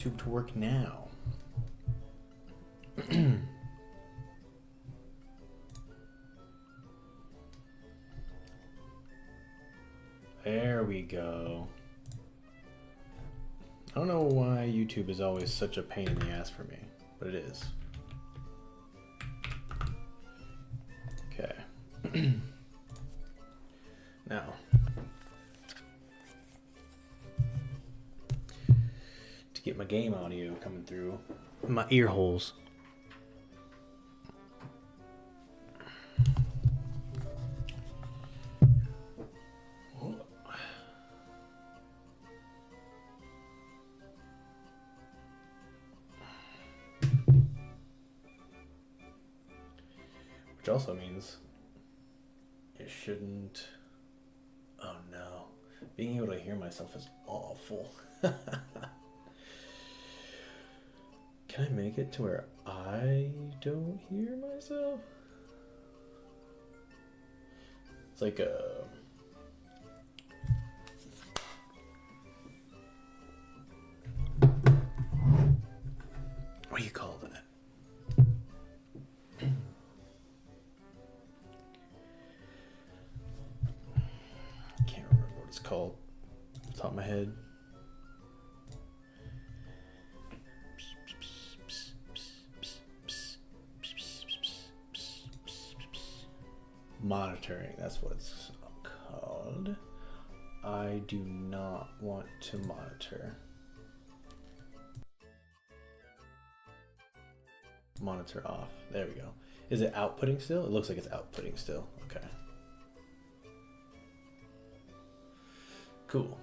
YouTube to work now. There we go. I don't know why YouTube is always such a pain in the ass for me, but it is. Okay. Now, to get my game audio coming through my ear holes. Which also means it shouldn't. Oh no. Being able to hear myself is awful. Can I make it to where I don't hear myself? It's like a. What do you call that? Can't remember what it's called off the top of my head. Monitoring, that's what it's called. I do not want to monitor. Monitor off. There we go. Is it outputting still? It looks like it's outputting still. Okay. Cool.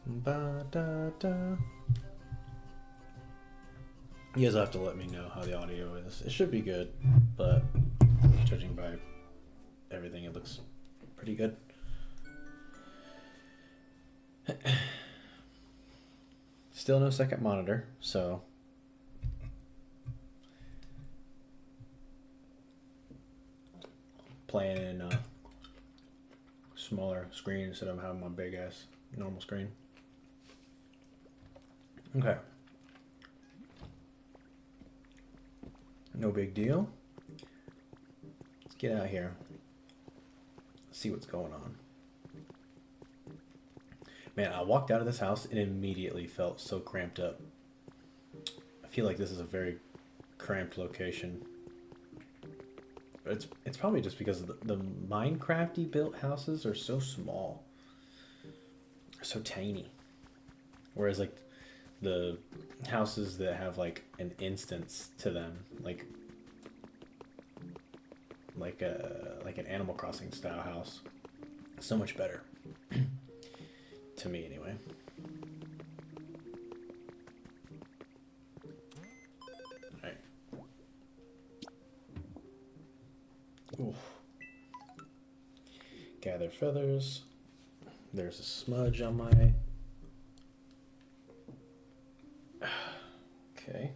Ba-da-da. You guys will have to let me know how the audio is. It should be good, but judging by everything, it looks pretty good. Still no second monitor, so playing in a smaller screen instead of having my big ass normal screen. Okay. No big deal. Let's get out here. See what's going on. Man, I walked out of this house and immediately felt so cramped up. I feel like this is a very cramped location. It's probably just because the Minecrafty built houses are so small. They're so tiny. Whereas like the houses that have like an instance to them, like an Animal Crossing style house, so much better. To me anyway. Alright. Oof. Gather feathers. There's a smudge on my. Okay.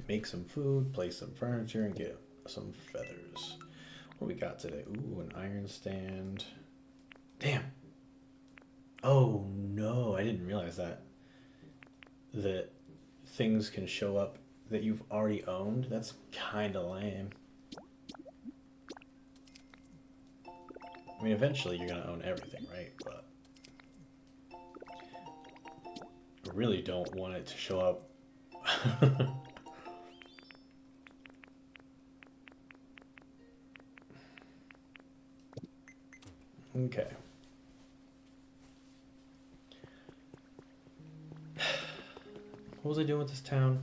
Make some food, place some furniture, and get some feathers. What we got today? Ooh, an iron stand. Damn. Oh no, I didn't realize that. That things can show up that you've already owned. That's kind of lame. I mean, eventually you're gonna own everything, right? But I really don't want it to show up. Okay. What was I doing with this town?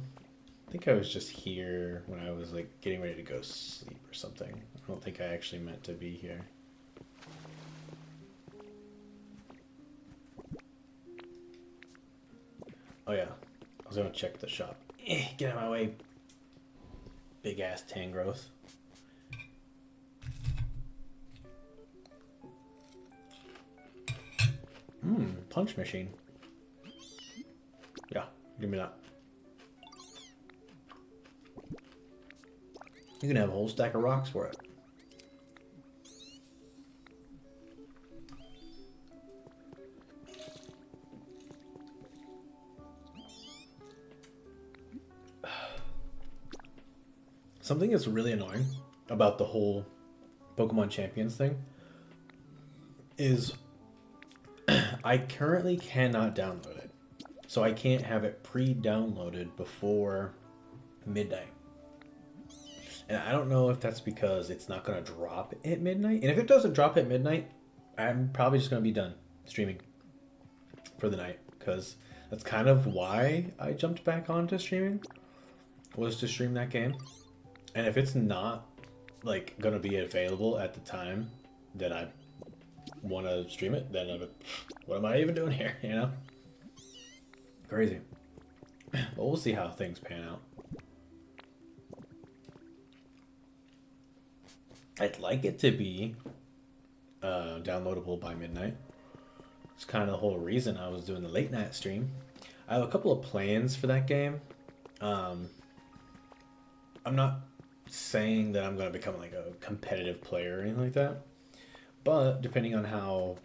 I think I was just here when I was like getting ready to go sleep or something. I don't think I actually meant to be here. Oh yeah, I was gonna check the shop. Get out of my way, big ass Tangrowth. Punch machine. Yeah, give me that. You can have a whole stack of rocks for it. Something that's really annoying about the whole Pokemon Champions thing is I currently cannot download it. So I can't have it pre-downloaded before midnight. And I don't know if that's because it's not going to drop at midnight. And if it doesn't drop at midnight, I'm probably just going to be done streaming for the night. Because that's kind of why I jumped back onto streaming, was to stream that game. And if it's not like going to be available at the time that I want to stream it, then what am I even doing here, you know? Crazy. But we'll see how things pan out. I'd like it to be downloadable by midnight. It's kind of the whole reason I was doing the late night stream. I have a couple of plans for that game. I'm not saying that I'm going to become like a competitive player or anything like that, but depending on how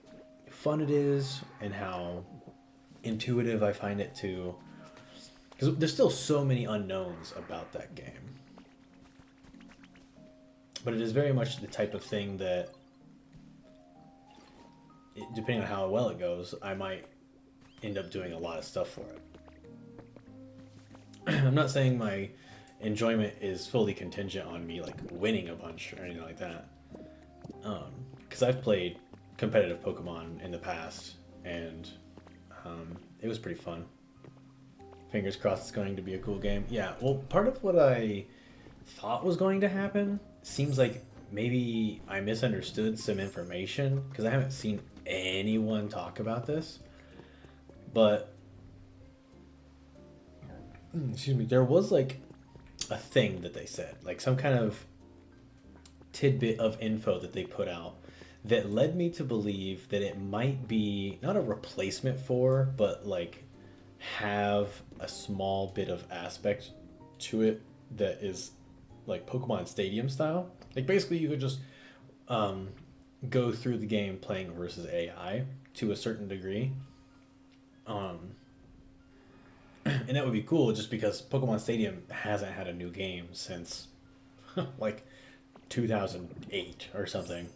fun it is and how intuitive I find it to, because there's still so many unknowns about that game, but it is very much the type of thing that, depending on how well it goes, I might end up doing a lot of stuff for it. I'm not saying my enjoyment is fully contingent on me like winning a bunch or anything like that, because I've played competitive Pokemon in the past and it was pretty fun. Fingers crossed it's going to be a cool game. Yeah, well, part of what I thought was going to happen seems like maybe I misunderstood some information, because I haven't seen anyone talk about this, but excuse me, there was like a thing that they said, like some kind of tidbit of info that they put out that led me to believe that it might be not a replacement for, but like have a small bit of aspect to it that is like Pokemon Stadium style. Like basically you could just go through the game playing versus AI to a certain degree. And that would be cool just because Pokemon Stadium hasn't had a new game since like 2008 or something.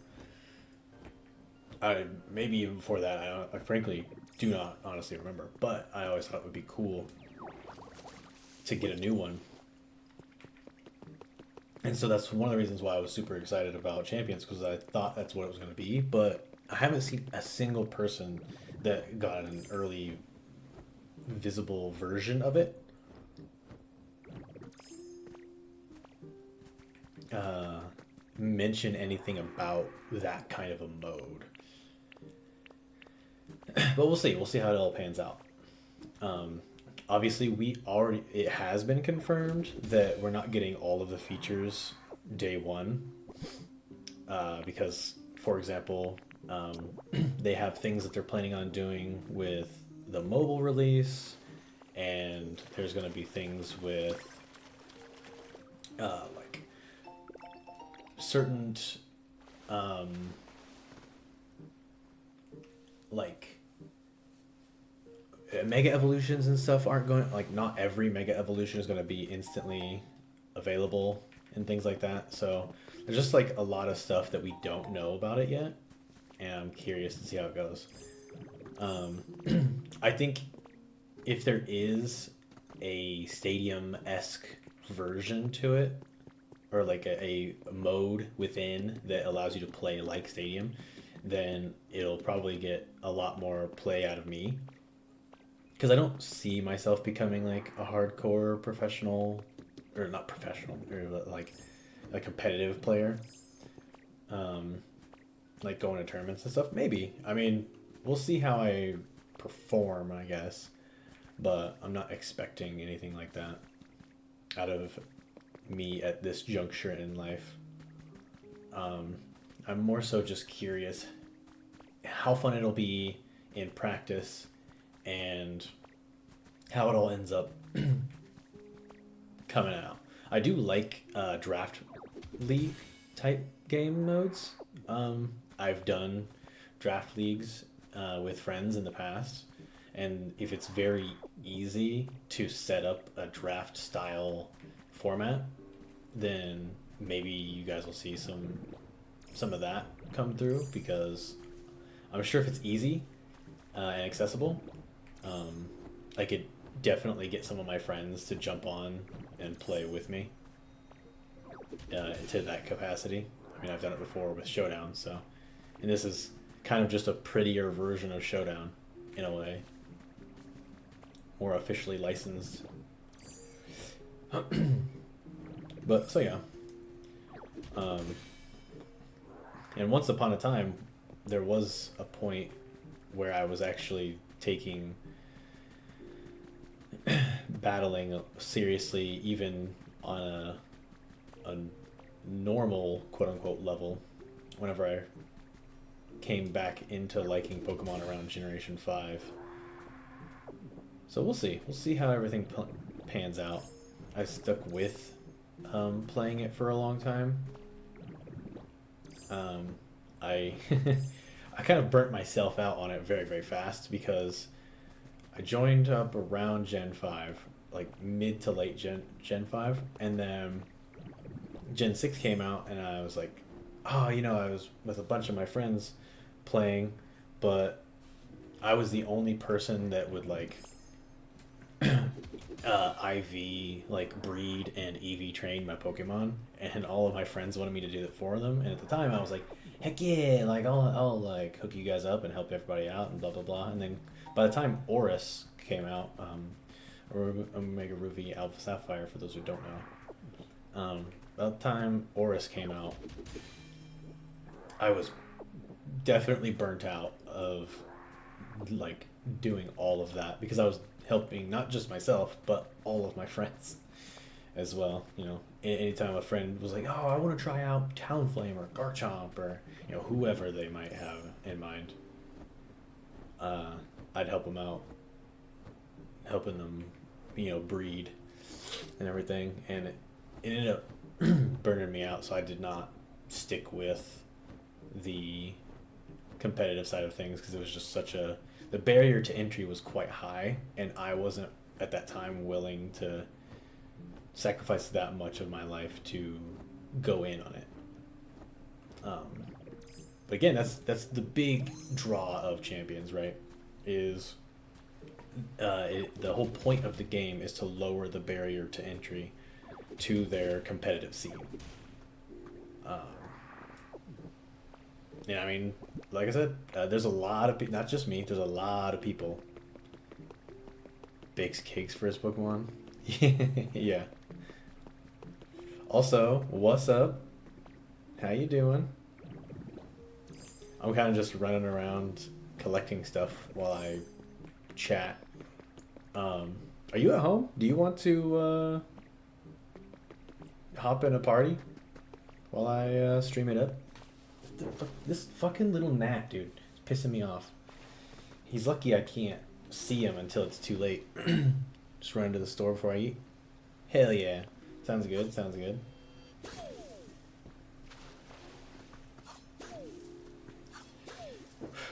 Maybe even before that. I frankly do not honestly remember, but I always thought it would be cool to get a new one. And so that's one of the reasons why I was super excited about Champions, because I thought that's what it was going to be, but I haven't seen a single person that got an early visible version of it mention anything about that kind of a mode. But we'll see how it all pans out. Obviously it has been confirmed that we're not getting all of the features day one, because for example, they have things that they're planning on doing with the mobile release, and there's going to be things with like certain like mega evolutions and stuff aren't going, like not every mega evolution is going to be instantly available and things like that. So there's just like a lot of stuff that we don't know about it yet, and I'm curious to see how it goes. I think if there is a Stadium-esque version to it, or like a mode within that allows you to play like Stadium, then it'll probably get a lot more play out of me. Because I don't see myself becoming like a hardcore professional, or not professional, or like a competitive player. Like going to tournaments and stuff. Maybe. I mean, we'll see how I perform, I guess. But I'm not expecting anything like that out of me at this juncture in life. I'm more so just curious how fun it'll be in practice and how it all ends up coming out. I do like draft league type game modes. I've done draft leagues with friends in the past, and if it's very easy to set up a draft style format, then maybe you guys will see some of that come through because I'm sure if it's easy and accessible, um, I could definitely get some of my friends to jump on and play with me to that capacity. I mean, I've done it before with Showdown, so and this is kind of just a prettier version of Showdown in a way, more officially licensed. But so yeah, um, and once upon a time, there was a point where I was actually taking battling seriously, even on a normal quote unquote level. Whenever I came back into liking Pokemon around Generation 5. So we'll see. We'll see how everything pans out. I stuck with playing it for a long time. I I kind of burnt myself out on it very, very fast because I joined up around Gen 5, like mid to late Gen 5, and then Gen 6 came out, and I was like, oh, I was with a bunch of my friends playing, but I was the only person that would like IV like breed and EV train my Pokemon, and all of my friends wanted me to do that for them. And at the time, I was like, heck yeah, like I'll like hook you guys up and help everybody out and blah blah blah. And then by the time Oris came out, Omega Ruby Alpha Sapphire, for those who don't know, by the time Oris came out, I was definitely burnt out of like doing all of that because I was helping not just myself but all of my friends as well. Anytime a friend was like, "Oh, I want to try out Talonflame or Garchomp or whoever they might have in mind," I'd help them out, helping them, breed and everything, and it ended up burning me out. So I did not stick with the competitive side of things because it was just the barrier to entry was quite high, and I wasn't at that time willing to sacrifice that much of my life to go in on it. But again, that's the big draw of Champions, right? Is the whole point of the game is to lower the barrier to entry to their competitive scene. Yeah, I mean, like I said, there's a lot of people, not just me, there's a lot of people bakes cakes for his Pokemon. Yeah. Also, what's up? How you doing? I'm kind of just running around collecting stuff while I chat. Are you at home? Do you want to hop in a party while I stream it up? This fucking little gnat, dude, is pissing me off. He's lucky I can't see him until it's too late. Just run to the store before I eat. Hell yeah. Sounds good, sounds good.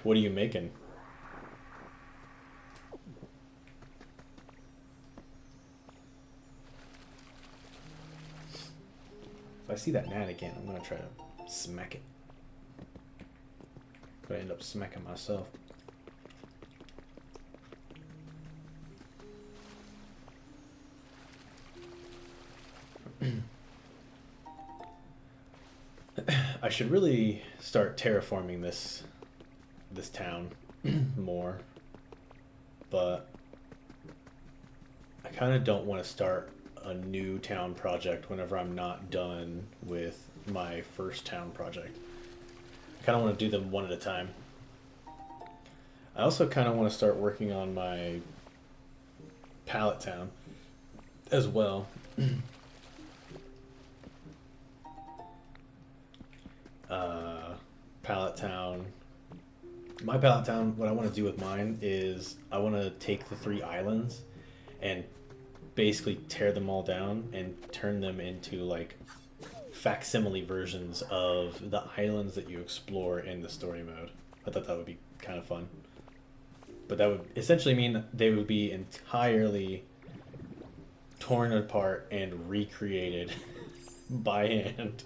What are you making? If I see that gnat again, I'm gonna try to smack it. But I end up smacking myself. I should really start terraforming this town more, but I kind of don't want to start a new town project whenever I'm not done with my first town project. I kind of want to do them one at a time. I also kind of want to start working on my pallet town as well. Pallet town. My pallet town, what I want to do with mine is I want to take the 3 islands and basically tear them all down and turn them into like facsimile versions of the islands that you explore in the story mode. I thought that would be kind of fun. But that would essentially mean they would be entirely torn apart and recreated by hand.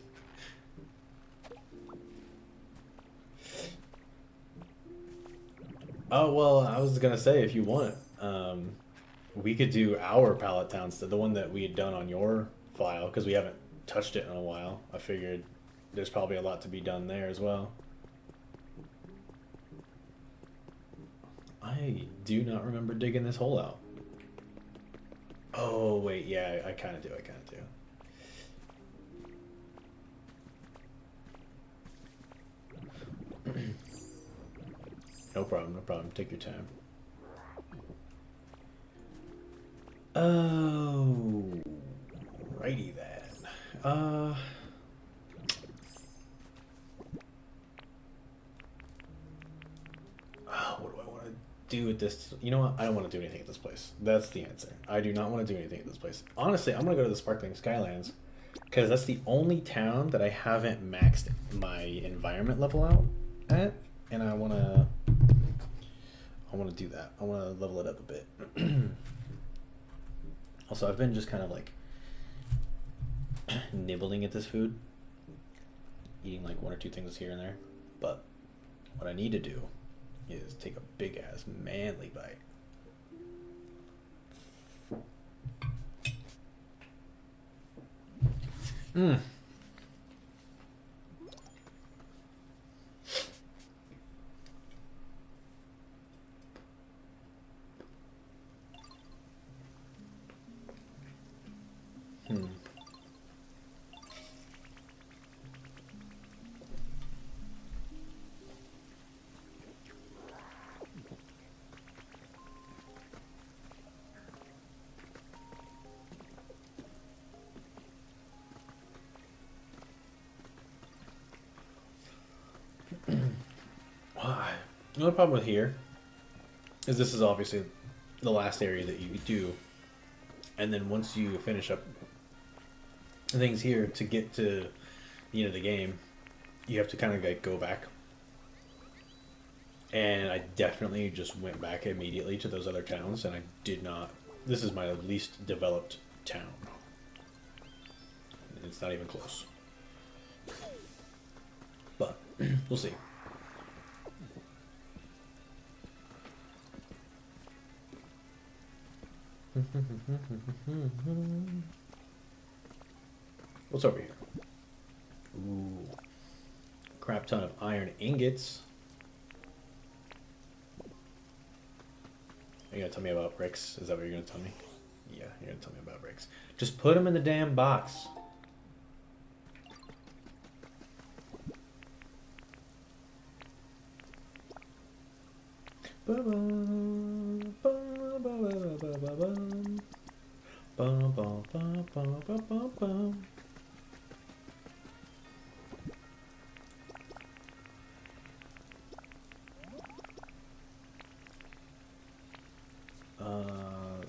Oh, well, I was gonna say, if you want, we could do our pallet towns, the one that we had done on your file, because we haven't touched it in a while. I figured there's probably a lot to be done there as well. I do not remember digging this hole out. Oh, wait, yeah, I kind of do, No problem, no problem. Take your time. Oh, righty then. What do I want to do with this? You know what? I don't want to do anything at this place. That's the answer. I do not want to do anything at this place. Honestly, I'm gonna go to the Sparkling Skylands because that's the only town that I haven't maxed my environment level out at, and I want to do that. I want to level it up a bit. Also, I've been just kind of like nibbling at this food, eating like one or two things here and there. But what I need to do is take a big ass manly bite. Mmm. The only problem with here is this is obviously the last area that you do, and then once you finish up things here to get to the end of the game, you have to kind of like go back. And I definitely just went back immediately to those other towns, and I did not. This is my least developed town. It's not even close. But we'll see. What's over here? Ooh. Crap ton of iron ingots. Are you gonna tell me about bricks? Is that what you're gonna tell me? Yeah, you're gonna tell me about bricks. Just put them in the damn box.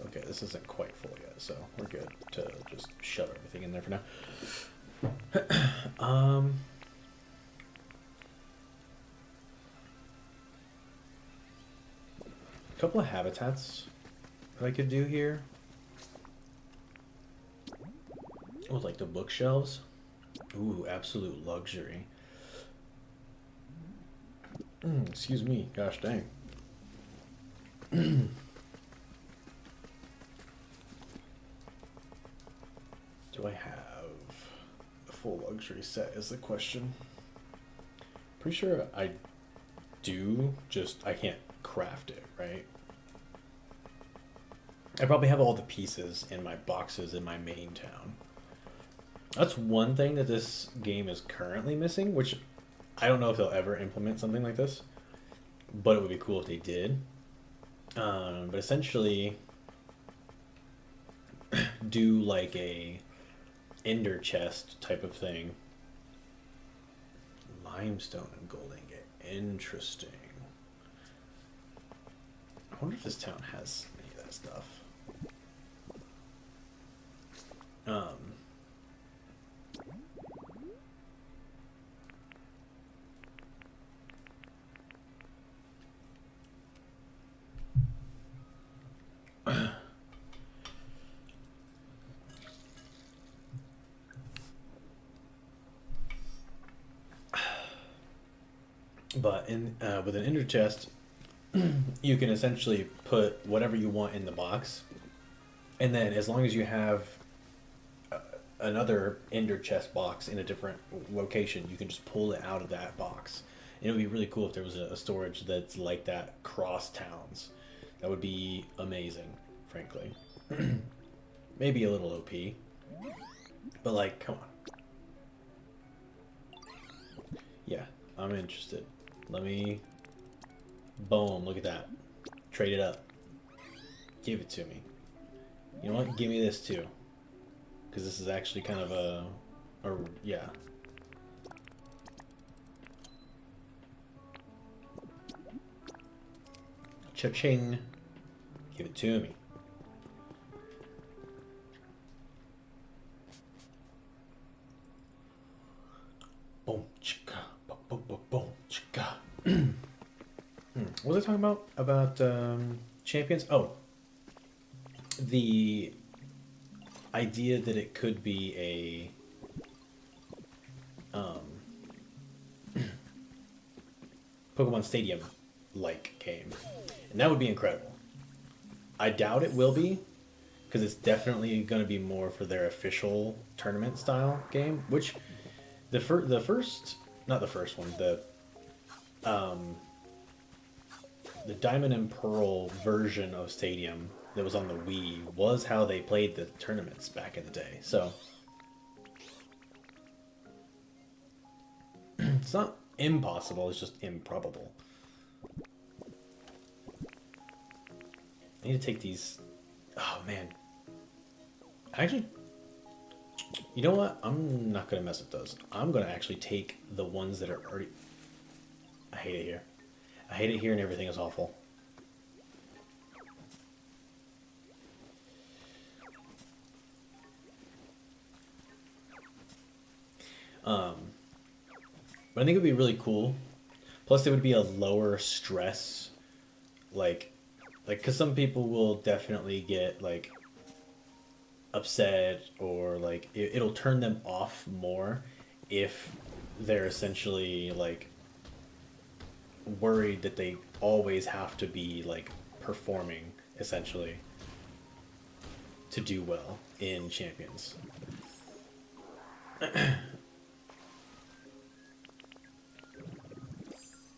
Okay, this isn't quite full yet, so we're good to just shove everything in there for now. A couple of habitats that I could do here. With like the bookshelves. Ooh, absolute luxury. Excuse me, gosh dang. Do I have a full luxury set is the question. Pretty sure I do, just I can't craft it, right? I probably have all the pieces in my boxes in my main town. That's one thing that this game is currently missing, which I don't know if they'll ever implement something like this, but it would be cool if they did. But essentially, do like a ender chest type of thing. Limestone and gold ingot. Interesting. I wonder if this town has any of that stuff. But in with an ender chest, you can essentially put whatever you want in the box, and then as long as you have another ender chest box in a different location, you can just pull it out of that box. And it would be really cool if there was a storage that's like that cross towns. That would be amazing, frankly. Maybe a little OP, but like, come on. Yeah, I'm interested. Let me. Boom! Look at that. Trade it up. Give it to me. You know what? Give me this too, because this is actually kind of a yeah. Cha-ching. Give it to me. Boom, chicka, boom, boom, boom, chicka. What was I talking about? About champions? Oh, the idea that it could be a Pokemon Stadium like game, and that would be incredible. I doubt it will be, because it's definitely going to be more for their official tournament style game, which the first, not the first one, the Diamond and Pearl version of Stadium that was on the Wii was how they played the tournaments back in the day. So it's not impossible, it's just improbable. I need to take these. Oh man. Actually, you know what? I'm not going to mess with those. I'm going to actually take the ones that are already. I hate it here. I hate it here, and everything is awful. But I think it would be really cool. Plus, it would be a lower stress, like, because some people will definitely get like upset, or like it'll turn them off more if they're essentially like worried that they always have to be like performing essentially to do well in champions.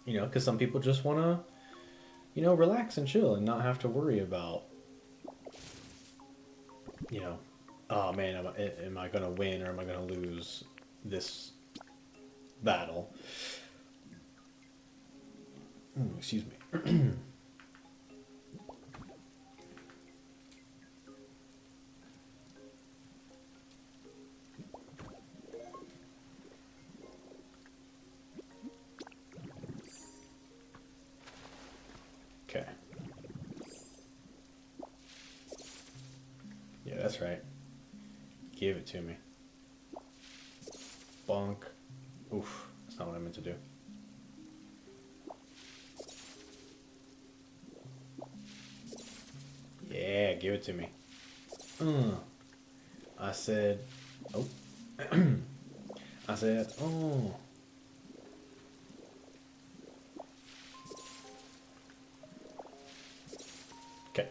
You know, because some people just want to, you know, relax and chill and not have to worry about, you know, oh man, am I going to win or am I going to lose this battle? Excuse me. Okay. Yeah, that's right. Give it to me. Bonk. Oof, that's not what I meant to do. Yeah, give it to me. I said, oh. I said, oh. Okay.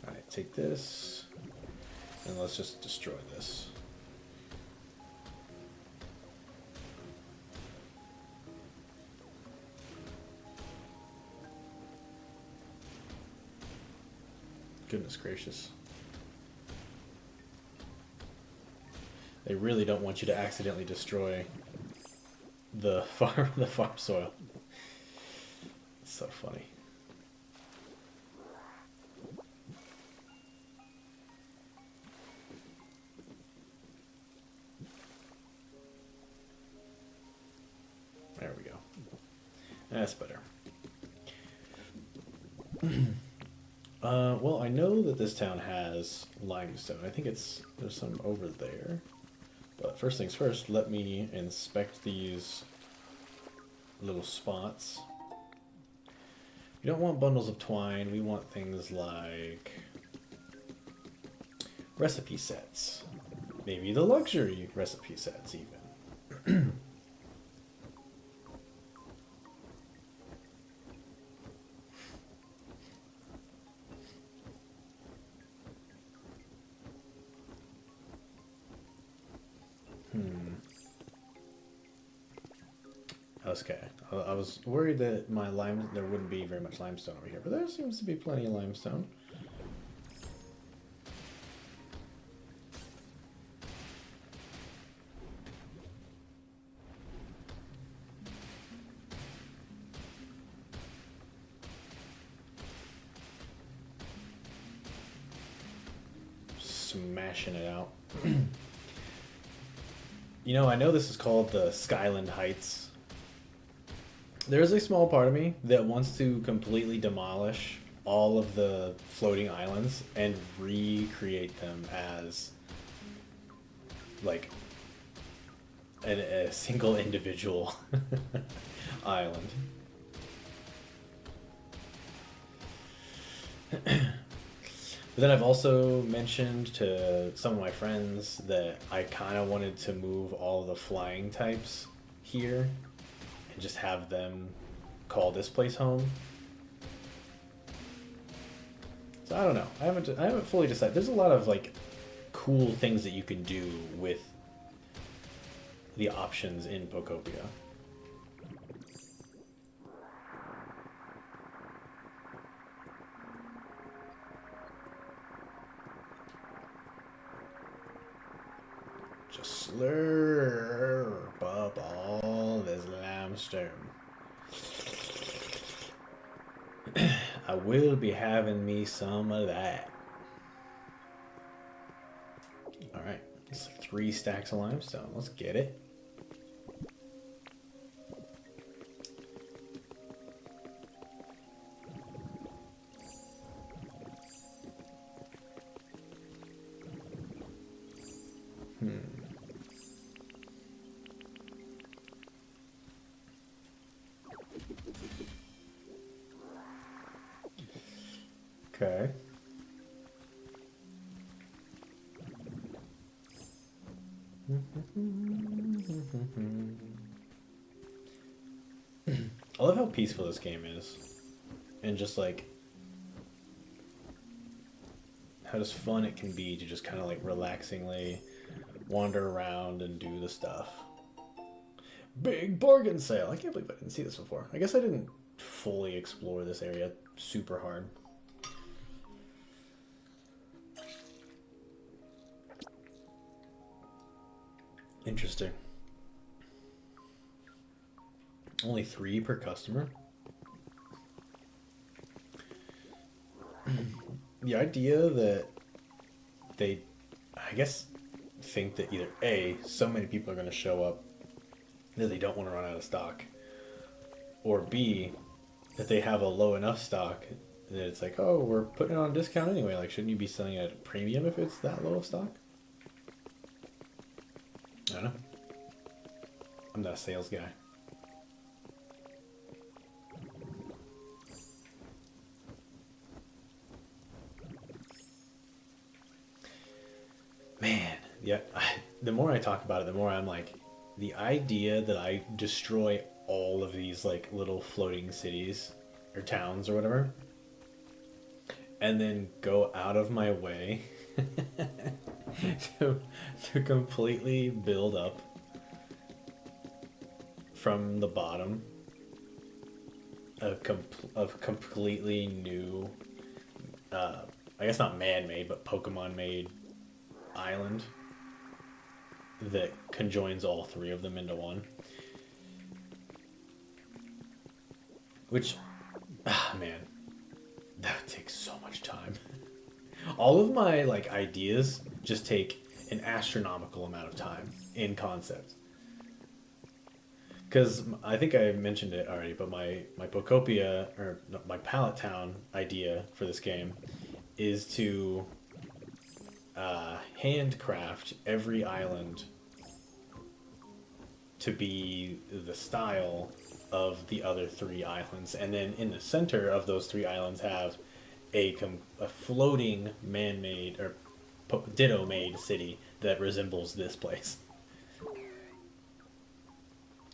Alright, take this. And let's just destroy this. Goodness gracious. They really don't want you to accidentally destroy the farm soil. It's so funny. There we go. That's better. Well, I know that this town has limestone. I think there's some over there. But first things first, let me inspect these little spots. We don't want bundles of twine. We want things like recipe sets. Maybe the luxury recipe sets even. Okay, I was worried that there wouldn't be very much limestone over here, but there seems to be plenty of limestone. Smashing it out. You know, I know this is called the Skyland Heights. There's a small part of me that wants to completely demolish all of the floating islands and recreate them as like a single individual island. But then I've also mentioned to some of my friends that I kind of wanted to move all the flying types here and just have them call this place home. So I don't know. I haven't fully decided. There's a lot of like cool things that you can do with the options in Pokopia. Just slurp up all this limestone. I will be having me some of that. Alright, it's like 3 stacks of limestone. Let's get it. Okay. I love how peaceful this game is. And just like how just fun it can be to just kind of like relaxingly wander around and do the stuff. Big bargain sale. I can't believe I didn't see this before. I guess I didn't fully explore this area super hard. Interesting. Only 3 per customer? The idea that they, I guess, think that either A, so many people are going to show up that they don't want to run out of stock, or B, that they have a low enough stock that it's like, oh, we're putting it on discount anyway. Like, shouldn't you be selling it at a premium if it's that low of stock? I don't know. I'm not a sales guy. Man, yeah, the more I talk about it, the more I'm like, the idea that I destroy all of these like little floating cities or towns or whatever, and then go out of my way to completely build up from the bottom a completely new, I guess not man-made, but Pokemon-made island that conjoins all 3 of them into one. Which, man, that would take so much time. All of my like ideas just take an astronomical amount of time in concept. Because I think I mentioned it already, but my Pokopia, or no, my Pallet Town idea for this game is to handcraft every island to be the style of the other three islands, and then in the center of those three islands have a floating man-made or ditto-made city that resembles this place.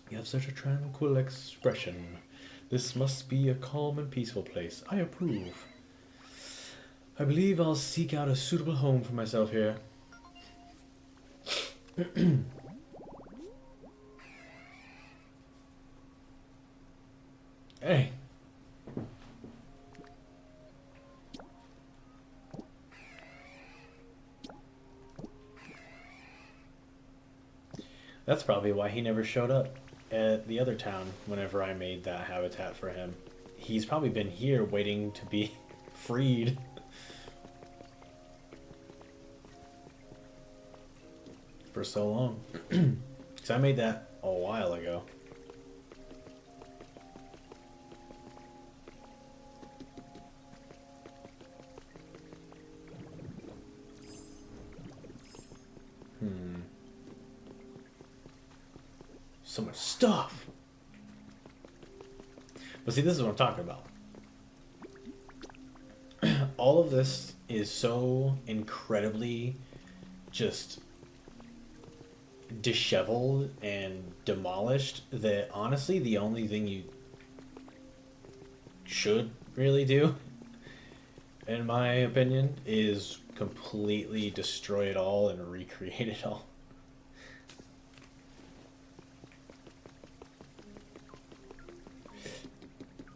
You have such a tranquil expression. This must be a calm and peaceful place. I approve. I believe I'll seek out a suitable home for myself here. Hey. That's probably why he never showed up at the other town whenever I made that habitat for him. He's probably been here waiting to be freed. For so long. Because I made that a while ago. So much stuff. But see, this is what I'm talking about. All of this is so incredibly just disheveled and demolished that honestly the only thing you should really do, in my opinion, is completely destroy it all and recreate it all.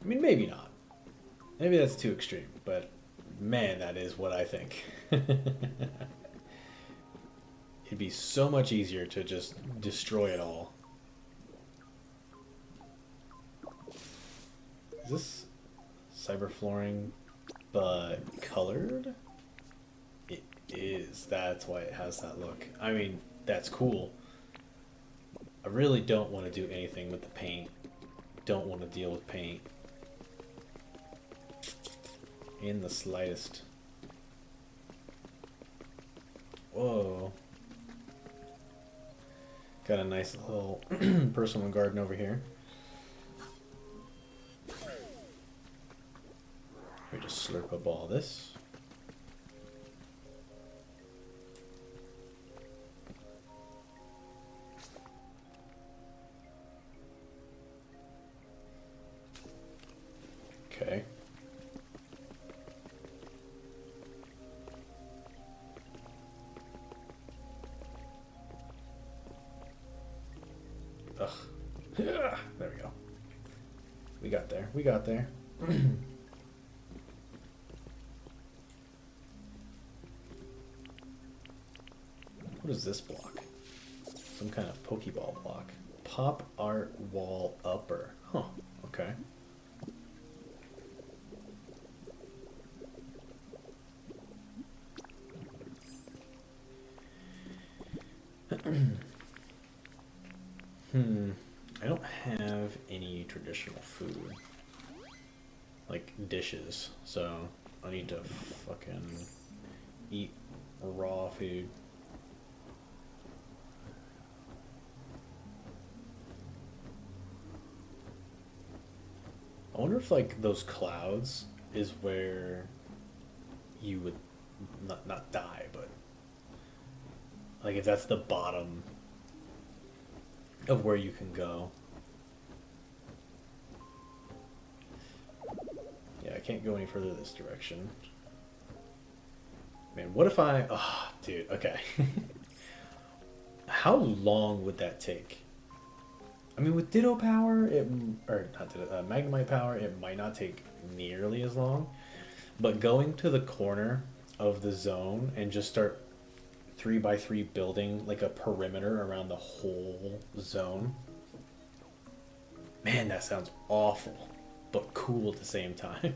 I mean, maybe not. Maybe that's too extreme, but man, that is what I think. It'd be so much easier to just destroy it all. Is this cyber flooring but colored? It is. That's why it has that look. I mean, that's cool. I really don't want to do anything with the paint. Don't want to deal with paint. In the slightest. Whoa. Got a nice little personal garden over here. We just slurp up all this. Okay. Ugh. There we go. We got there. We got there. What is this block? Some kind of Pokeball block. Pop art wall upper. Huh. Okay. I don't have any traditional food. Like dishes, so I need to fucking eat raw food. I wonder if like those clouds is where you would not die, but like if that's the bottom of where you can go. Yeah, I can't go any further this direction. Man, what if I... Oh, dude, okay. How long would that take? I mean, with Ditto power, or not Ditto, Magnemite power, it might not take nearly as long. But going to the corner of the zone and just start 3x3 building like a perimeter around the whole zone. Man, that sounds awful, but cool at the same time.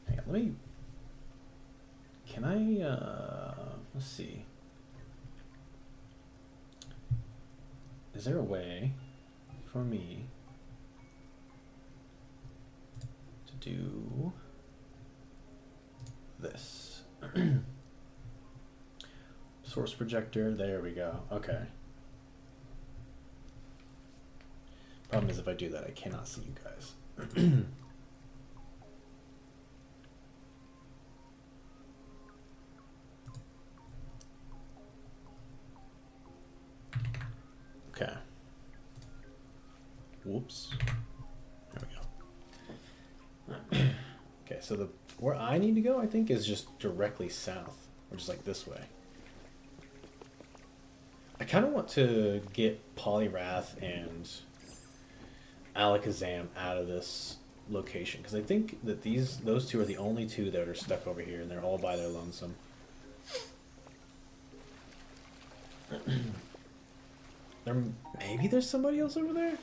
Hang on, let me... Can I, let's see. Is there a way for me to do this? Source projector. There we go. Okay. Problem is, if I do that, I cannot see you guys. Okay. Whoops. There we go. Okay, so where I need to go, I think, is just directly south, or just like this way. I kind of want to get Polyrath and Alakazam out of this location, because I think that those two are the only two that are stuck over here, and they're all by their lonesome. Maybe there's somebody else over there?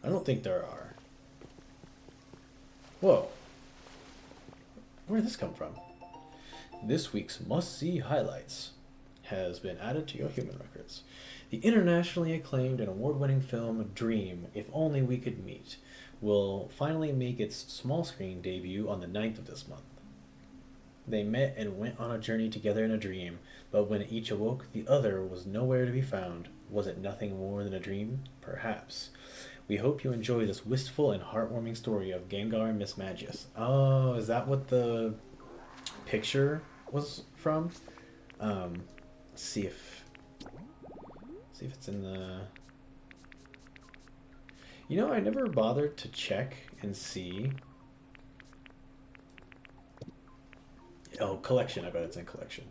I don't think there are. Whoa. Where did this come from? This week's must-see highlights has been added to your human records. The internationally acclaimed and award-winning film Dream, If Only We Could Meet, will finally make its small screen debut on the 9th of this month. They met and went on a journey together in a dream, but when each awoke, the other was nowhere to be found. Was it nothing more than a dream? Perhaps. We hope you enjoy this wistful and heartwarming story of Gengar and Mismagius. Oh, is that what the picture was from? Let's see if it's in the... You know, I never bothered to check and see. Oh, collection. I bet it's in collection.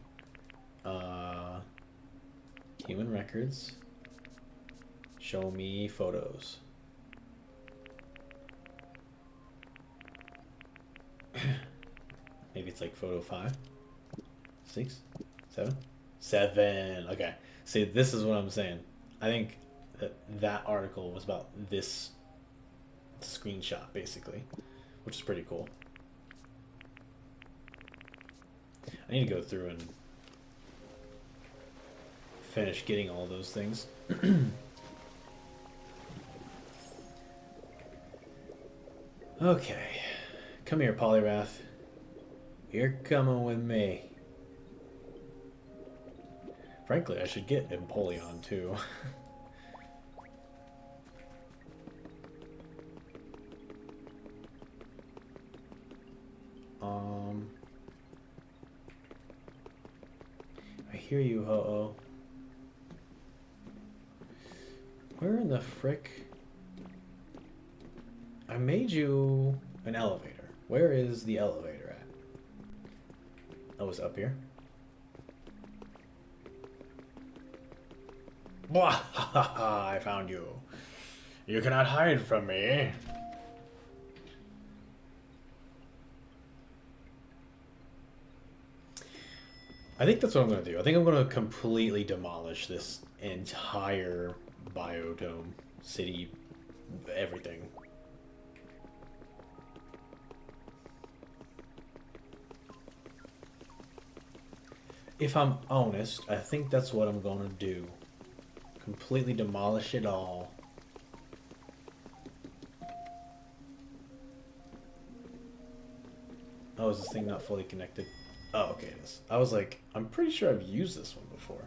Human records. Show me photos. Maybe it's like photo 5, 6, 7, 7. Okay. See, this is what I'm saying. I think that article was about this screenshot, basically, which is pretty cool. I need to go through and finish getting all those things. Okay. Come here, Polyrath. You're coming with me. Frankly, I should get Empoleon too. I hear you, Ho-Oh. Where in the frick? I made you an elevator. Where is the elevator at? Oh, it's up here? Blah! I found you. You cannot hide from me. I think that's what I'm going to do. I think I'm going to completely demolish this entire biodome, city, everything. If I'm honest, I think that's what I'm going to do. Completely demolish it all. Oh, is this thing not fully connected? Oh, okay, it is. I was like, I'm pretty sure I've used this one before.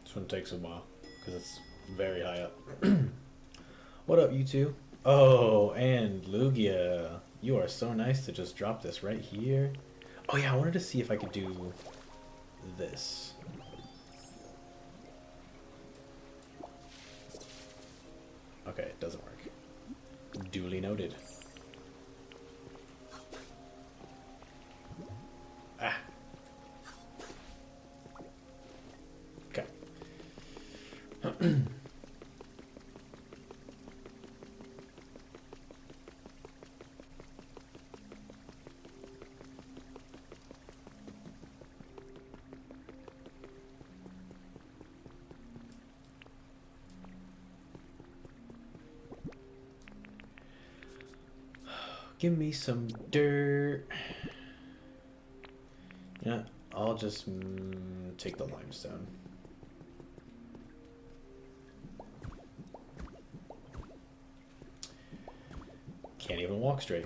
This one takes a while, because it's very high up. What up, you two? Oh, and Lugia. You are so nice to just drop this right here. Oh yeah, I wanted to see if I could do this. Okay, it doesn't work. Duly noted. Ah. Okay. Give me some dirt. Yeah, I'll just take the limestone. can't even walk straight.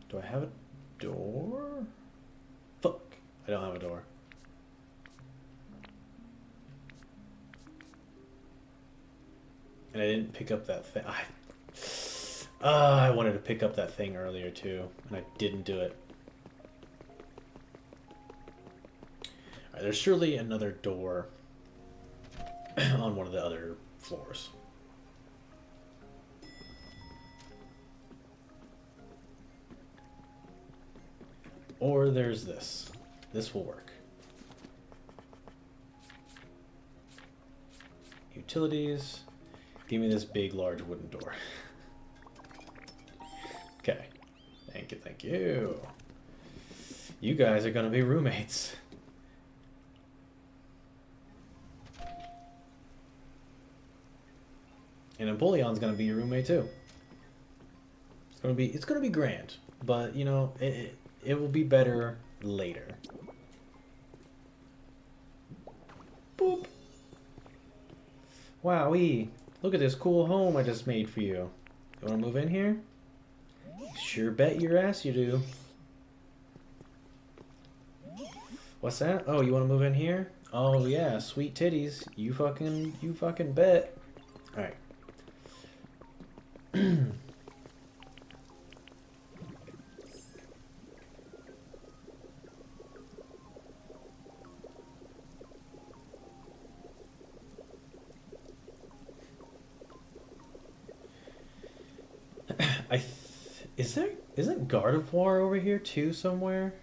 Do I have a door? Fuck. I don't have a door. And I didn't pick up that thing. I wanted to pick up that thing earlier too, and I didn't do it. Alright, there's surely another door on one of the other floors. Or there's this. This will work. Utilities. Give me this big, large wooden door. Okay. Thank you, thank you. You guys are gonna be roommates. And Empoleon's gonna be your roommate too. It's gonna be grand, but you know it will be better later. Boop. Wowee! Look at this cool home I just made for you. You wanna move in here? Sure bet your ass you do. What's that? Oh, you wanna move in here? Oh yeah, sweet titties. You fucking bet. Alright. Isn't Gardevoir over here too somewhere?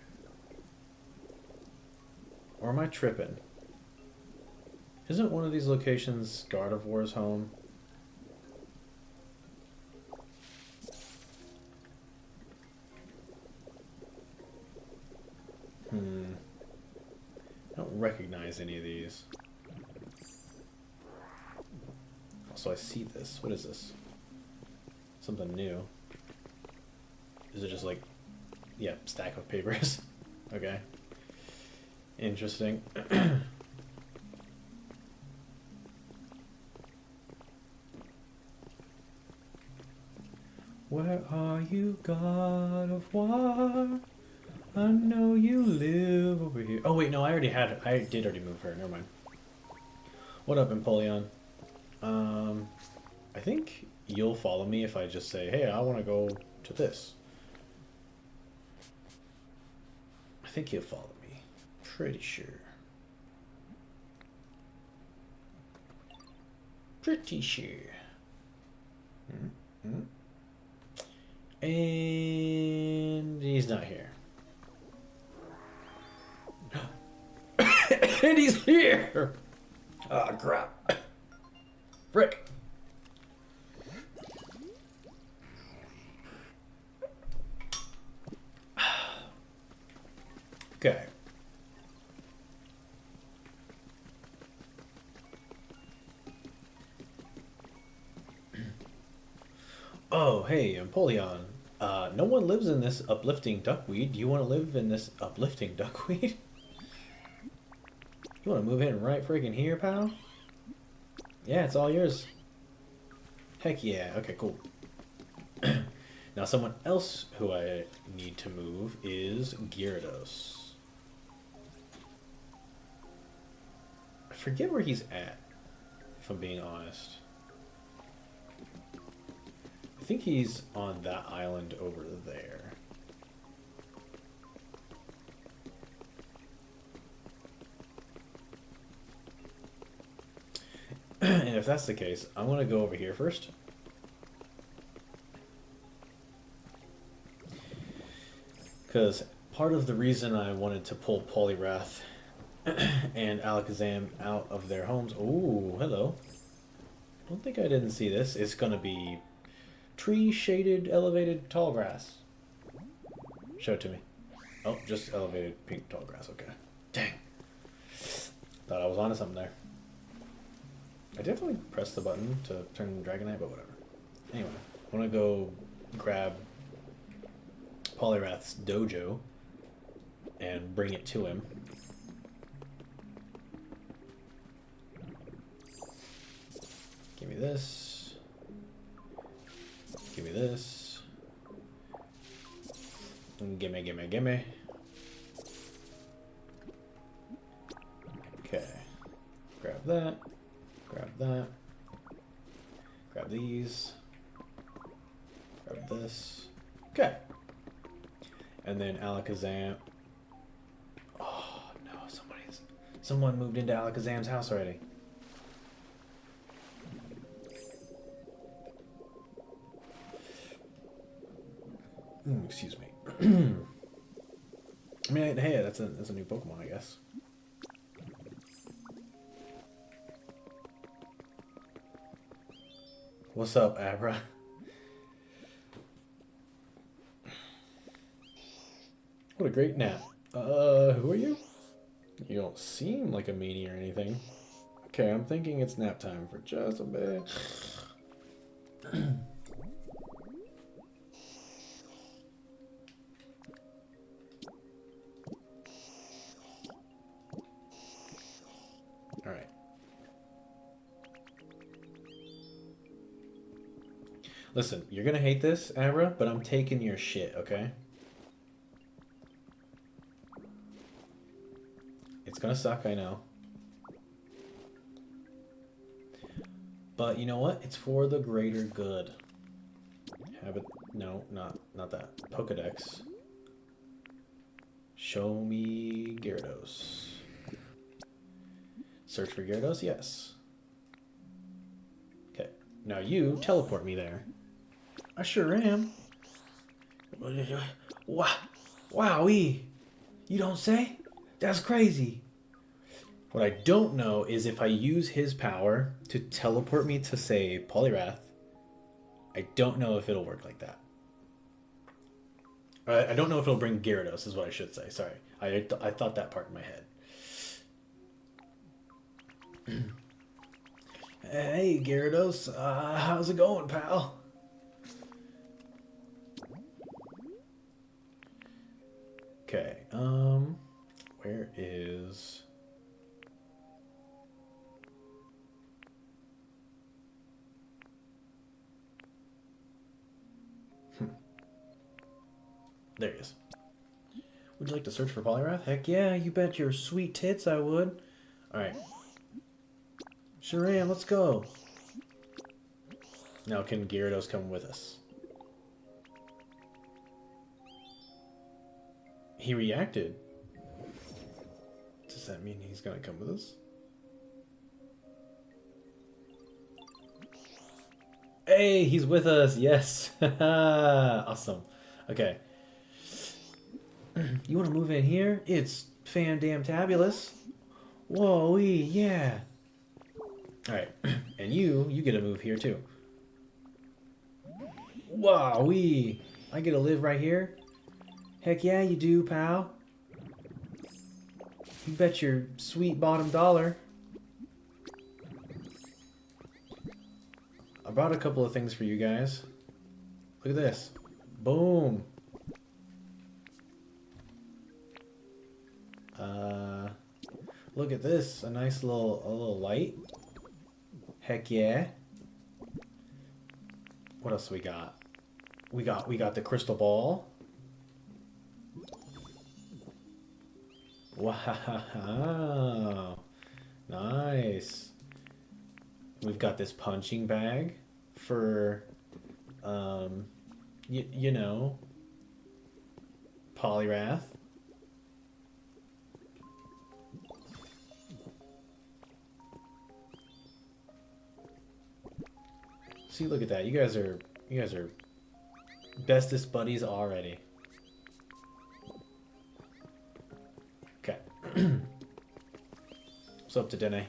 Or am I tripping? Isn't one of these locations Gardevoir's home? I don't recognize any of these. Also, I see this. What is this? Something new. Is it just like, yeah, stack of papers? Okay. Interesting. Where are you, God of War? I know you live over here. Oh wait, no, I did already move her. Never mind. What up, Empoleon? I think you'll follow me if I just say, hey, I want to go to this. I think he'll follow me. Pretty sure. Pretty sure. And he's not here. And he's here! Ah, oh, crap. Frick. Okay. Oh, hey, Empoleon. No one lives in this uplifting duckweed. Do you want to live in this uplifting duckweed? You want to move in right friggin' here, pal? Yeah, it's all yours. Heck yeah. Okay, cool. Now, someone else who I need to move is Gyarados. I forget where he's at, if I'm being honest. I think he's on that island over there. And if that's the case, I'm going to go over here first. Because part of the reason I wanted to pull Poliwrath and Alakazam out of their homes... Ooh, hello. Don't think I didn't see this. It's going to be tree-shaded, elevated, tall grass. Show it to me. Oh, just elevated, pink, tall grass. Okay. Dang. Thought I was onto something there. I definitely pressed the button to turn Dragonite, but whatever. Anyway, I want to go grab Polyrath's dojo and bring it to him. Give me this. Give me this. Gimme, gimme, gimme. Okay. Grab that. Grab that. Grab these. Grab this. Okay. And then Alakazam. Oh no, someone moved into Alakazam's house already. Excuse me. I mean, hey, that's a new Pokemon, I guess. What's up, Abra? What a great nap. Who are you? You don't seem like a meanie or anything. Okay, I'm thinking it's nap time for just a bit. Alright. Listen, you're gonna hate this, Abra, but I'm taking your shit, okay? It's gonna suck, I know. But you know what? It's for the greater good. No, not that. Pokedex. Show me Gyarados. Search for Gyarados? Yes. Okay. Now you teleport me there. I sure am. Wowee. You don't say? That's crazy. What I don't know is if I use his power to teleport me to, say, Poliwrath, I don't know if it'll work like that. I don't know if it'll bring Gyarados, is what I should say. Sorry. I thought that part in my head. Hey, Gyarados. How's it going, pal? Okay, where is... There he is. Would you like to search for Poliwrath? Heck yeah, you bet your sweet tits I would. Alright. Sure am, let's go. Now can Gyarados come with us? He reacted. Does that mean he's gonna come with us? Hey, he's with us, yes. Awesome. Okay. You want to move in here? It's fan-damn-tabulous. Whoa-wee, yeah. Alright, and you get to move here too. Wow-wee, I get to live right here? Heck yeah, you do, pal. You bet your sweet bottom dollar. I brought a couple of things for you guys. Look at this. Boom. Look at this. A nice little light. Heck yeah. What else we got? We got the crystal ball. Wow. Nice. We've got this punching bag for you know, Poliwrath. See, look at that. You guys are bestest buddies already. Okay. What's up, Dedenne?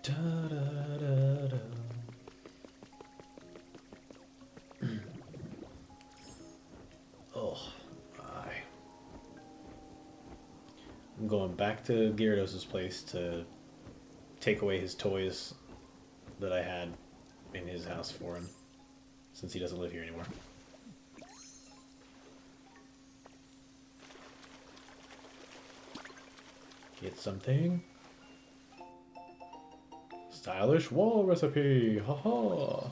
Da, da, da, da. Oh, I'm going back to Gyarados' place to take away his toys that I had in his house for him, since he doesn't live here anymore. Get something. Stylish wall recipe. Haha.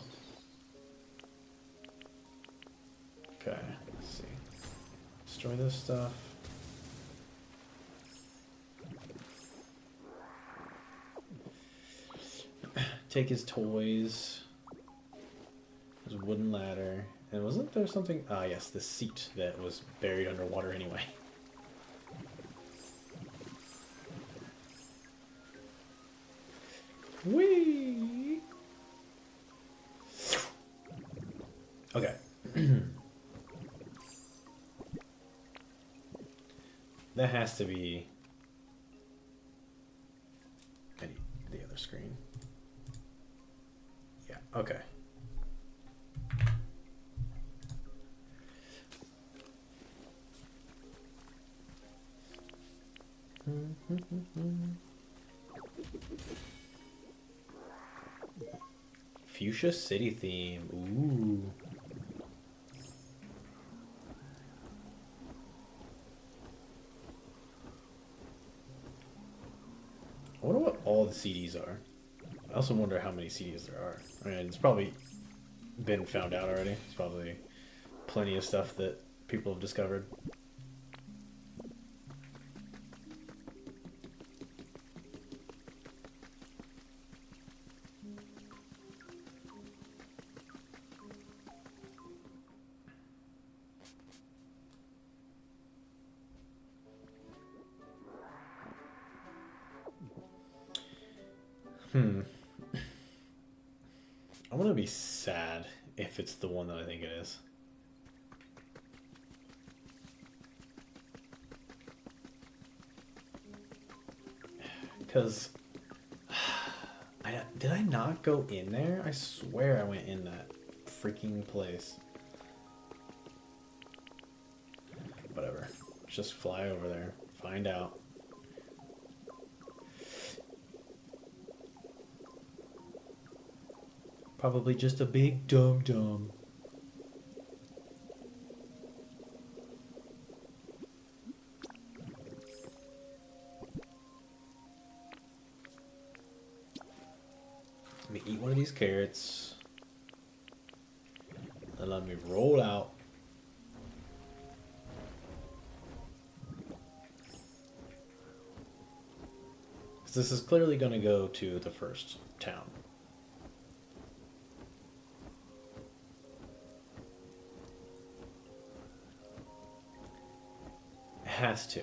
Okay, let's see. Destroy this stuff. Take his toys. His wooden ladder. And wasn't there something? Ah, yes, the seat that was buried underwater anyway. Whee! Okay. That has to be I need the other screen. Yeah, okay. Fuchsia City theme. Ooh. I wonder what all the CDs are. I also wonder how many CDs there are. I mean, it's probably been found out already. It's probably plenty of stuff that people have discovered. I'm gonna be sad if it's the one that I think it is. Because did I not go in there? I swear I went in that freaking place. Whatever. Just fly over there. Find out. Probably just a big dum-dum. Let me eat one of these carrots. And let me roll out. Because this is clearly going to go to the first town. Has to.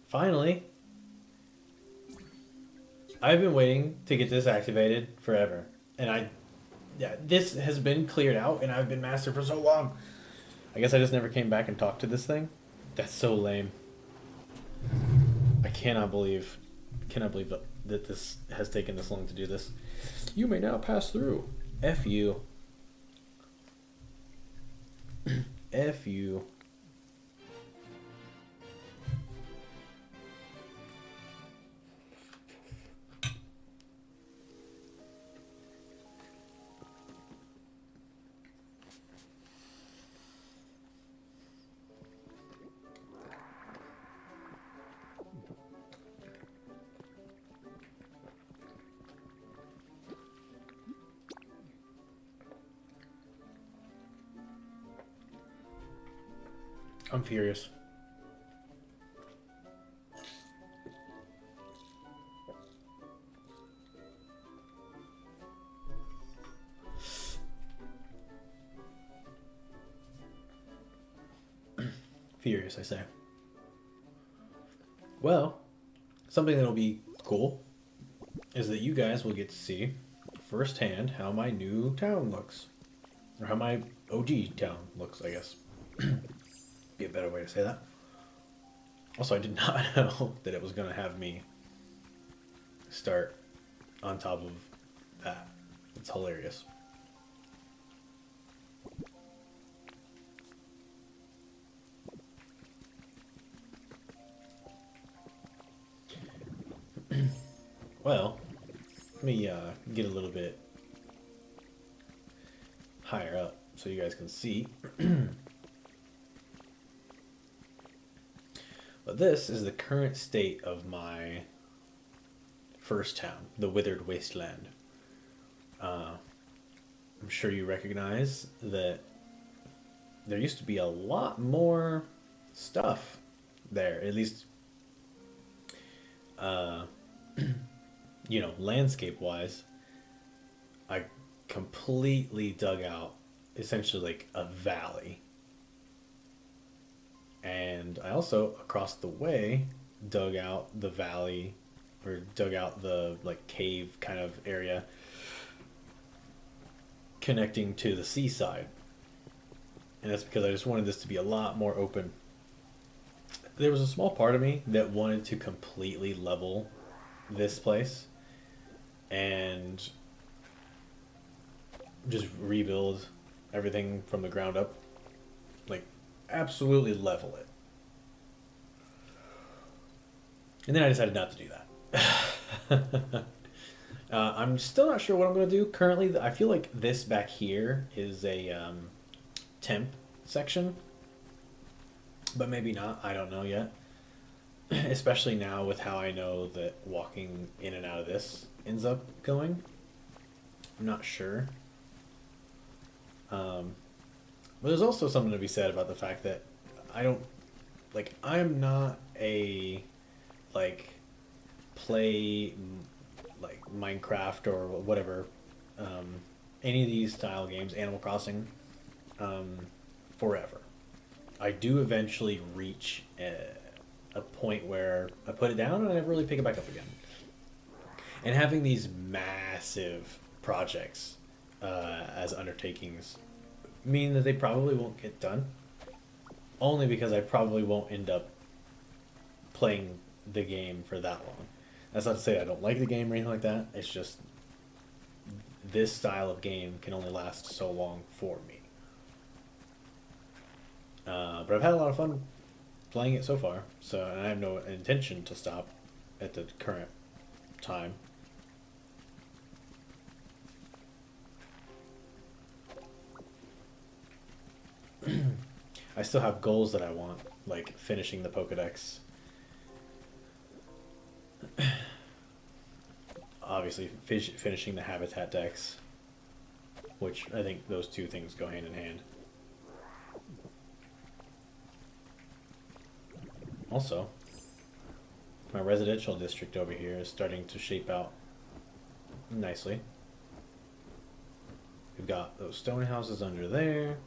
Finally. I've been waiting to get this activated forever. And this has been cleared out and I've been master for so long. I guess I just never came back and talked to this thing. That's so lame. I cannot believe that this has taken this long to do this. You may now pass through. F you. F you. I'm furious. Furious, I say. Well, something that'll be cool is that you guys will get to see firsthand how my new town looks. Or how my OG town looks, I guess. Be a better way to say that. Also, I did not know that it was going to have me start on top of that. It's hilarious. Well, let me get a little bit higher up so you guys can see. But this is the current state of my first town, the Withered Wasteland. I'm sure you recognize that there used to be a lot more stuff there, at least, landscape wise. I completely dug out essentially like a valley. And I also, across the way, dug out the valley, or dug out the like cave kind of area connecting to the seaside. And that's because I just wanted this to be a lot more open. There was a small part of me that wanted to completely level this place and just rebuild everything from the ground up. Like, absolutely level it. And then I decided not to do that. I'm still not sure what I'm going to do. Currently, I feel like this back here is a temp section. But maybe not. I don't know yet. Especially now with how I know that walking in and out of this ends up going. I'm not sure. But there's also something to be said about the fact that I'm not a, play, Minecraft or whatever, any of these style games, Animal Crossing, forever. I do eventually reach a point where I put it down and I never really pick it back up again. And having these massive projects as undertakings mean that they probably won't get done. Only because I probably won't end up playing the game for that long. That's not to say I don't like the game or anything like that. It's just this style of game can only last so long for me. But I've had a lot of fun playing it so far, and I have no intention to stop at the current time. I still have goals that I want, like finishing the Pokedex. Obviously, finishing the Habitat Dex, which I think those two things go hand in hand. Also, my residential district over here is starting to shape out nicely. We've got those stone houses under there.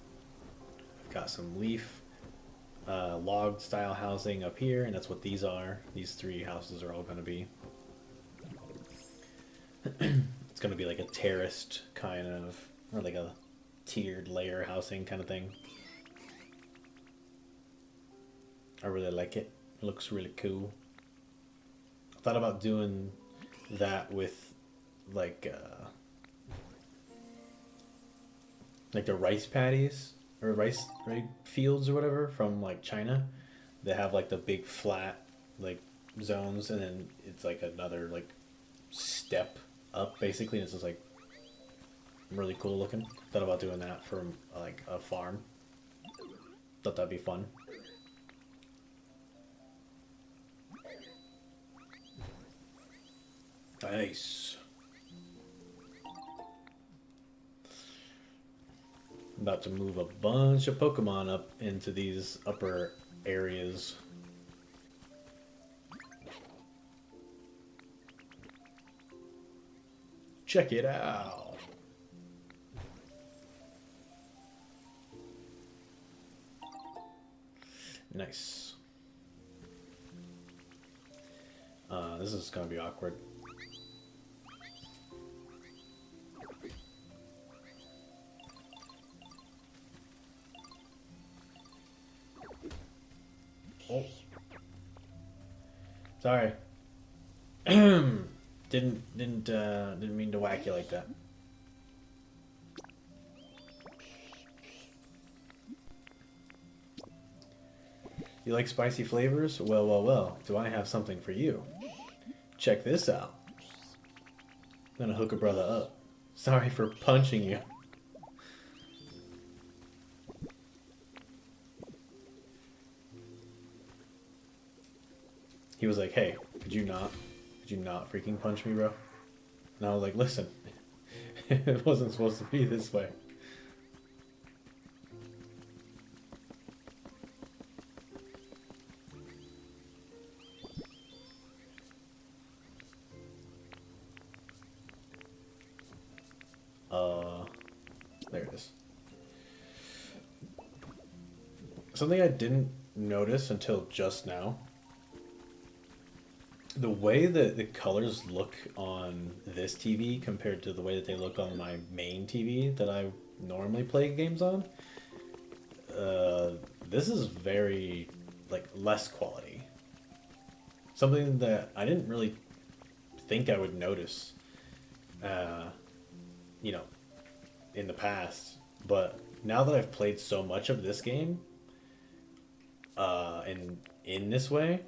We've got some leaf log style housing up here, and that's what these are. These three houses are all going to be. It's going to be like a terraced kind of, or like a tiered layer housing kind of thing. I really like it. It looks really cool. I thought about doing that with like the rice paddies or rice fields or whatever from like China. They have like the big flat like zones, and then it's like another like step up basically, and it's just like really cool looking. Thought about doing that for like a farm. Thought that'd be fun. Nice. About to move a bunch of Pokemon up into these upper areas. Check it out. Nice. This is gonna be awkward. Oh. Sorry. Didn't mean to whack you like that. You like spicy flavors? Well, well, well, do I have something for you? Check this out. I'm gonna hook a brother up. Sorry for punching you. He was like, hey, could you not freaking punch me, bro? And I was like, listen, it wasn't supposed to be this way. There it is. Something I didn't notice until just now. The way that the colors look on this TV compared to the way that they look on my main TV that I normally play games on, this is very, like, less quality. Something that I didn't really think I would notice, you know, in the past. But now that I've played so much of this game, in this way,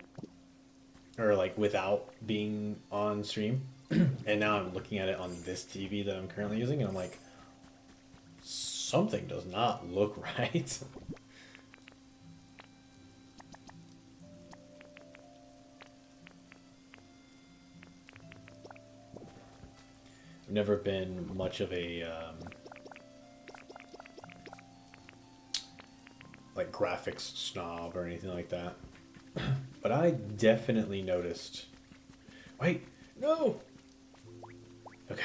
or like without being on stream, and now I'm looking at it on this TV that I'm currently using, and I'm like, something does not look right. I've never been much of a like graphics snob or anything like that. But I definitely noticed. Wait, no. Okay.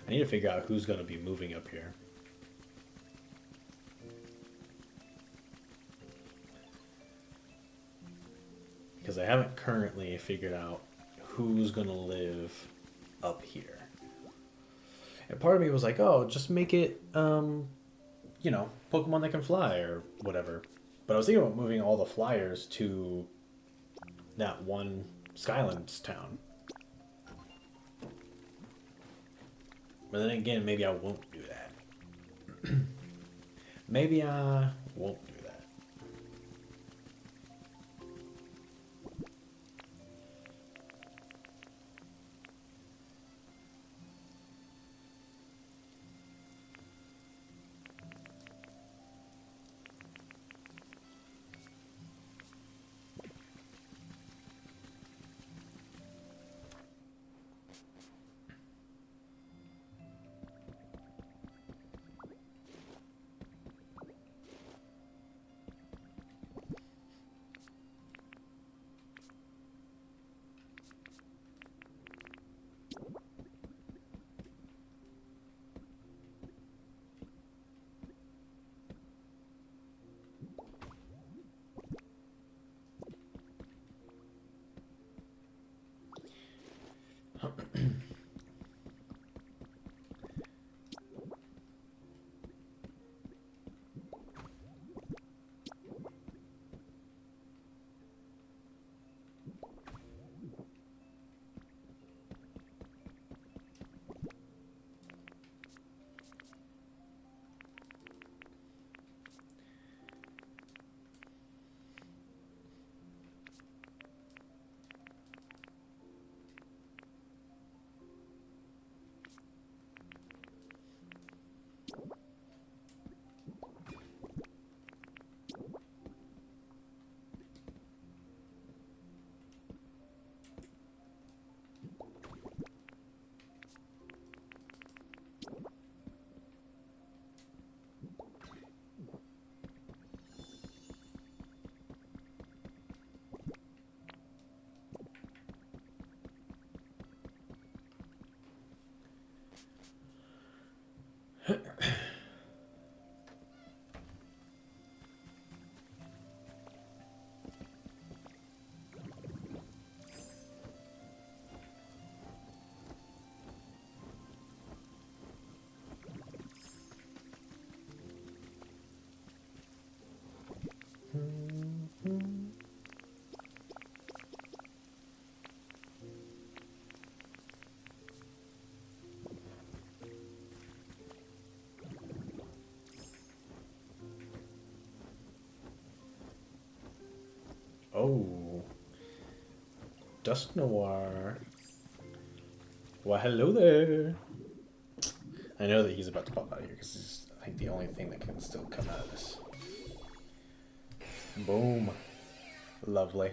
I need to figure out who's going to be moving up here. Because I haven't currently figured out who's going to live up here. And part of me was like, oh, just make it, you know, Pokemon that can fly or whatever. But I was thinking about moving all the flyers to that one Skylands town. But then again, maybe I won't do that. Maybe I won't do that. Oh, Dusk Noir. Well, hello there. I know that he's about to pop out of here because he's, I think, the only thing that can still come out of this. Boom. Lovely.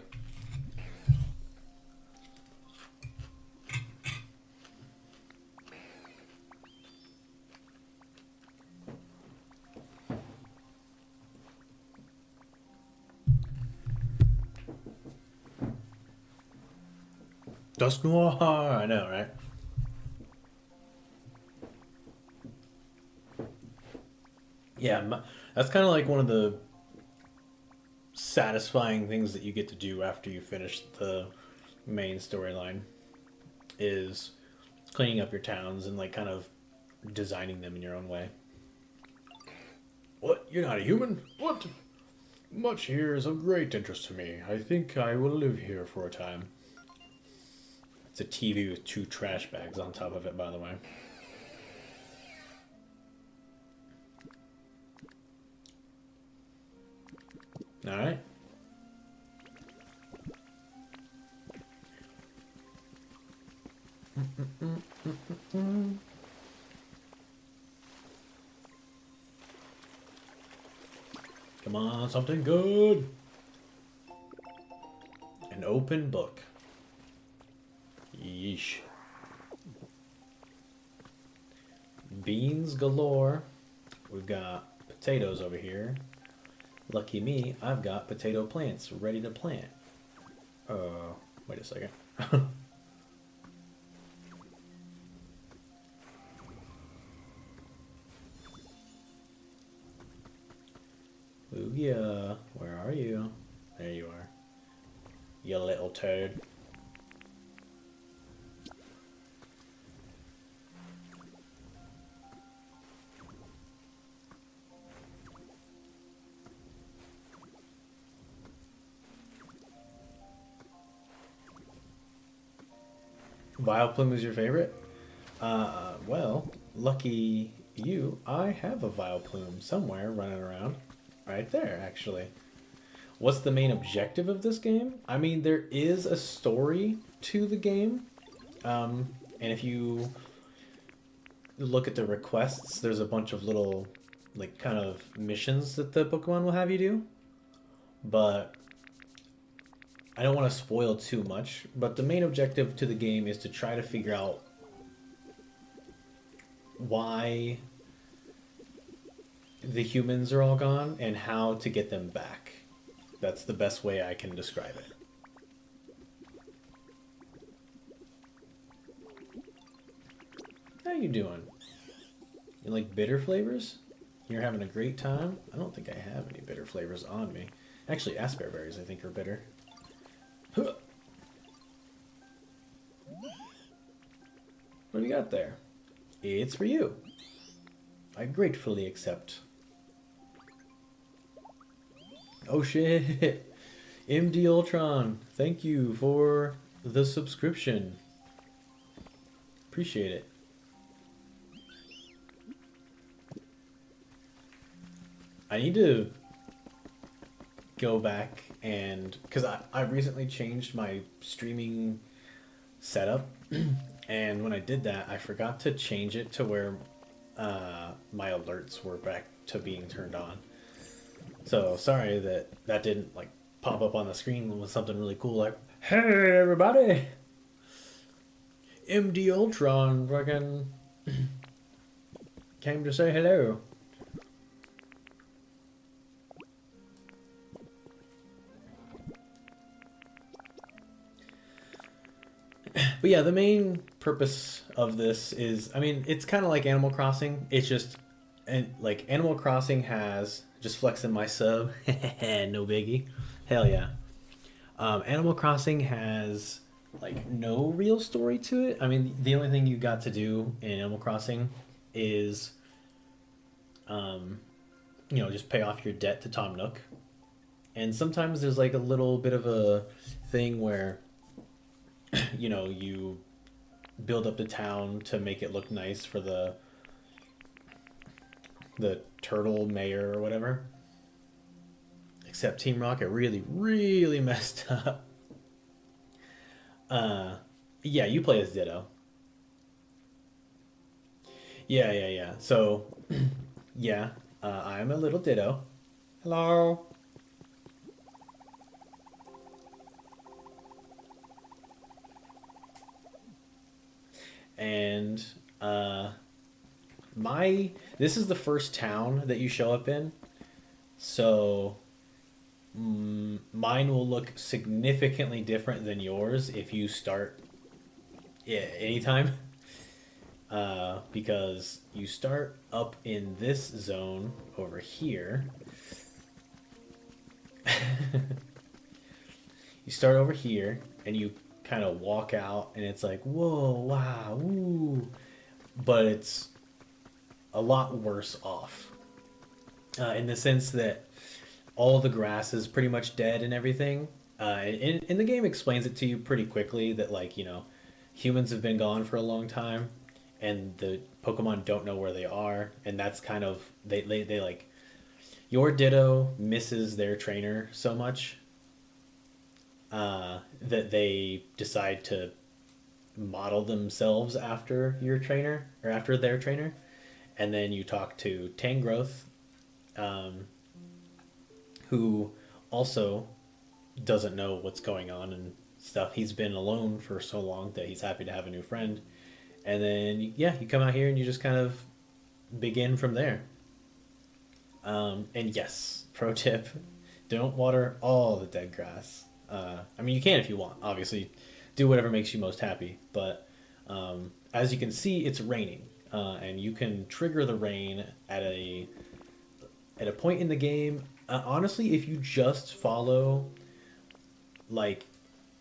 Dusk Noir. I know, right? Yeah, that's kind of like one of the satisfying things that you get to do after you finish the main storyline is cleaning up your towns and like kind of designing them in your own way. What? You're not a human? What? Much here is of great interest to me. I think I will live here for a time. It's a TV with 2 trash bags on top of it, by the way. Alright. Come on, something good. An open book. Yeesh. Beans galore. We've got potatoes over here. Lucky me, I've got potato plants ready to plant. Wait a second. Lugia, where are you? There you are. You little turd. Vileplume is your favorite? Well, lucky you, I have a Vileplume somewhere running around. Right there, actually. What's the main objective of this game? I mean, there is a story to the game. And if you look at the requests, there's a bunch of little, like, kind of missions that the Pokemon will have you do. But I don't want to spoil too much, but the main objective to the game is to try to figure out why the humans are all gone and how to get them back. That's the best way I can describe it. How you doing? You like bitter flavors? You're having a great time? I don't think I have any bitter flavors on me. Actually, Asper berries I think are bitter. What do you got there? It's for you. I gratefully accept. Oh shit! MD Ultron, thank you for the subscription. Appreciate it. I need to go back and because I recently changed my streaming setup and when I did that I forgot to change it to where my alerts were back to being turned on. So sorry that didn't like pop up on the screen with something really cool like, hey everybody, MD Ultron fucking came to say hello. But yeah, the main purpose of this is, I mean, it's kind of like Animal Crossing. It's just, and like Animal Crossing has, just flexing my sub, no biggie, hell yeah. Animal Crossing has like no real story to it. I mean, the only thing you got to do in Animal Crossing is, just pay off your debt to Tom Nook. And sometimes there's like a little bit of a thing where you build up the town to make it look nice for the turtle mayor or whatever. Except Team Rocket really, really messed up. Uh, yeah, you play as Ditto. Yeah, yeah, yeah. So, yeah, I'm a little Ditto. Hello. And uh, my this is the first town that you show up in, so mine will look significantly different than yours if you start, yeah, anytime. Because you start up in this zone over here. You start over here and you kind of walk out, and it's like, whoa, wow, woo. But it's a lot worse off, in the sense that all the grass is pretty much dead and everything. In the game explains it to you pretty quickly that, like, humans have been gone for a long time, and the Pokemon don't know where they are, and that's kind of they like your Ditto misses their trainer so much, that they decide to model themselves after your trainer or after their trainer, and then you talk to Tangrowth, um, who also doesn't know what's going on and stuff. He's been alone for so long that he's happy to have a new friend. And then, yeah, you come out here and you just kind of begin from there. And yes, pro tip, don't water all the dead grass. I mean, you can if you want, obviously. Do whatever makes you most happy. But as you can see, it's raining. And you can trigger the rain at a point in the game. Honestly, if you just follow like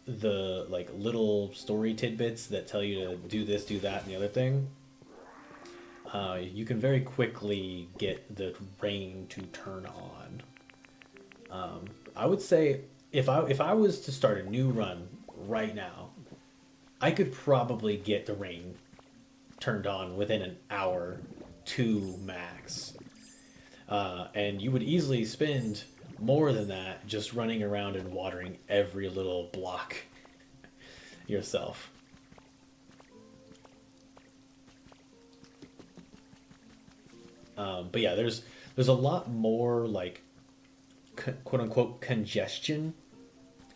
the like little story tidbits that tell you to do this, do that, and the other thing, you can very quickly get the rain to turn on. I would say if I was to start a new run right now, I could probably get the rain turned on within an hour, two max. And you would easily spend more than that just running around and watering every little block yourself. But yeah, there's a lot more like quote unquote congestion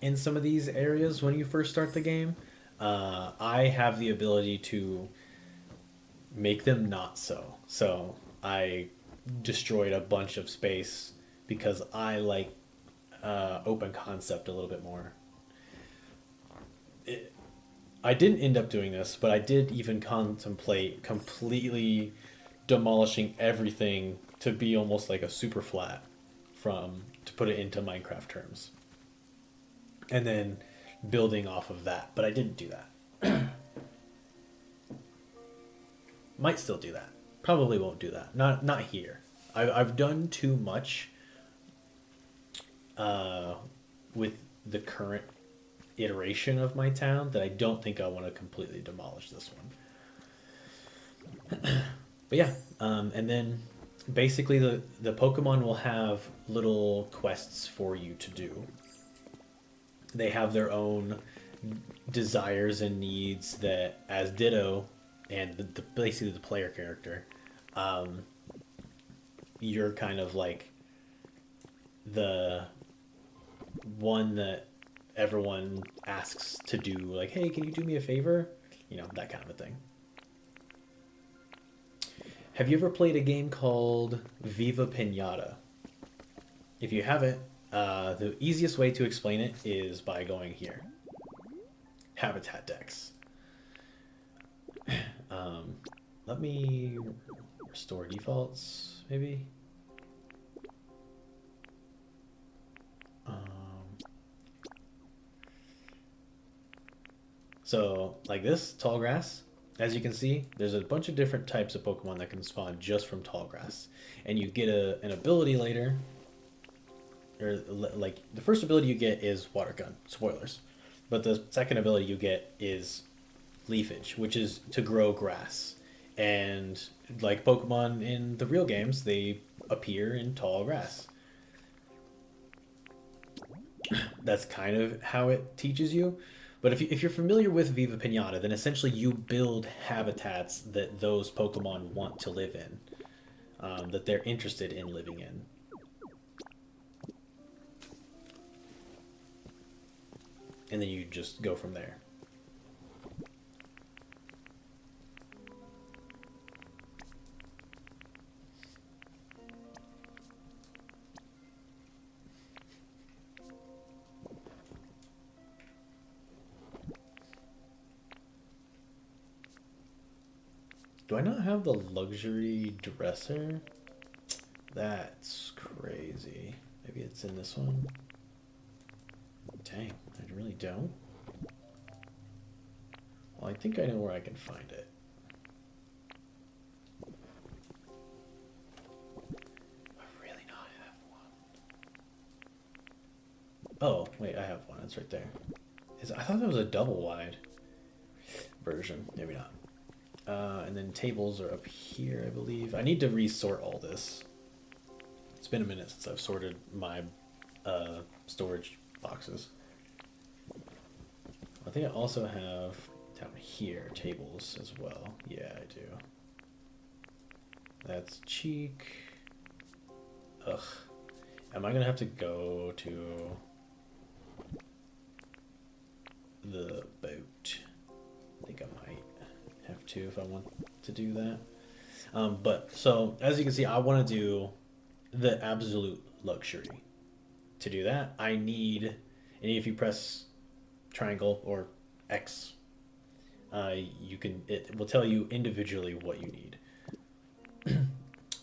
in some of these areas when you first start the game. I have the ability to make them not so. So I destroyed a bunch of space because I like open concept a little bit more. I didn't end up doing this, but I did even contemplate completely demolishing everything to be almost like a super flat, from to put it into Minecraft terms, and then building off of that. But I didn't do that. Might still do that. Probably won't do that. Not here. I've done too much uh, with the current iteration of my town that I don't think I want to completely demolish this one. But yeah, and then basically the Pokemon will have little quests for you to do. They have their own desires and needs that, as Ditto and basically the player character, um, you're kind of like the one that everyone asks to do, like, hey, can you do me a favor? That kind of a thing. Have you ever played a game called Viva Pinata? If you haven't, the easiest way to explain it is by going here. Habitat Dex. Let me restore defaults, maybe. So, like this, tall grass, as you can see, there's a bunch of different types of Pokemon that can spawn just from tall grass. And you get an ability later, or like the first ability you get is Water Gun, spoilers. But the second ability you get is Leafage, which is to grow grass. And like Pokemon in the real games, they appear in tall grass. That's kind of how it teaches you. But if you're familiar with Viva Pinata, then essentially you build habitats that those Pokemon want to live in, that they're interested in living in. And then you just go from there. Do I not have the luxury dresser? That's crazy. Maybe it's in this one. Dang, I really don't. Well, I think I know where I can find it. I really not have one. Oh, wait, I have one. It's right there. I thought that was a double wide version. Maybe not. And then tables are up here, I believe. I need to resort all this. It's been a minute since I've sorted my storage boxes. I think I also have down here tables as well. Yeah, I do. That's cheek. Ugh. Am I gonna have to go to the boat? I think I might have to if I want to do that. But so as you can see, I want to do the absolute luxury. To do that, I need, and if you press triangle or X, it will tell you individually what you need.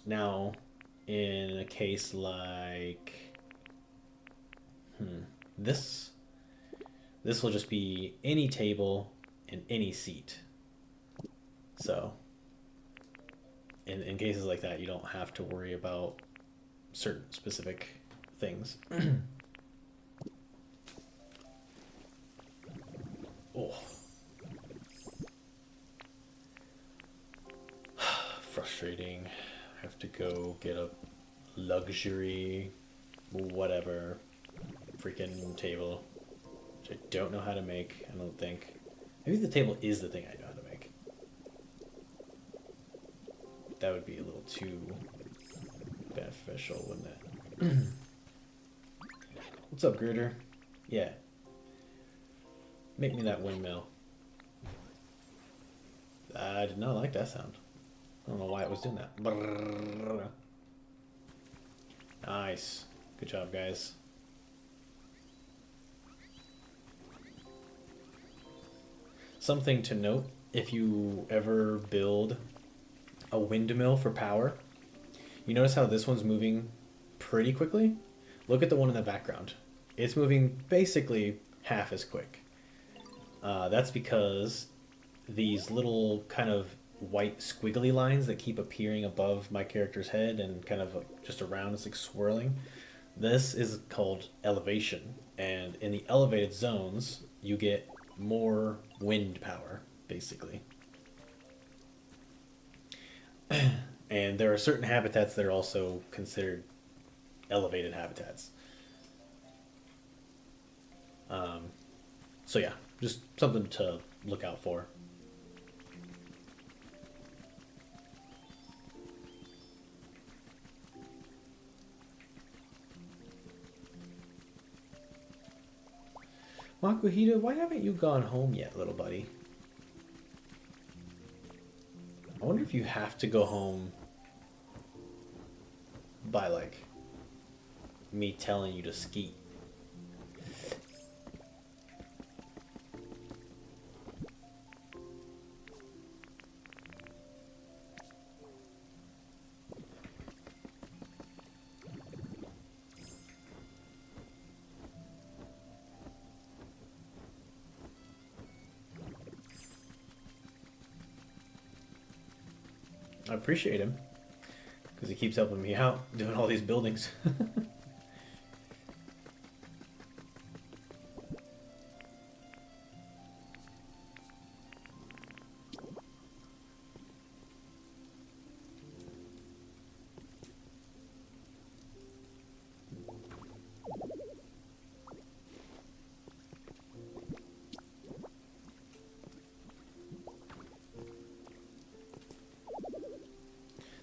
Now, in a case like this will just be any table and any seat. So in cases like that, you don't have to worry about certain specific things. Oh. Frustrating. I have to go get a luxury whatever freaking table, which I don't know how to make, I don't think. Maybe the table is the thing I know how to make. That would be a little too beneficial, wouldn't it? What's up, Gritter? Yeah. Make me that windmill. I did not like that sound. I don't know why it was doing that. Brrr. Nice. Good job, guys. Something to note, if you ever build a windmill for power, you notice how this one's moving pretty quickly? Look at the one in the background. It's moving basically half as quick. That's because these little kind of white squiggly lines that keep appearing above my character's head and kind of just around, it's like swirling. This is called elevation, and in the elevated zones, you get more wind power, basically. And there are certain habitats that are also considered elevated habitats. So yeah, just something to look out for. Makuhita, why haven't you gone home yet, little buddy? I wonder if you have to go home by, like, me telling you to skeet. I appreciate him, because he keeps helping me out doing all these buildings.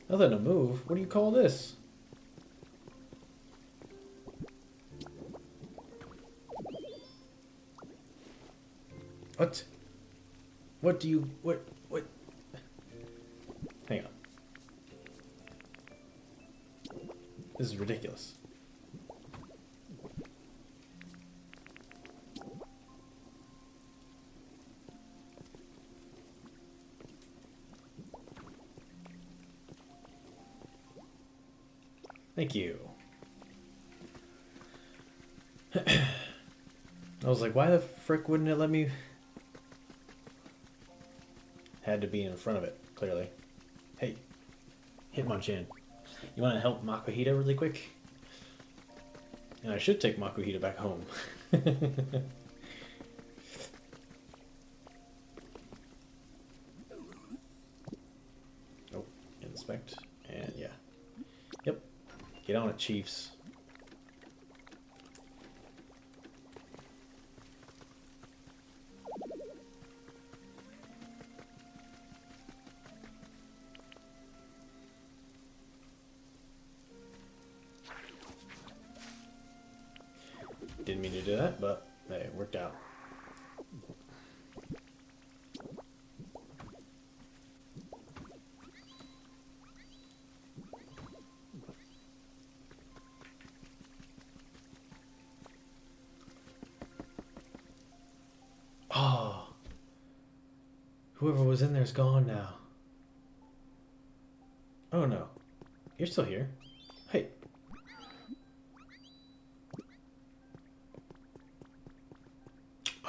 Nothing to move. What do you call this? What? What do you... What? Hang on. This is ridiculous. Thank you. I was like, why the frick wouldn't it let me... Had to be in front of it, clearly. Hey, Hitmonchan. You want to help Makuhita really quick? And I should take Makuhita back home. Oh, inspect. And yeah. Yep. Get on it, Chiefs. Didn't mean to do that, but hey, it worked out. Oh, whoever was in there's gone now. Oh no, you're still here. Hey.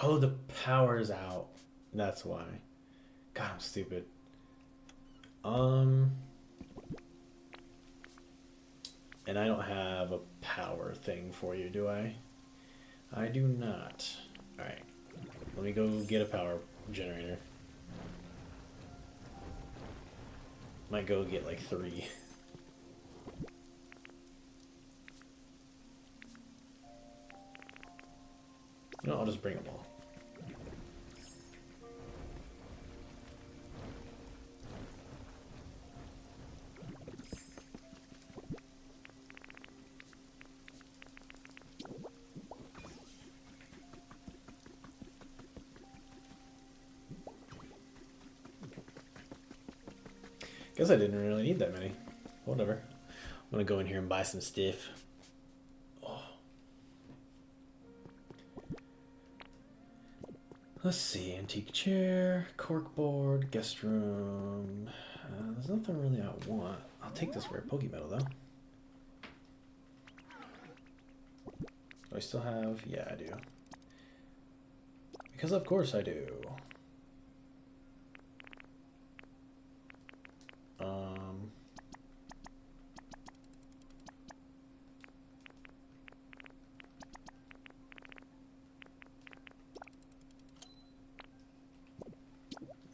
Oh, the power's out. That's why. God, I'm stupid. And I don't have a power thing for you, do I? I do not. Alright. Let me go get a power generator. Might go get like 3. No, I'll just bring them all. Guess I didn't really need that many. Whatever. I'm gonna go in here and buy some stuff. Oh. Let's see, antique chair, corkboard, guest room. There's nothing really I want. I'll take this rare Pokemetal though. Do I still have? Yeah, I do. Because of course I do.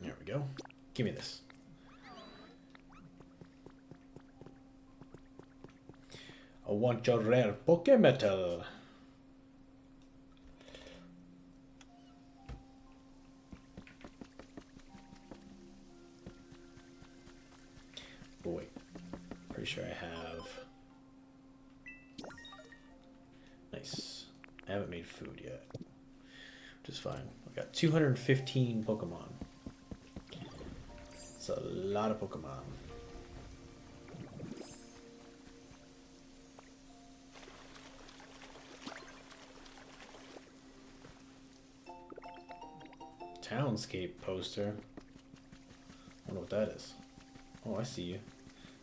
There we go. Give me this. I want your rare Pokemetal. Oh wait, pretty sure I have. Nice. I haven't made food yet, which is fine. I got 215 Pokemon. It's a lot of Pokemon. Townscape poster. I wonder what that is. Oh, I see you.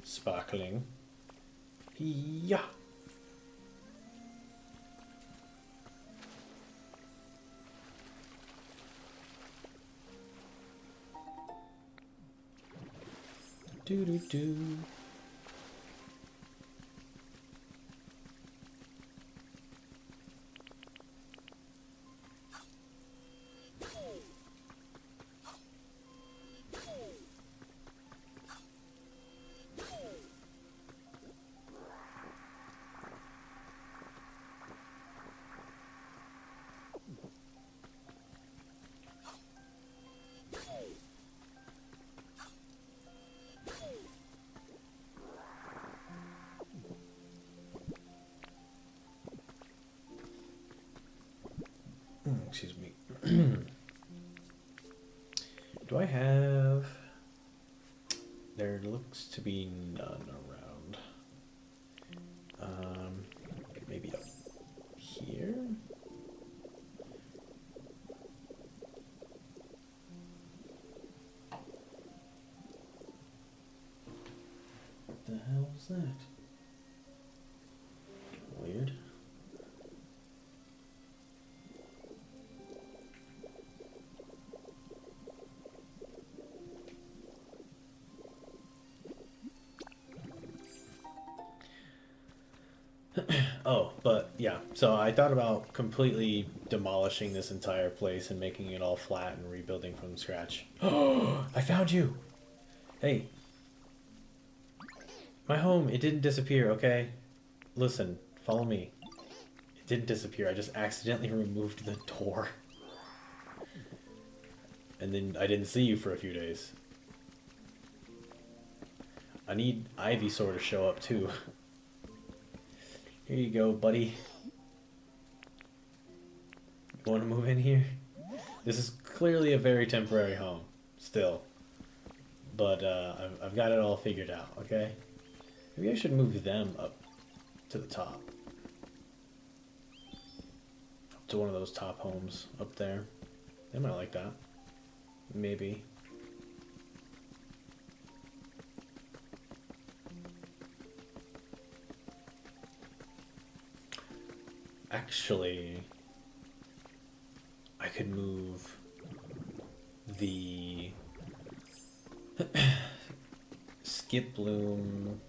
Sparkling. Yeah. Do do do. Do I have... There looks to be none around. Maybe up here? What the hell is that? Weird. Oh, but yeah, so I thought about completely demolishing this entire place and making it all flat and rebuilding from scratch. Oh, I found you! Hey, my home, it didn't disappear, okay? Listen, follow me. It didn't disappear, I just accidentally removed the door. And then I didn't see you for a few days. I need Ivysaur to show up too. Here you go, buddy. You want to move in here? This is clearly a very temporary home, still. But I've got it all figured out, okay? Maybe I should move them up to the top. Up to one of those top homes up there. They might like that. Maybe. Actually, I could move the Skip Bloom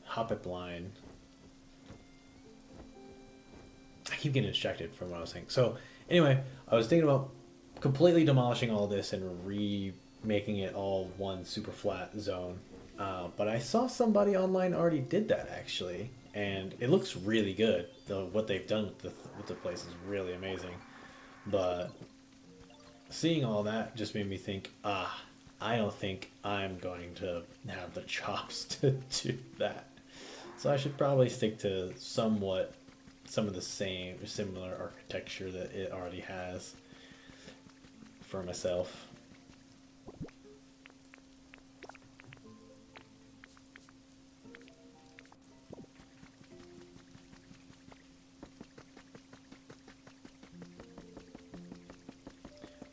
Hoppip line. I keep getting distracted from what I was saying. So anyway, I was thinking about completely demolishing all this and remaking it all one super flat zone. But I saw somebody online already did that actually. And it looks really good. What they've done with the place is really amazing. But seeing all that just made me think, I don't think I'm going to have the chops to do that. So I should probably stick to some of the similar architecture that it already has for myself.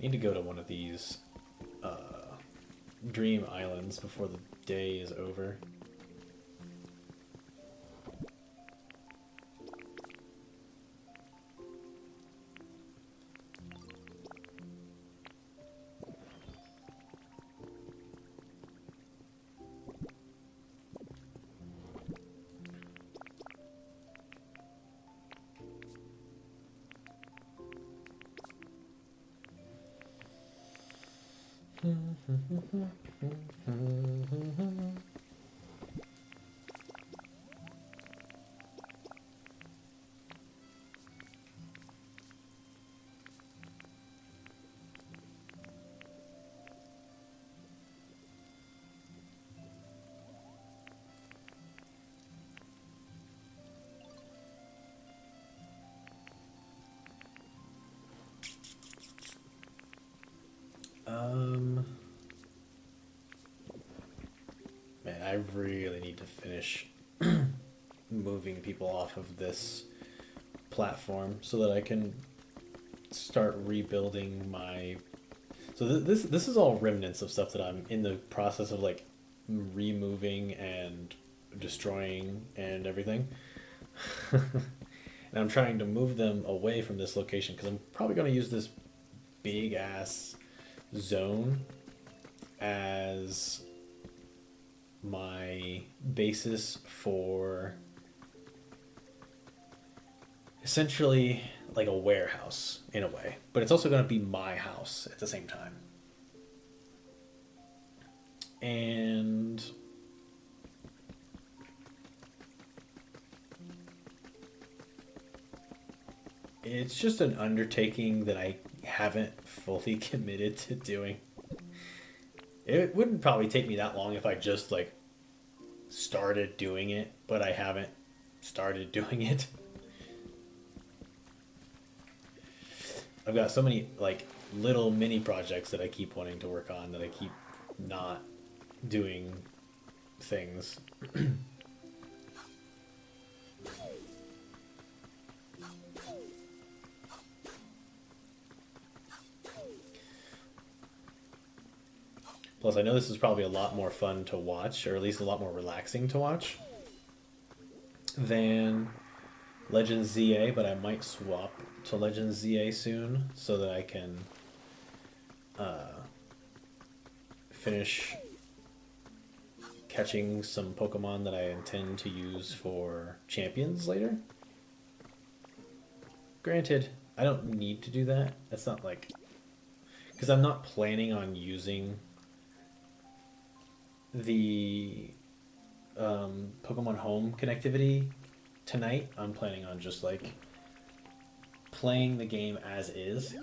Need to go to one of these dream islands before the day is over. Man, I really need to finish moving people off of this platform so that I can start rebuilding my... So this is all remnants of stuff that I'm in the process of like removing and destroying and everything. And I'm trying to move them away from this location because I'm probably going to use this big ass zone as my basis for essentially like a warehouse in a way, but it's also going to be my house at the same time. And it's just an undertaking that I haven't fully committed to doing. It wouldn't probably take me that long if I just like started doing it, but I haven't started doing it. I've got so many like little mini projects that I keep wanting to work on that I keep not doing things. Plus, I know this is probably a lot more fun to watch, or at least a lot more relaxing to watch, than Legends ZA, but I might swap to Legends ZA soon so that I can finish catching some Pokemon that I intend to use for champions later. Granted, I don't need to do that. That's not like... Because I'm not planning on using the Pokemon Home connectivity tonight. I'm planning on just like playing the game as is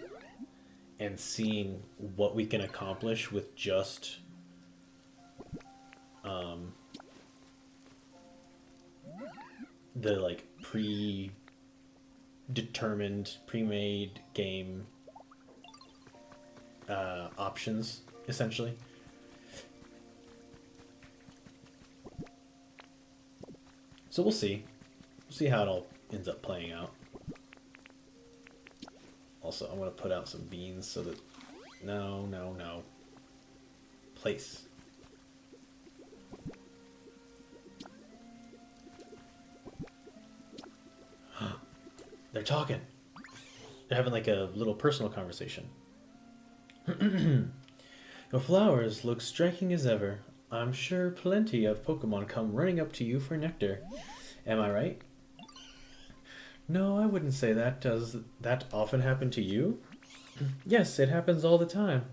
and seeing what we can accomplish with just the like predetermined, pre-made game options, essentially. So we'll see. We'll see how it all ends up playing out. Also, I'm going to put out some beans so that... No, no, no. Place. They're talking. They're having like a little personal conversation. Your flowers look striking as ever. I'm sure plenty of Pokemon come running up to you for nectar. Am I right? No, I wouldn't say that. Does that often happen to you? Yes, it happens all the time.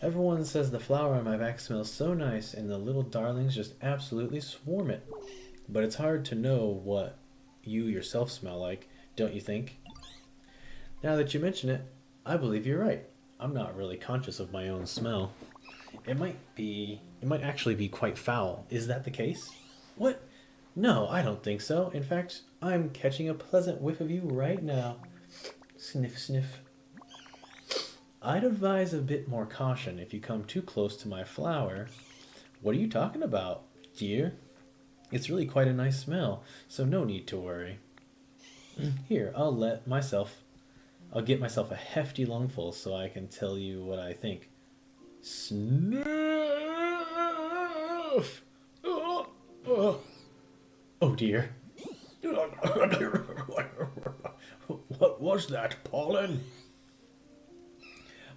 Everyone says the flower on my back smells so nice and the little darlings just absolutely swarm it. But it's hard to know what you yourself smell like, don't you think? Now that you mention it, I believe you're right. I'm not really conscious of my own smell. It might actually be quite foul. Is that the case? What? No, I don't think so. In fact, I'm catching a pleasant whiff of you right now. Sniff, sniff. I'd advise a bit more caution if you come too close to my flower. What are you talking about, dear? It's really quite a nice smell, so no need to worry. Here, I'll get myself a hefty lungful so I can tell you what I think. Sniff! Oh dear. What was that, pollen?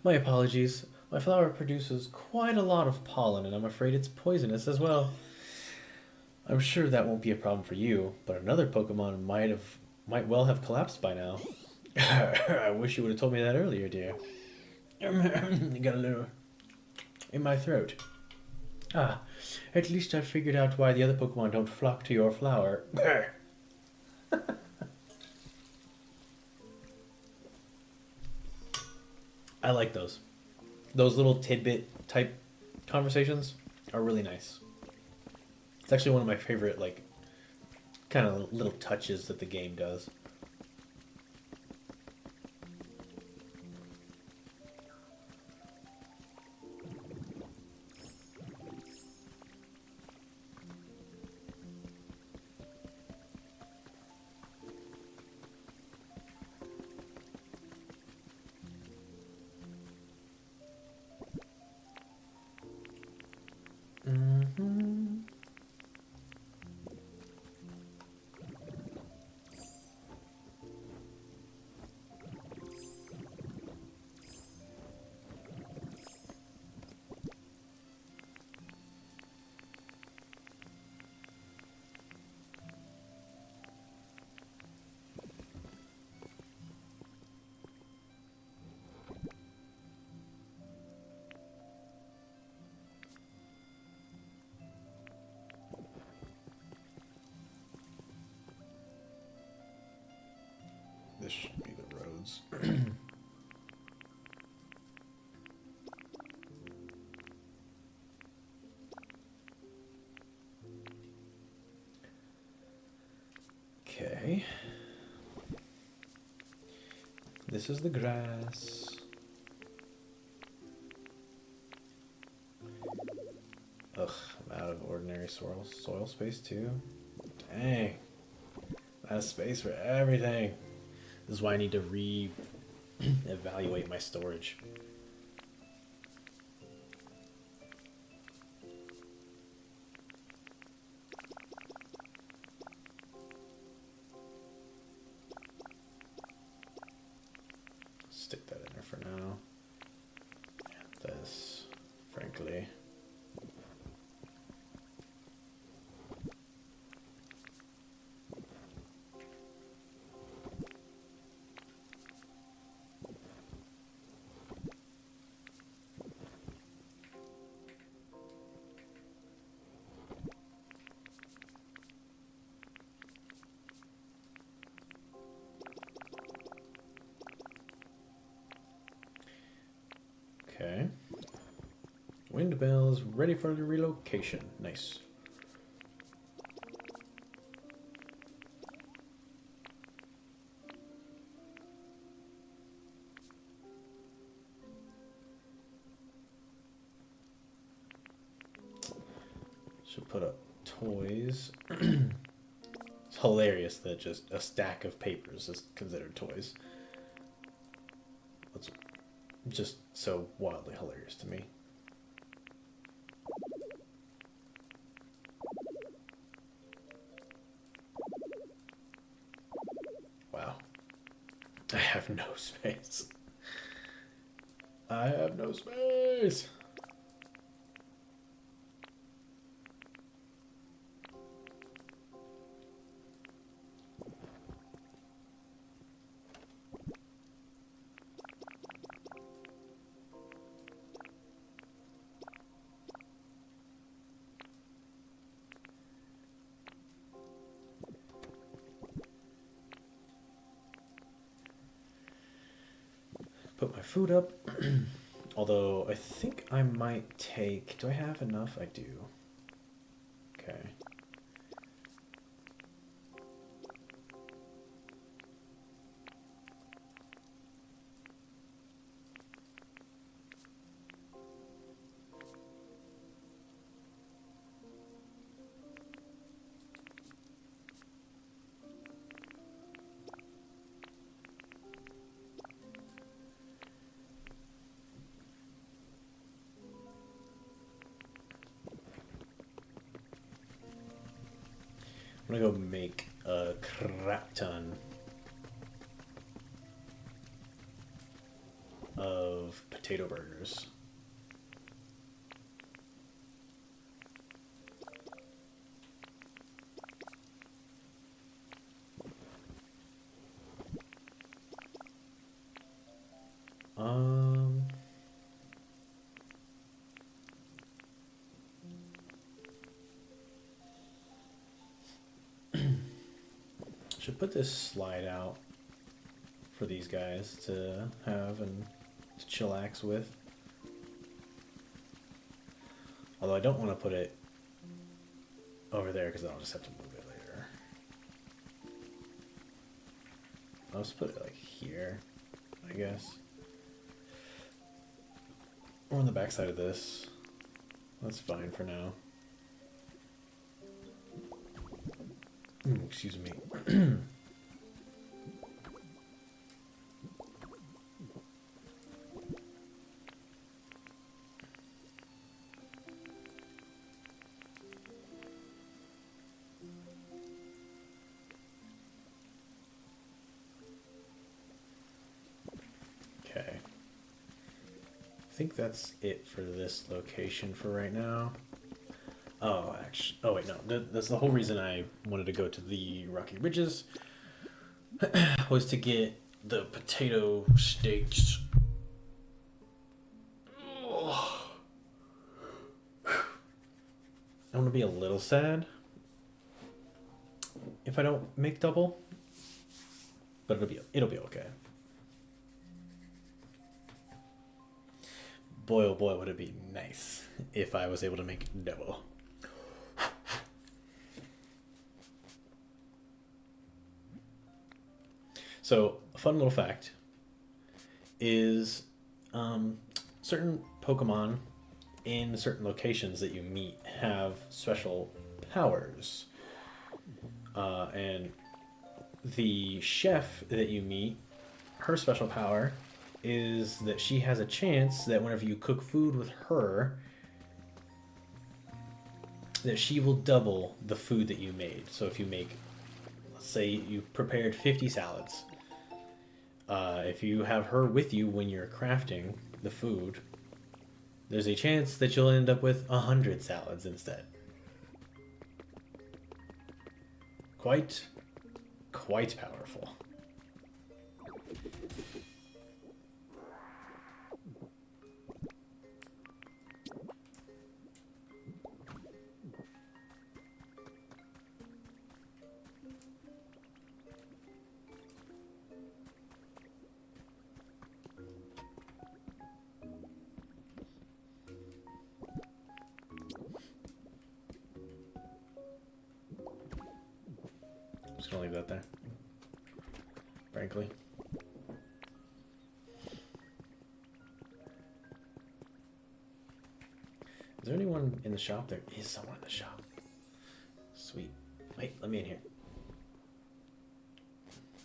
My apologies. My flower produces quite a lot of pollen, and I'm afraid it's poisonous as well. I'm sure that won't be a problem for you, but another Pokemon might well have collapsed by now. I wish you would have told me that earlier, dear. Got a little in my throat. Ah, at least I figured out why the other Pokemon don't flock to your flower. I like those. Those little tidbit type conversations are really nice. It's actually one of my favorite, like, kind of little touches that the game does. This should be the roads. Okay. This this is the grass. Ugh, I'm out of ordinary soil space too. Dang. Out of space for everything. This is why I need to evaluate my storage. Stick that in there for now. And this, frankly. Okay. Windmill is ready for the relocation. Nice. Should put up toys. It's hilarious that just a stack of papers is considered toys. That's just so wildly hilarious to me. Wow. I have no space. I have no space. Put my food up. Although I think I might take. Do I have enough? I do. Okay. I'm gonna go make a crap ton of potato burgers. Should put this slide out for these guys to have and to chillax with. Although I don't want to put it over there because I'll just have to move it later. I'll just put it like here, I guess. Or on the back side of this. That's fine for now. Excuse me. Okay. I think that's it for this location for right now. Oh, actually, oh wait, no, that's the whole reason I wanted to go to the Rocky Ridges was to get the potato steaks. Oh. I'm gonna be a little sad if I don't make double, but it'll be okay. Boy, oh boy, would it be nice if I was able to make double. So, a fun little fact. is certain Pokemon in certain locations that you meet have special powers. And the chef that you meet, her special power is that she has a chance that whenever you cook food with her, that she will double the food that you made. So if you make, let's say you prepared 50 salads, if you have her with you when you're crafting the food, there's a chance that you'll end up with 100 salads instead. Quite powerful. Just gonna leave that there. Frankly. Is there anyone in the shop? There is someone in the shop. Sweet. Wait, let me in here.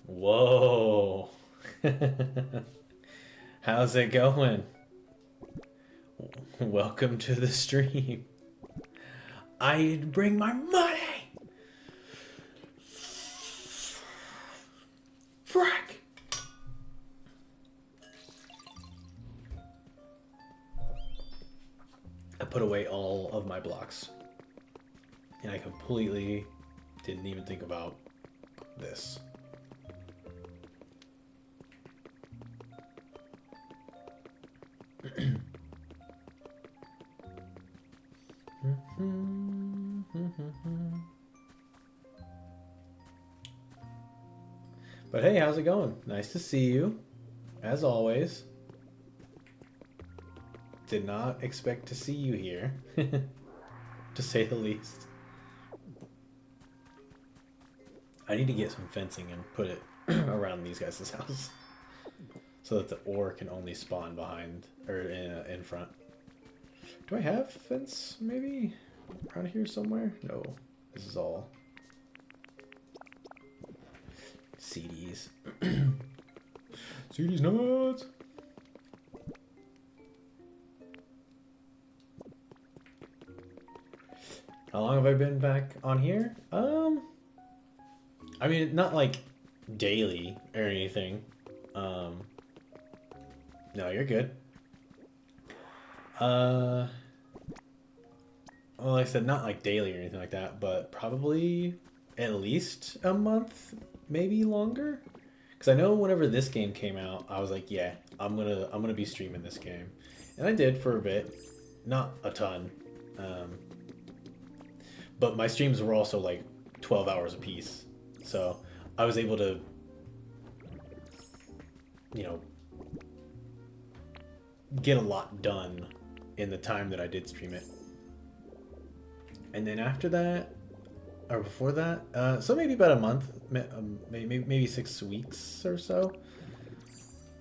Whoa. How's it going? Welcome to the stream. I'd bring my money. Frack. I put away all of my blocks. And I completely didn't even think about this. But hey, how's it going? Nice to see you, as always. Did not expect to see you here, to say the least. I need to get some fencing and put it around these guys' house, so that the ore can only spawn behind or in front. Do I have fence maybe around here somewhere? No, this is all CDs. CDs nuts. How long have I been back on here? I mean, not like daily or anything. No, you're good. Well, like I said, not like daily or anything like that, but probably at least a month, maybe longer. Because I know whenever this game came out, I was like, yeah, I'm gonna be streaming this game, and I did for a bit, not a ton. But my streams were also like 12 hours a piece, so I was able to, you know, get a lot done in the time that I did stream it. And then after that, or before that, so maybe about a month, maybe 6 weeks or so.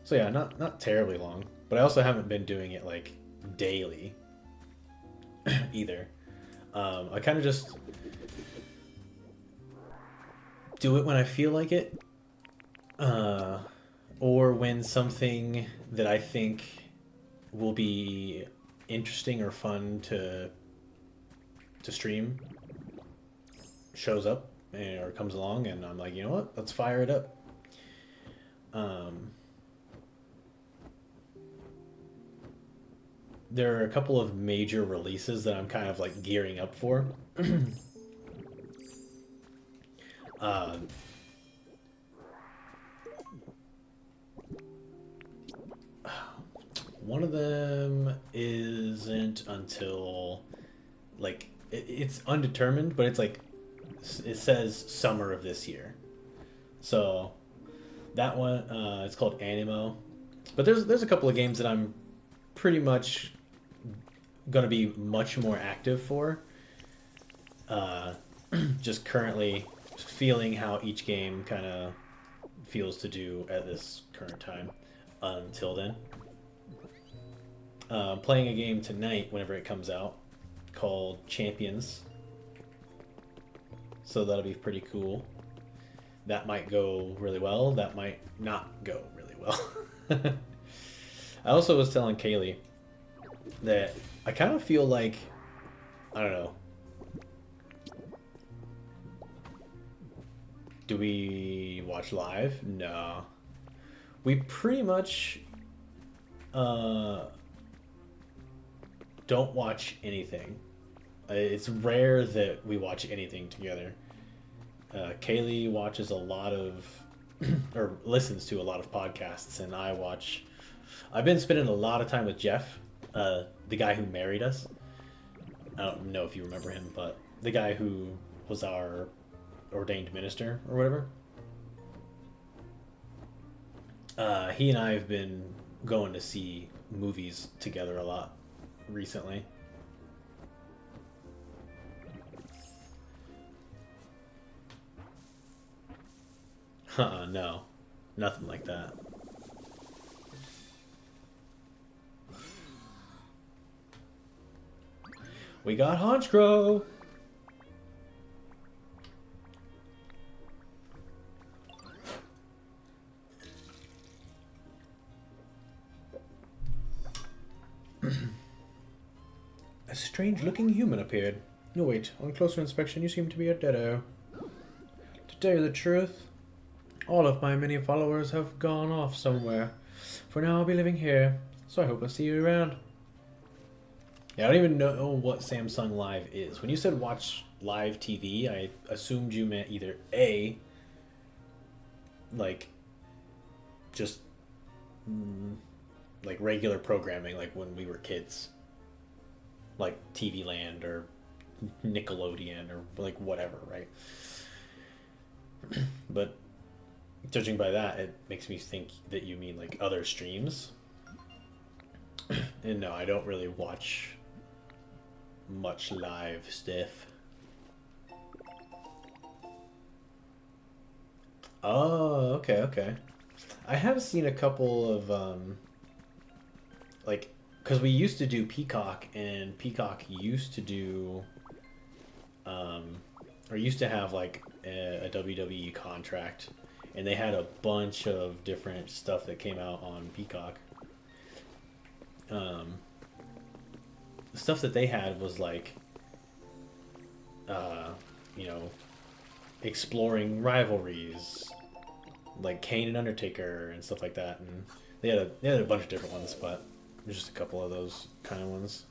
So yeah, not terribly long, but I also haven't been doing it like daily either. I kind of just do it when I feel like it, or when something that I think will be interesting or fun to stream shows up or comes along, and I'm like, you know what, let's fire it up. There are a couple of major releases that I'm kind of like gearing up for. One of them isn't until like it's undetermined, but it's like it says summer of this year. So that one, it's called Animo. But there's a couple of games that I'm pretty much gonna be much more active for. Just currently feeling how each game kind of feels to do at this current time. until then. Playing a game tonight whenever it comes out called Champions. So that'll be pretty cool. That might go really well. That might not go really well. I also was telling Kaylee that I kind of feel like, I don't know. Do we watch live? No. We pretty much don't watch anything. It's rare that we watch anything together. Kaylee watches a lot of, or listens to a lot of podcasts, and I've been spending a lot of time with Jeff, the guy who married us. I don't know if you remember him, but the guy who was our ordained minister or whatever. He and I have been going to see movies together a lot recently. No. Nothing like that. We got Honchkrow! A strange-looking human appeared. No, wait. On closer inspection, you seem to be a deado. To tell you the truth, all of my many followers have gone off somewhere. For now, I'll be living here, so I hope I see you around. Yeah, I don't even know what Samsung Live is. When you said watch live TV, I assumed you meant either A, like, just, like regular programming, like when we were kids. Like TV Land or Nickelodeon or like whatever, right? But judging by that, it makes me think that you mean like other streams. And no, I don't really watch much live stuff. Oh, okay. I have seen a couple of like, because we used to do Peacock, and Peacock used to do or used to have like a WWE contract, and they had a bunch of different stuff that came out on Peacock. The stuff that they had was like you know, exploring rivalries, like Kane and Undertaker and stuff like that, and they had a bunch of different ones, but there's just a couple of those kind of ones.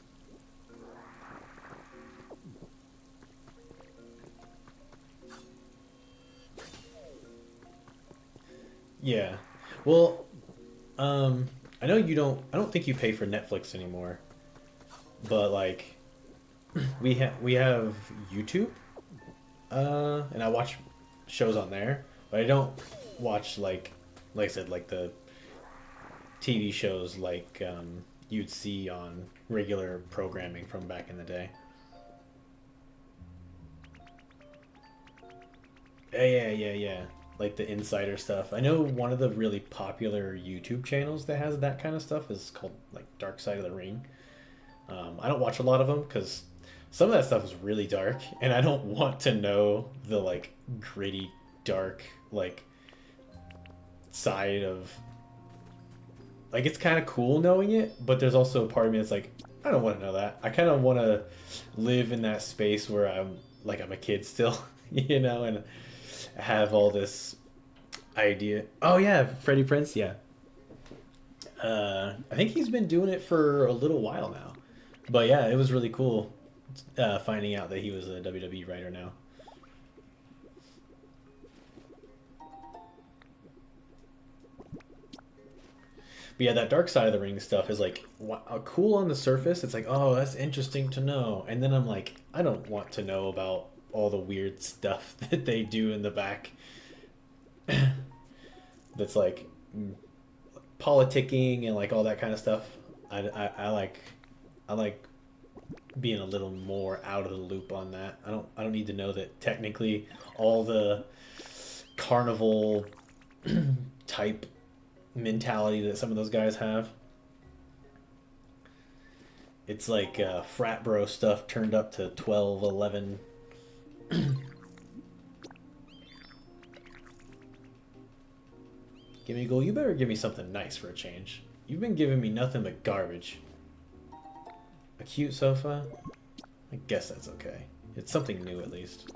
Yeah. Well, I know you don't. I don't think you pay for Netflix anymore, but like, we have YouTube, and I watch shows on there, but I don't watch like I said, like the TV shows like you'd see on regular programming from back in the day. Yeah. Like the insider stuff. I know one of the really popular YouTube channels that has that kind of stuff is called like Dark Side of the Ring. I don't watch a lot of them because some of that stuff is really dark, and I don't want to know the like gritty, dark like side of. Like, it's kind of cool knowing it, but there's also a part of me that's like, I don't want to know that. I kind of want to live in that space where I'm a kid still, you know, and have all this idea. Oh yeah, Freddie Prinze, yeah. I think he's been doing it for a little while now, but yeah, it was really cool finding out that he was a WWE writer now. But yeah, that Dark Side of the Ring stuff is like cool on the surface. It's like, oh, that's interesting to know. And then I'm like, I don't want to know about all the weird stuff that they do in the back. That's like politicking and like all that kind of stuff. I like being a little more out of the loop on that. I don't need to know that technically all the carnival type mentality that some of those guys have. It's like frat bro stuff turned up to 12, 11. Give me a goal. You better give me something nice for a change. You've been giving me nothing but garbage. A cute sofa? I guess that's okay. It's something new at least.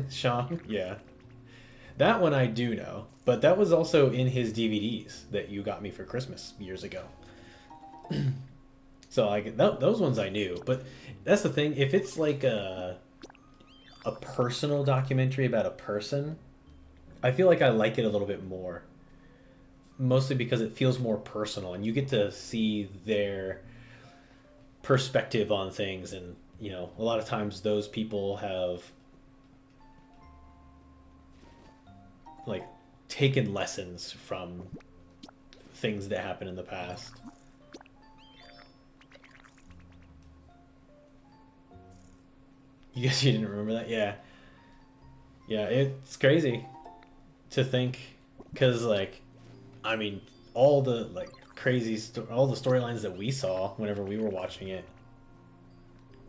Sean? Yeah. That one I do know, but that was also in his DVDs that you got me for Christmas years ago. So like those ones I knew, but that's the thing. If it's like a personal documentary about a person, I feel like I like it a little bit more. Mostly because it feels more personal, and you get to see their perspective on things, and you know, a lot of times those people have like taken lessons from things that happened in the past. You guess you didn't remember that? Yeah. Yeah, it's crazy to think cuz like I mean all the like all the storylines that we saw whenever we were watching it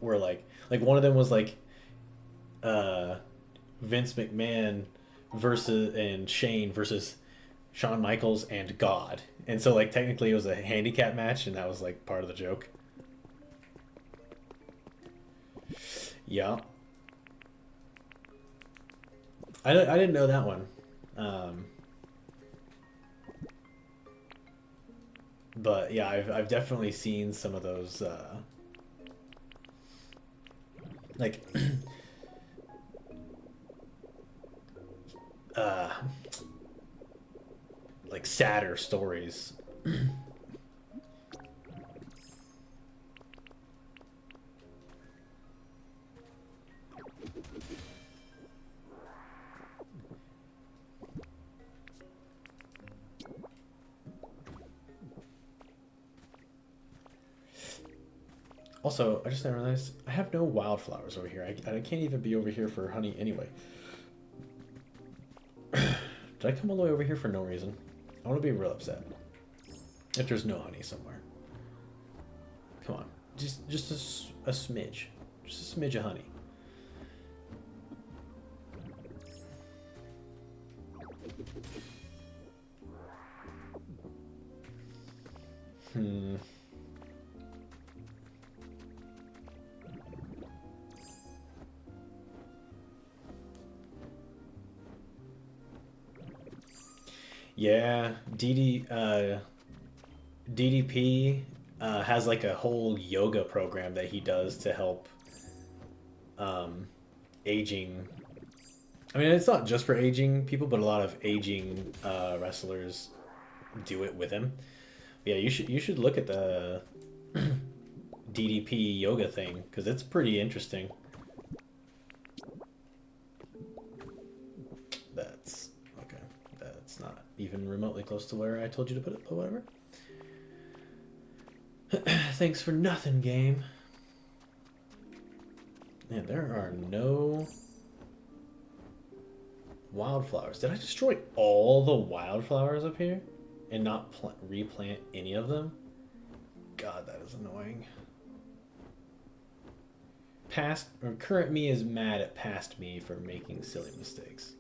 were like one of them was like uh Vince McMahon versus and Shane versus Shawn Michaels and God. And so like technically it was a handicap match and that was like part of the joke. Yeah. I didn't know that one. Um, but yeah, I've definitely seen some of those like uh like sadder stories. Also, I just realized I have no wildflowers over here. I can't even be over here for honey anyway. Did I come all the way over here for no reason? I want to be real upset if there's no honey somewhere. Come on, just a smidge, just a smidge of honey. Hmm. Yeah, DDP has like a whole yoga program that he does to help um, aging. I mean, it's not just for aging people, but a lot of aging wrestlers do it with him. Yeah, you should look at the DDP yoga thing because it's pretty interesting. That's okay. That's not even remotely close to where I told you to put it, but whatever. Thanks for nothing, game. Man, there are no wildflowers. Did I destroy all the wildflowers up here and not replant any of them? God, that is annoying. Past or current me is mad at past me for making silly mistakes.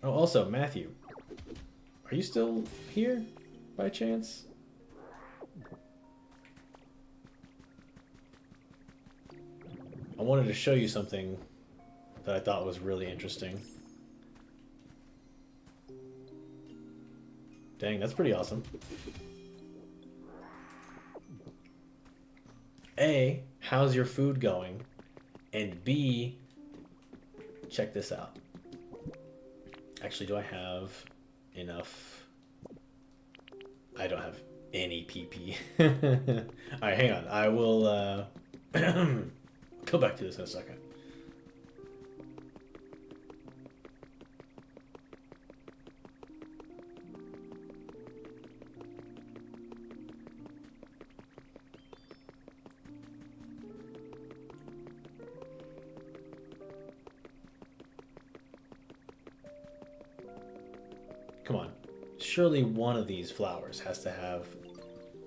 Oh, also, Matthew, are you still here by chance? I wanted to show you something that I thought was really interesting. Dang, that's pretty awesome. A, how's your food going? And B, check this out. Actually, do I have enough? I don't have any PP. Alright, hang on. I will go back to this in a second. surely one of these flowers has to have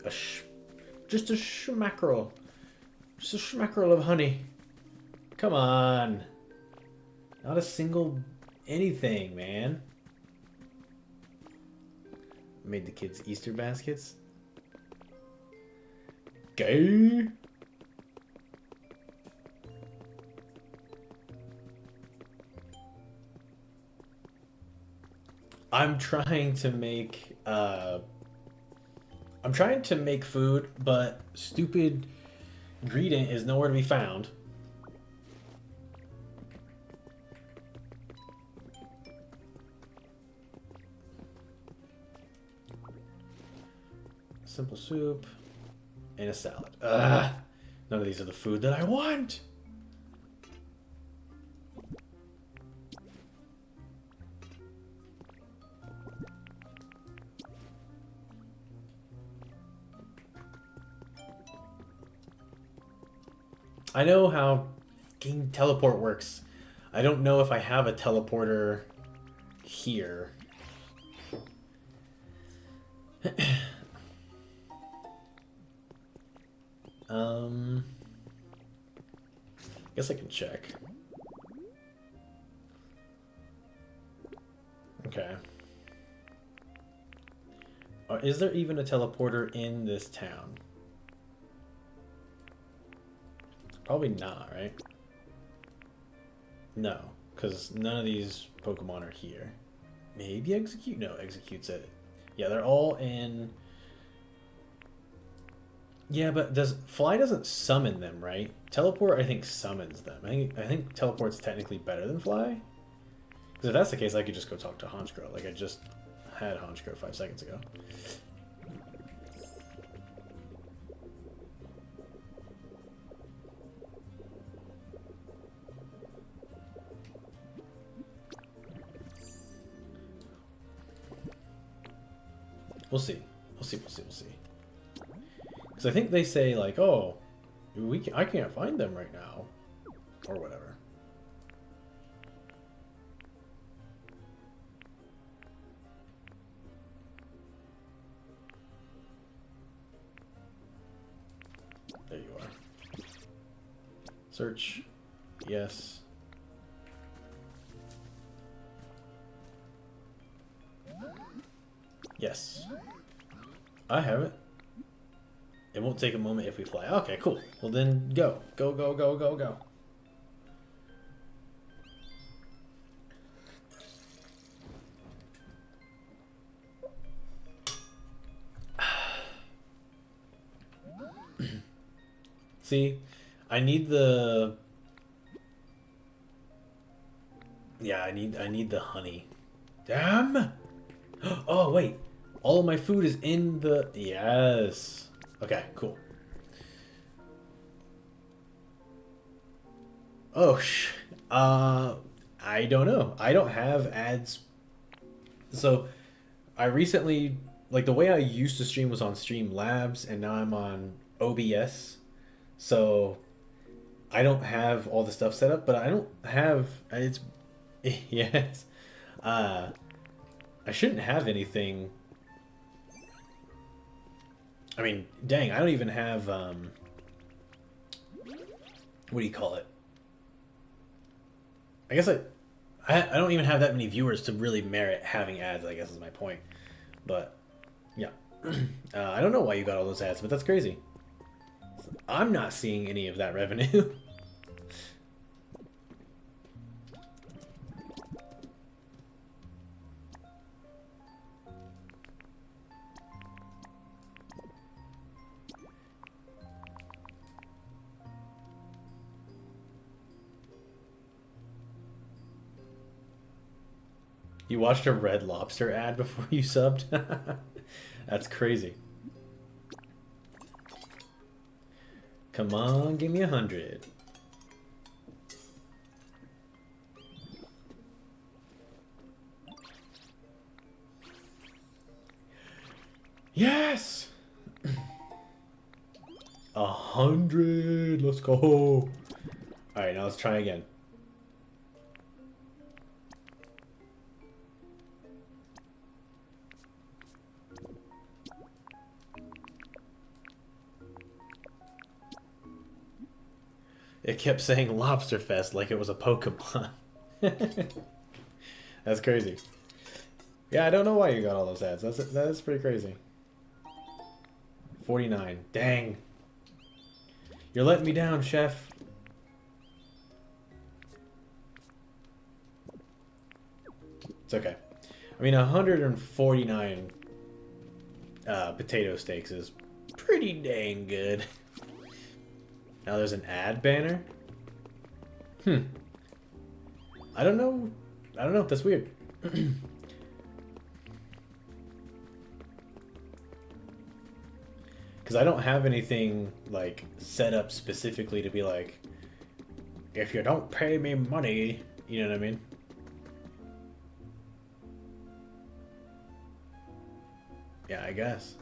a just a schmackerel. Just a schmackerel of honey. Come on. Not a single anything, man. Made the kids Easter baskets. Gay. I'm trying to make food, but stupid ingredient is nowhere to be found. Simple soup and a salad. Ugh. None of these are the food that I want. I know how game teleport works. I don't know if I have a teleporter here. Guess I can check. Okay. Is there even a teleporter in this town? Probably not, right? No, because none of these Pokemon are here. Maybe Execute? No, Execute's it. Yeah, they're all in... Yeah, but Fly doesn't summon them, right? Teleport, I think, summons them. I think Teleport's technically better than Fly. Because if that's the case, I could just go talk to Honchkrow. Like I just had Honchkrow 5 seconds ago. We'll see. We'll see. Because I think they say like, oh, I can't find them right now, or whatever. There you are. Search. Yes. Yes. I have it. It won't take a moment if we fly. Okay, cool. Well then, go. Go, go, go, go, go. See, I need the... Yeah, I need the honey. Damn! Oh, wait. All of my food is in the... Yes. Okay, cool. Oh, I don't know. I don't have ads. So, I recently... Like, the way I used to stream was on Streamlabs, and now I'm on OBS. So, I don't have all the stuff set up, but I don't have... It's... Yes. I shouldn't have anything... I mean, dang, I don't even have, what do you call it? I guess I don't even have that many viewers to really merit having ads, I guess is my point. But, yeah. I don't know why you got all those ads, but that's crazy. I'm not seeing any of that revenue. You watched a Red Lobster ad before you subbed? That's crazy. Come on, give me 100. Yes! 100! Let's go! Alright, now let's try again. It kept saying Lobster Fest like it was a Pokemon. That's crazy. Yeah, I don't know why you got all those ads. That's pretty crazy. 49. Dang. You're letting me down, chef. It's okay. I mean, 149 potato steaks is pretty dang good. Now there's an ad banner. I don't know. I don't know. That's weird. Because I don't have anything like set up specifically to be like, if you don't pay me money, you know what I mean? Yeah, I guess.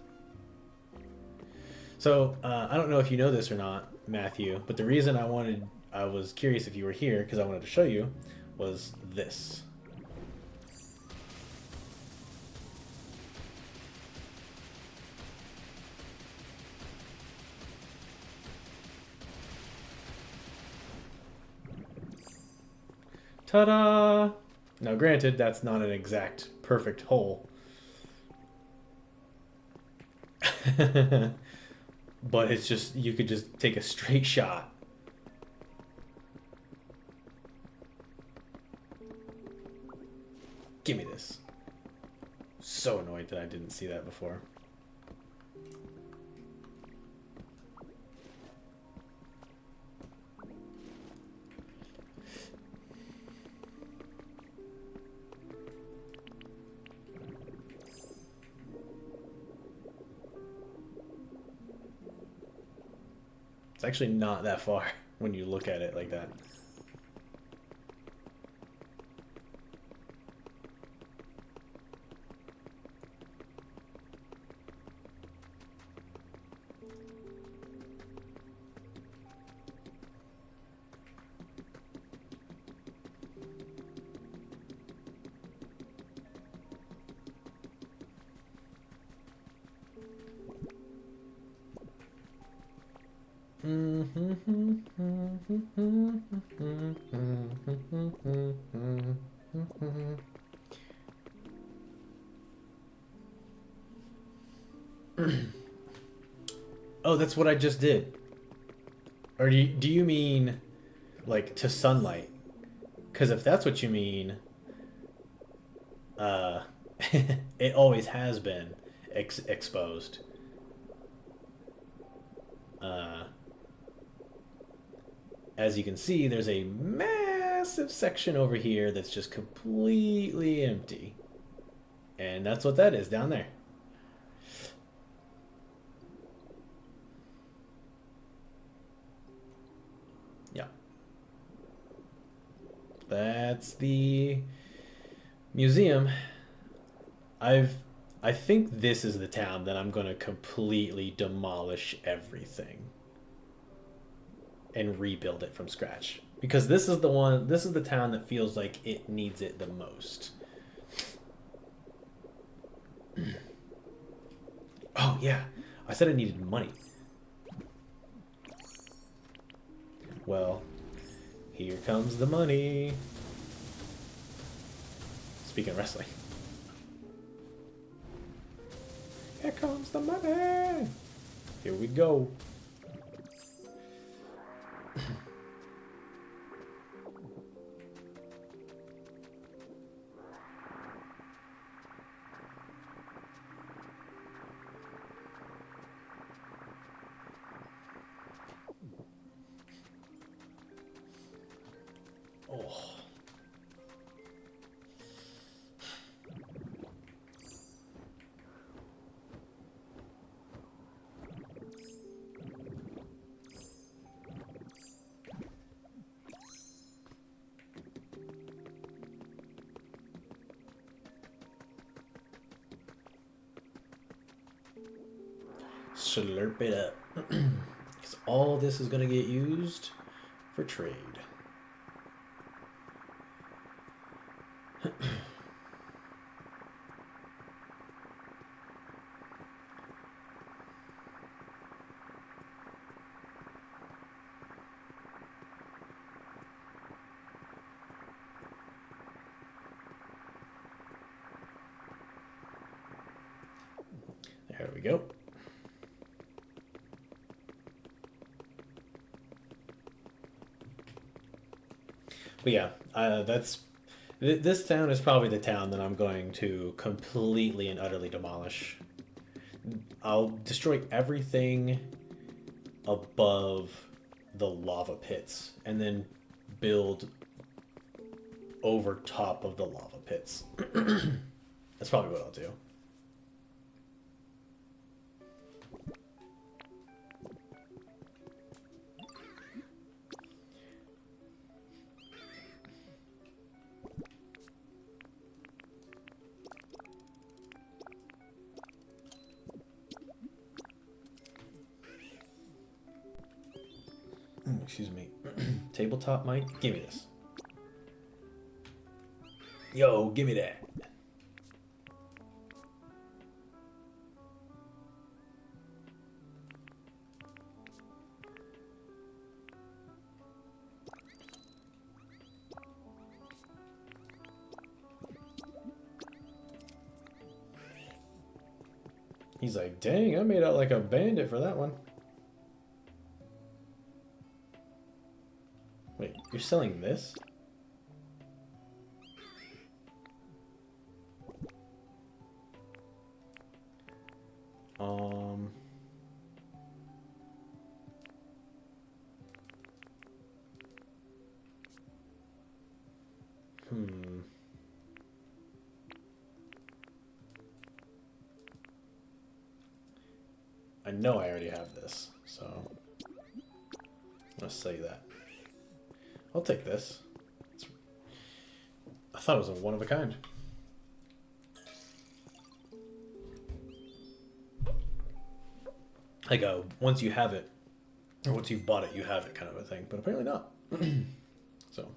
So I don't know if you know this or not, Matthew, but the reason I was curious if you were here because I wanted to show you, was this. Ta-da! Now, granted, that's not an exact perfect hole. But it's just, you could just take a straight shot. Give me this. So annoyed that I didn't see that before. It's actually not that far when you look at it like that. Oh, that's what I just did. Or do you mean like to sunlight? Because if that's what you mean, uh, it always has been exposed. Uh, as you can see, there's a massive section over here that's just completely empty. And that's what that is down there. Yeah. That's the museum. I think this is the town that I'm gonna completely demolish everything and rebuild it from scratch. Because this is the town that feels like it needs it the most. Oh yeah, I said I needed money. Well, here comes the money. Speaking of wrestling. Here comes the money. Here we go. Oh. Slurp it up. Because all this is going to get used for trade. There we go. But yeah, this town is probably the town that I'm going to completely and utterly demolish. I'll destroy everything above the lava pits and then build over top of the lava pits. That's probably what I'll do. Excuse me. Tabletop mic? Give me this. Yo, give me that. He's like, dang, I made out like a bandit for that one. Wait, you're selling this? I know I already have this, so let's say that. I'll take this. I thought it was a one of a kind. Like a once you have it, or once you've bought it, you have it kind of a thing, but apparently not. So,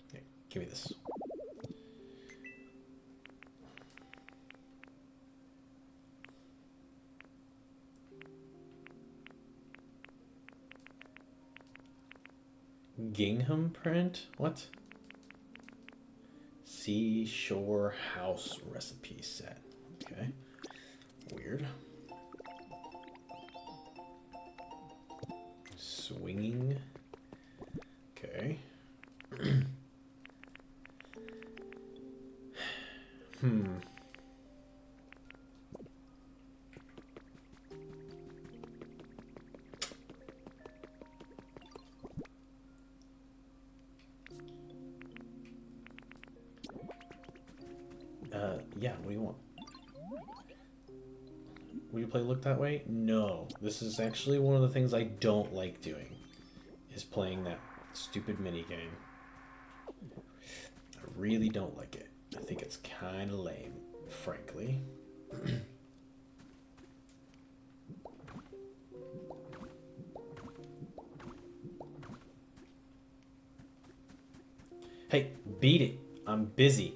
okay, give me this. Gingham print? What? Seashore house recipe set. Okay. Weird. Swinging. Okay. Yeah, what do you want? Will you play Look That Way? No. This is actually one of the things I don't like doing, is playing that stupid minigame. I really don't like it. I think it's kind of lame, frankly. Hey, beat it. I'm busy.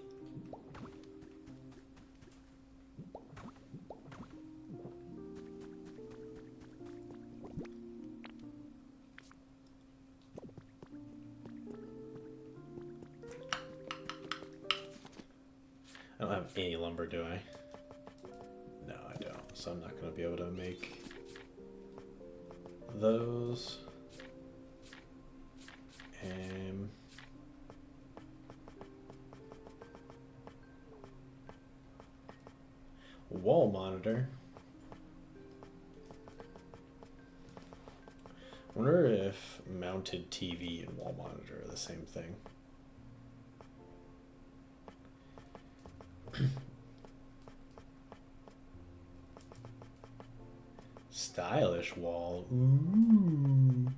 I don't have any lumber, do I? No, I don't. So I'm not going to be able to make those. Wall monitor. I wonder if mounted TV and wall monitor are the same thing. Stylish wall. Ooh.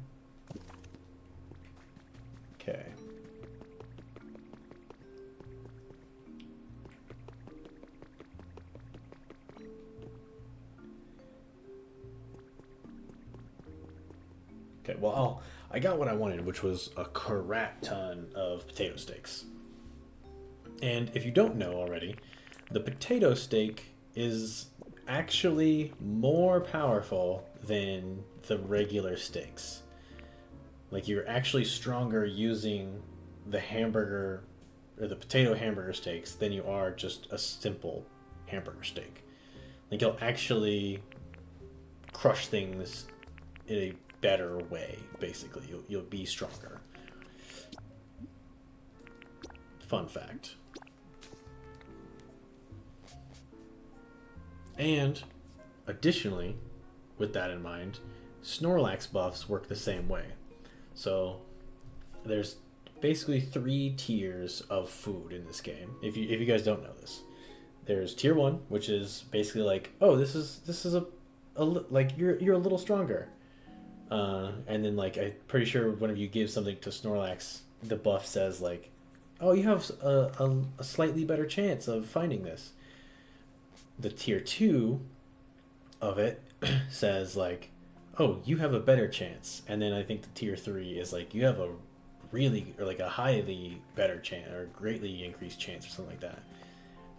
Okay. Okay, well, I got what I wanted, which was a crap ton of potato steaks. And if you don't know already, the potato steak is actually more powerful than the regular steaks. Like, you're actually stronger using the hamburger or the potato hamburger steaks than you are just a simple hamburger steak. Like you'll actually crush things in a better way. Basically, you'll be stronger. Fun fact. And additionally, with that in mind, Snorlax buffs work the same way. So there's basically 3 tiers of food in this game. If you guys don't know this, there's tier 1, which is basically like, oh, this is like you're a little stronger. And then like I'm pretty sure whenever you give something to Snorlax, the buff says like, oh, you have a slightly better chance of finding this. The tier 2 of it says like, oh, you have a better chance. And then I think the tier 3 is like, you have a really, or like a highly better chance or greatly increased chance or something like that.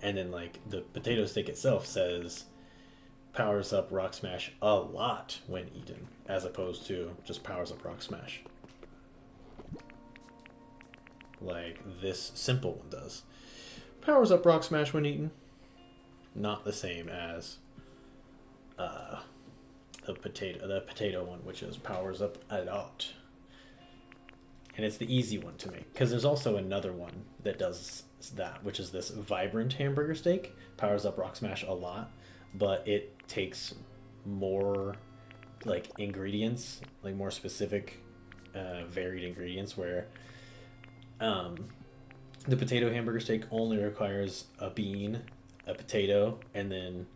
And then like the potato stick itself says powers up Rock Smash a lot when eaten, as opposed to just powers up Rock Smash. Like this simple one does. Powers up Rock Smash when eaten. Not the same as the potato one, which is powers up a lot. And it's the easy one to make, because there's also another one that does that, which is this vibrant hamburger steak. Powers up Rock Smash a lot, but it takes more like ingredients, like more specific varied ingredients, where the potato hamburger steak only requires a bean, a potato, and then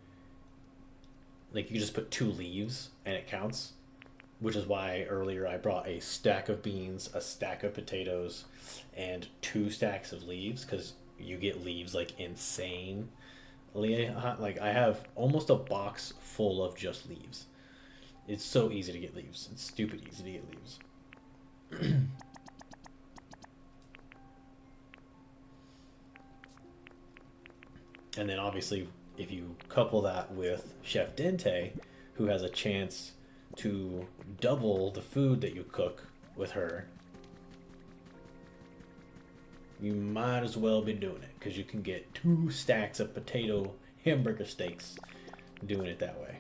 like you just put 2 leaves and it counts, which is why earlier I brought a stack of beans, a stack of potatoes, and 2 stacks of leaves, because you get leaves like insanely. Like I have almost a box full of just leaves. It's so easy to get leaves. It's stupid easy to get leaves. And then obviously if you couple that with Chef Dente, who has a chance to double the food that you cook with her, you might as well be doing it, because you can get 2 stacks of potato hamburger steaks doing it that way.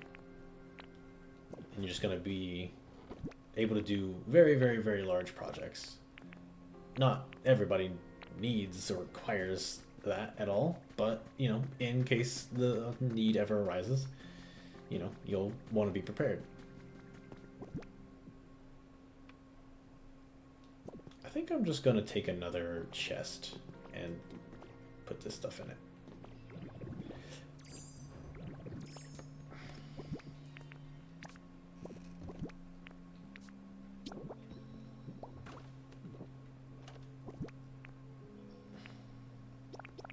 And you're just going to be able to do very, very, very large projects. Not everybody needs or requires that at all, but you know, in case the need ever arises, you know, you'll want to be prepared. I think I'm just gonna take another chest and put this stuff in it.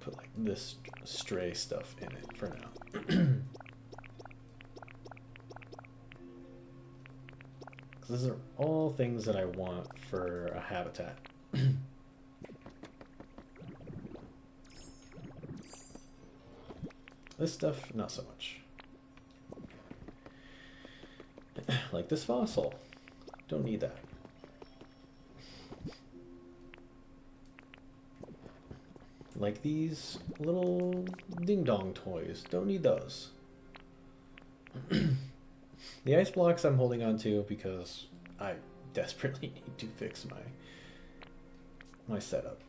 Put like this stray stuff in it for now. These are all things that I want for a habitat. This stuff, not so much. Like this fossil. Don't need that. Like these little ding-dong toys. Don't need those. The ice blocks I'm holding on to because I desperately need to fix my setup.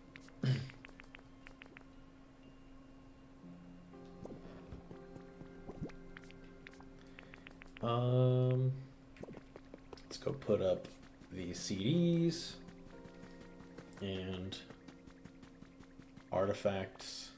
Let's go put up the CDs and artifacts.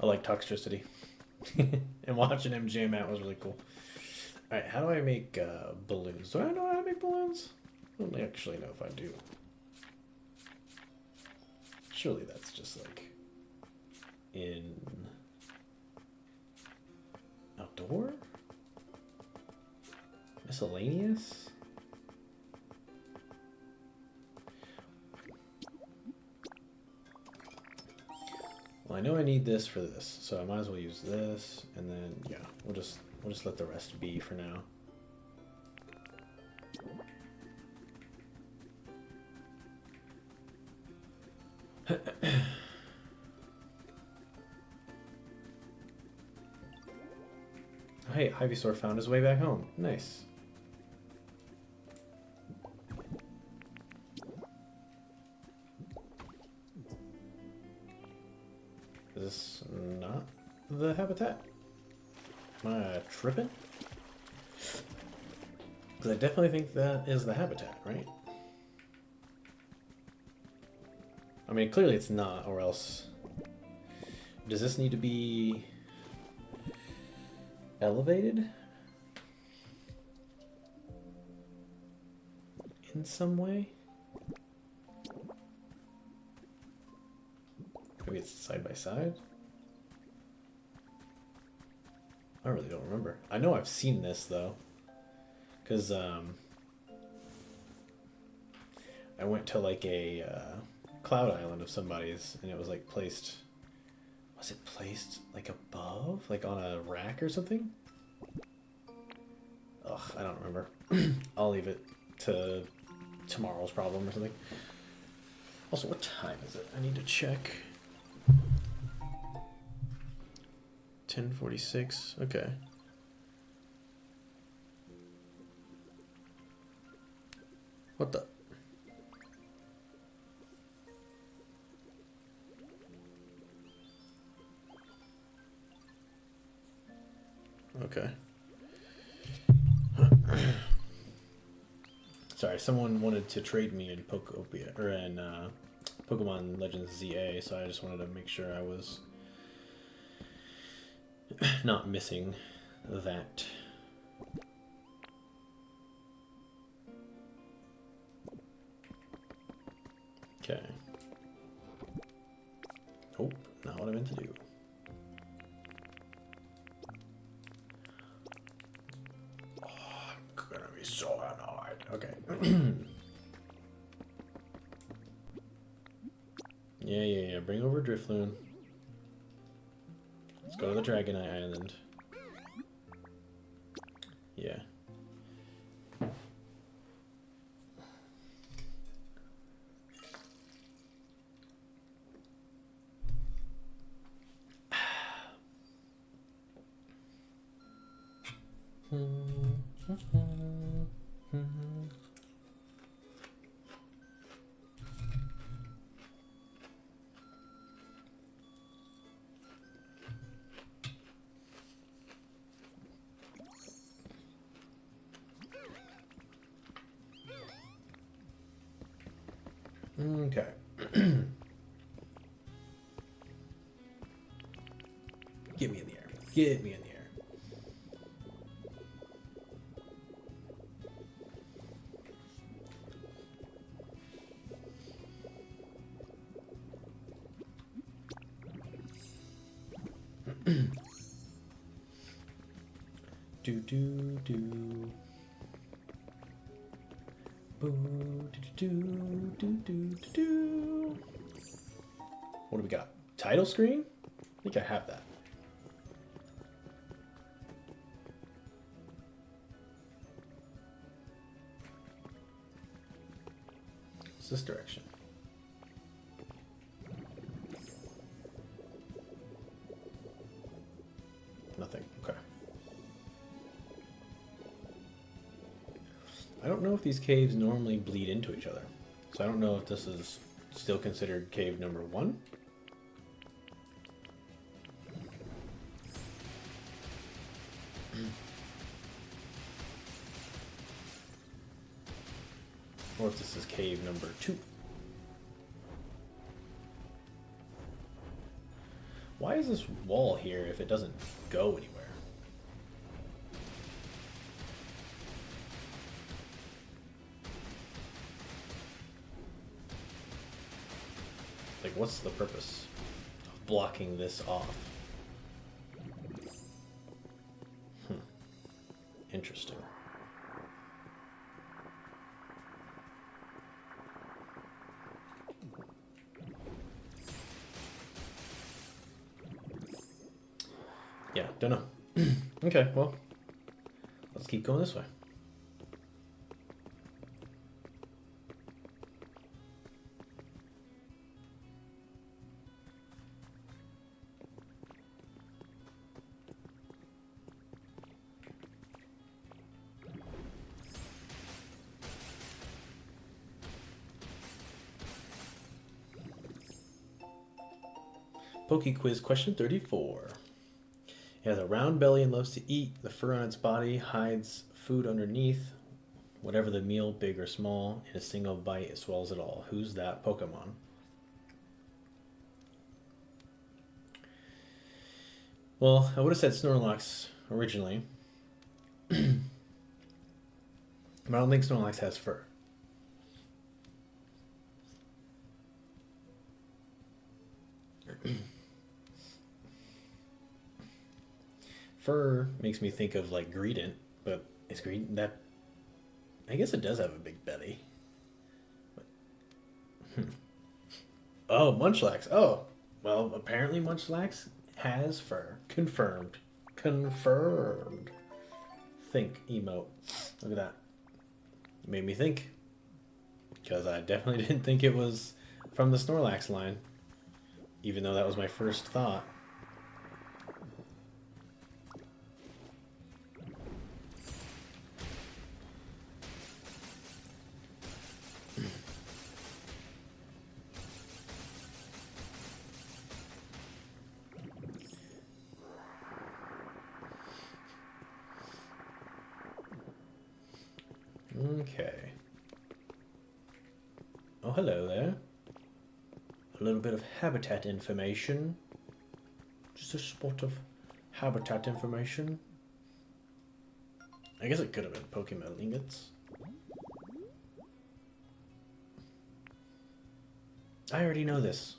I like Toxtricity. And watching him jam out was really cool. Alright, how do I make balloons? Do I know how to make balloons? I don't actually know if I do. Surely that's just like in outdoor? Miscellaneous? Well, I know I need this for this, so I might as well use this, and then yeah, we'll just let the rest be for now. Oh, hey, Ivysaur found his way back home. Nice. Is this not the habitat? Am I tripping? Because I definitely think that is the habitat, right? I mean, clearly it's not, or else... Does this need to be elevated in some way? Maybe it's side by side? I really don't remember. I know I've seen this though, because I went to like a cloud island of somebody's, and it was like placed. Was it placed like above, like on a rack or something? Ugh, I don't remember. I'll leave it to tomorrow's problem or something. Also, what time is it? I need to check. 10:46. Okay. What the? Okay. Sorry, someone wanted to trade me in Pokopia or in Pokemon Legends ZA, so I just wanted to make sure I was not missing that. Okay. Oh, not what I meant to do. Oh, I'm gonna be so annoyed. Okay. Yeah. Bring over Drifloon. Let's go to the Dragonite Island. Yeah. Okay. Get me in the air. Get me in the air. Do do do. Boo do do do do do do. What do we got? Title screen? I think I have that. What's this direction? Nothing. Okay. I don't know if these caves normally bleed into each other. So I don't know if this is still considered cave number 1. Or if this is cave number 2. Why is this wall here if it doesn't go anywhere? Like, what's the purpose of blocking this off? Interesting. Yeah, don't know. Okay, well, let's keep going this way. Poke Quiz question 34. It has a round belly and loves to eat. The fur on its body hides food underneath. Whatever the meal, big or small, in a single bite, it swallows it all. Who's that Pokemon? Well, I would have said Snorlax originally. But I don't think Snorlax has fur. Fur makes me think of like Greedent, but is Greedent that? I guess it does have a big belly. Oh, Munchlax. Oh, well, apparently Munchlax has fur. Confirmed. Confirmed. Think emote. Look at that. Made me think. Because I definitely didn't think it was from the Snorlax line. Even though that was my first thought. Okay. Oh, hello there. A little bit of habitat information. Just a spot of habitat information. I guess it could have been Pokemon ingots. I already know this.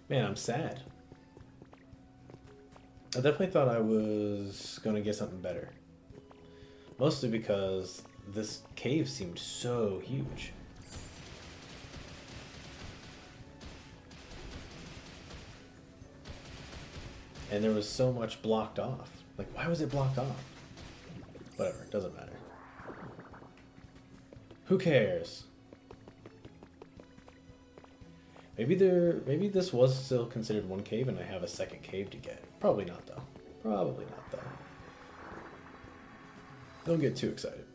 Man, I'm sad. I definitely thought I was gonna get something better. Mostly because this cave seemed so huge. And there was so much blocked off. Like, why was it blocked off? Whatever, it doesn't matter. Who cares? Maybe this was still considered one cave and I have a second cave to get. Probably not though. Probably not though. Don't get too excited.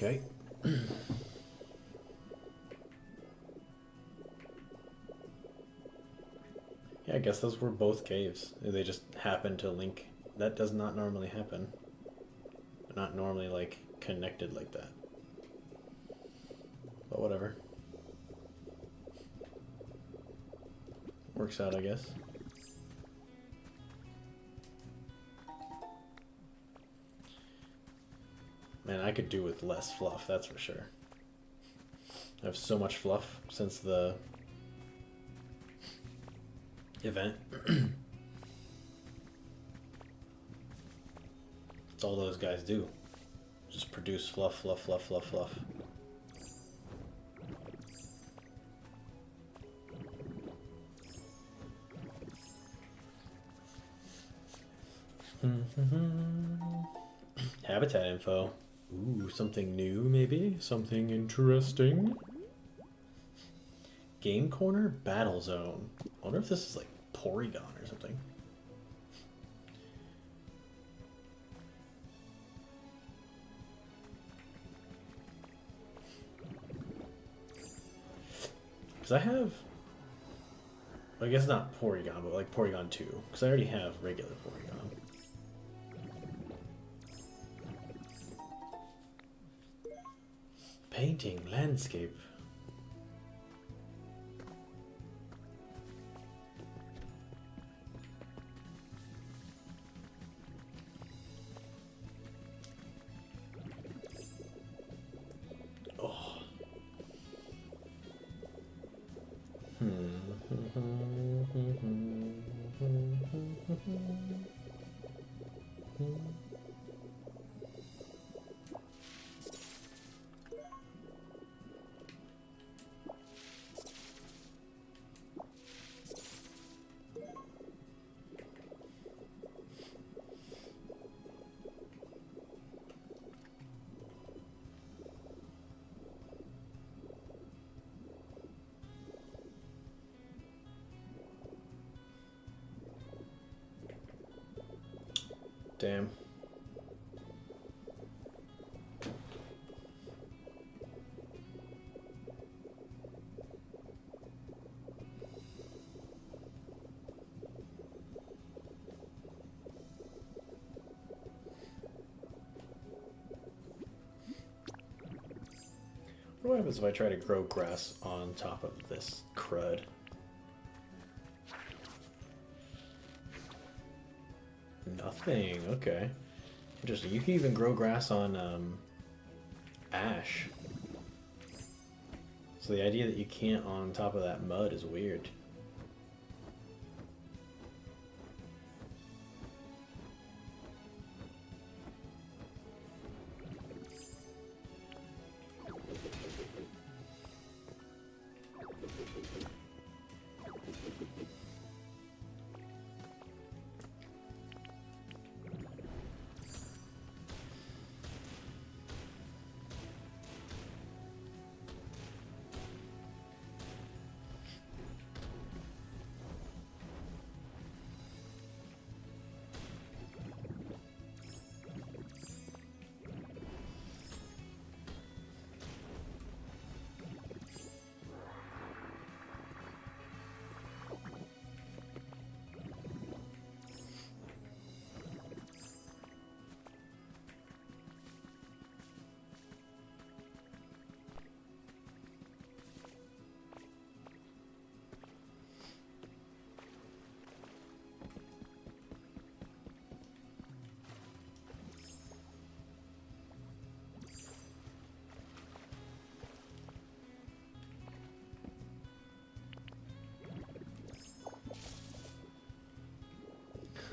Okay. Yeah, I guess those were both caves. They just happened to link. That does not normally happen. They're not normally, like, connected like that. But whatever. Works out, I guess. Man, I could do with less fluff, that's for sure. I have so much fluff since the event. That's all those guys do. Just produce fluff, fluff, fluff, fluff, fluff. Habitat info. Ooh, something new maybe? Something interesting? Game Corner Battle Zone. I wonder if this is like Porygon or something. Because I have... I guess not Porygon, but like Porygon 2. Because I already have regular Porygon. Painting landscape. Oh. Damn. What happens if I try to grow grass on top of this crud? Nothing. Okay. Interesting. You can even grow grass on ash. So the idea that you can't on top of that mud is weird.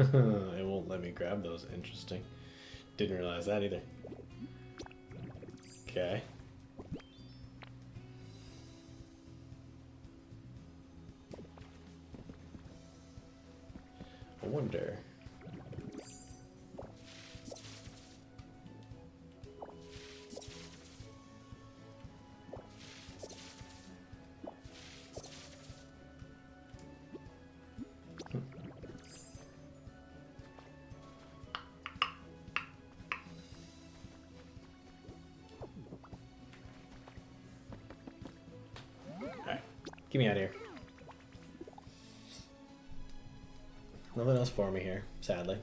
It won't let me grab those. Interesting. Didn't realize that either. Okay. I wonder. Get me out of here. Nothing else for me here, sadly.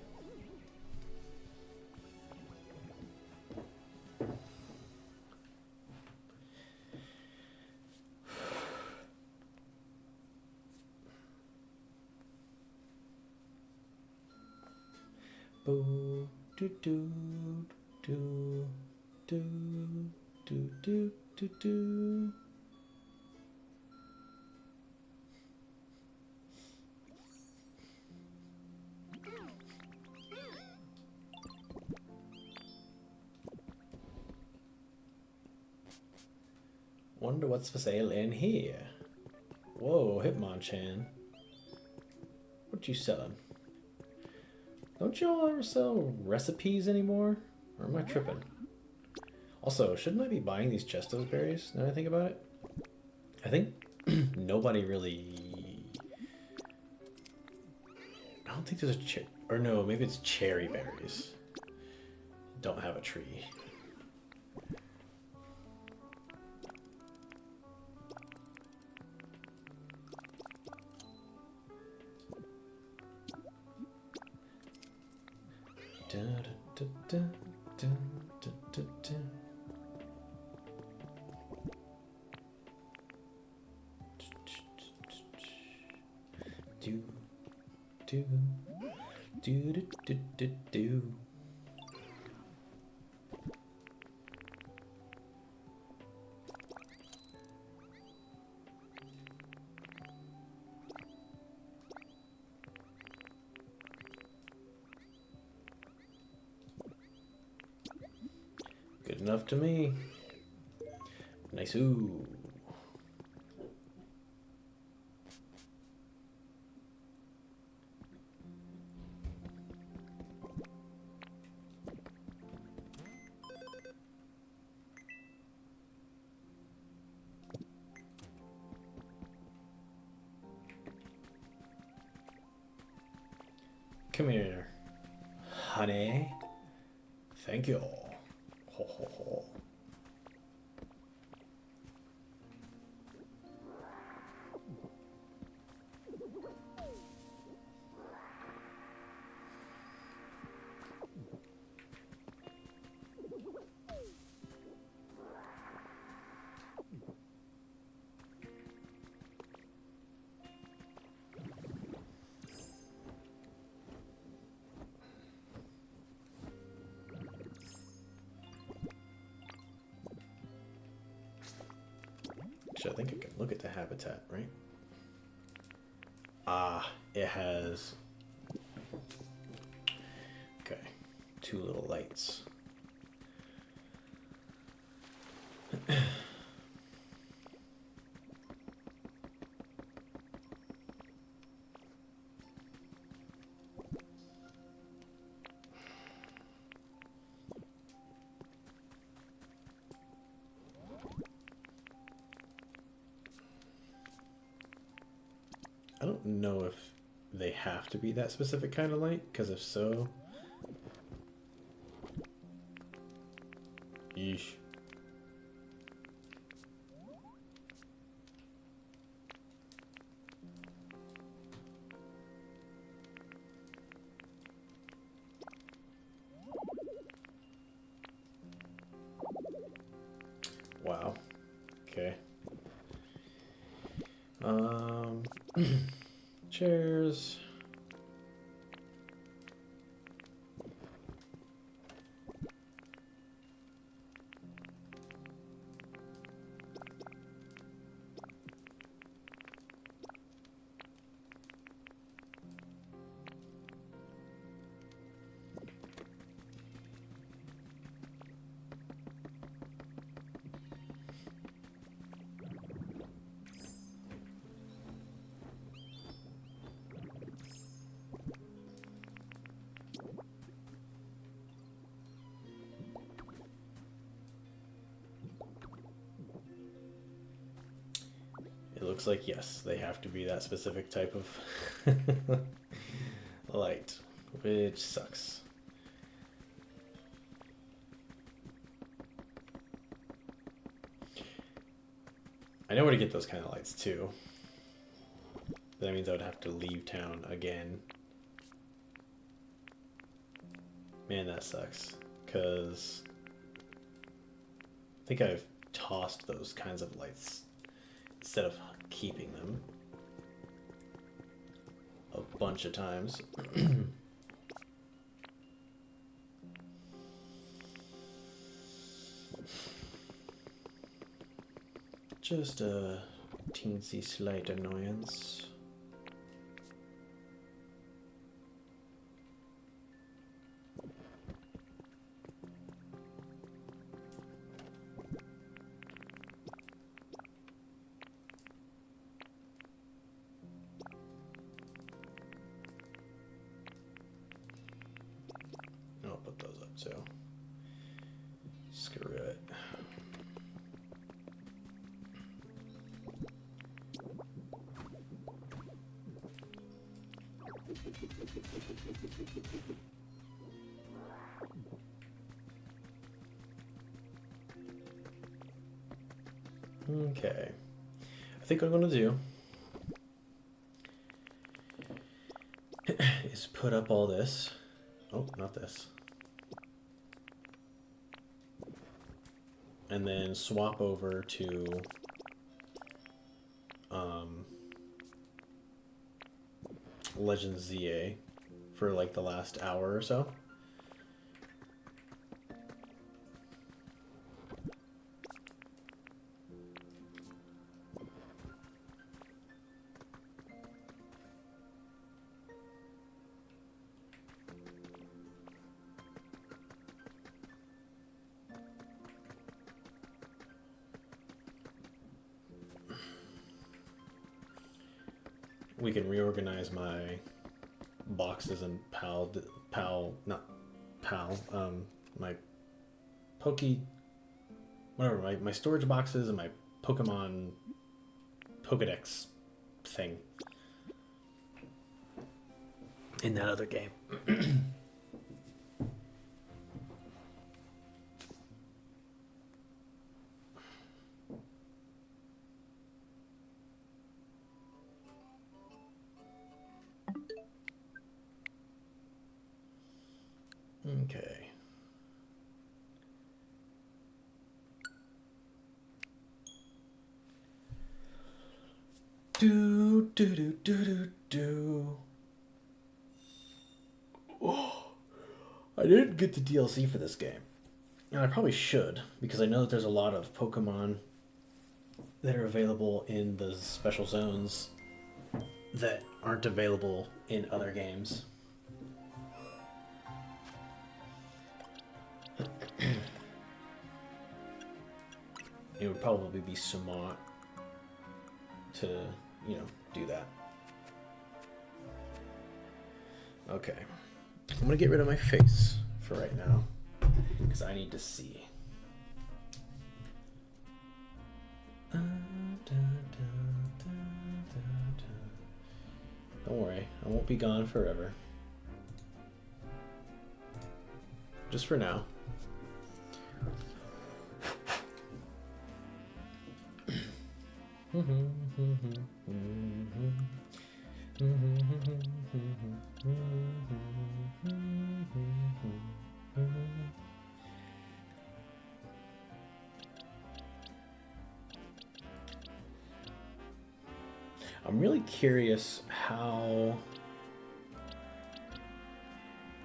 Boo do do do do do do do do. Wonder what's for sale in here. Whoa, Hitmonchan. What you selling? Don't y'all ever sell recipes anymore? Or am I tripping? Also, shouldn't I be buying these Chestos berries now that I think about it? I think nobody really... I don't think there's a or no, maybe it's cherry berries. Don't have a tree. Da, da, da, da, da, da, da. Do, do, do, do, do, do, do. Good enough to me. Nice. Ooh. Come here, honey. Thank you. Ho, ho, ho. Actually, I think I can look at the habitat, right? Ah, it has... Okay, 2 little lights. I don't know if they have to be that specific kind of light, because if so... Yeesh. Wow. Okay. Chairs. It looks like, yes, they have to be that specific type of light, which sucks. I know where to get those kind of lights too. That means I would have to leave town again. Man, that sucks. Because I think I've tossed those kinds of lights instead of keeping them a bunch of times. Just a teensy slight annoyance. I'll put those up too. Screw it. Okay. I think what I'm going to do is put up all this. Oh, not this. And then swap over to Legends ZA for like the last hour or so. We can reorganize my boxes and my my storage boxes and my Pokemon Pokedex thing in that other game. Okay. Do do do do do do. Oh, I didn't get the DLC for this game. And I probably should, because I know that there's a lot of Pokemon that are available in the special zones that aren't available in other games. It would probably be smart to, do that. Okay. I'm gonna get rid of my face for right now, because I need to see. Don't worry, I won't be gone forever. Just for now. I'm really curious how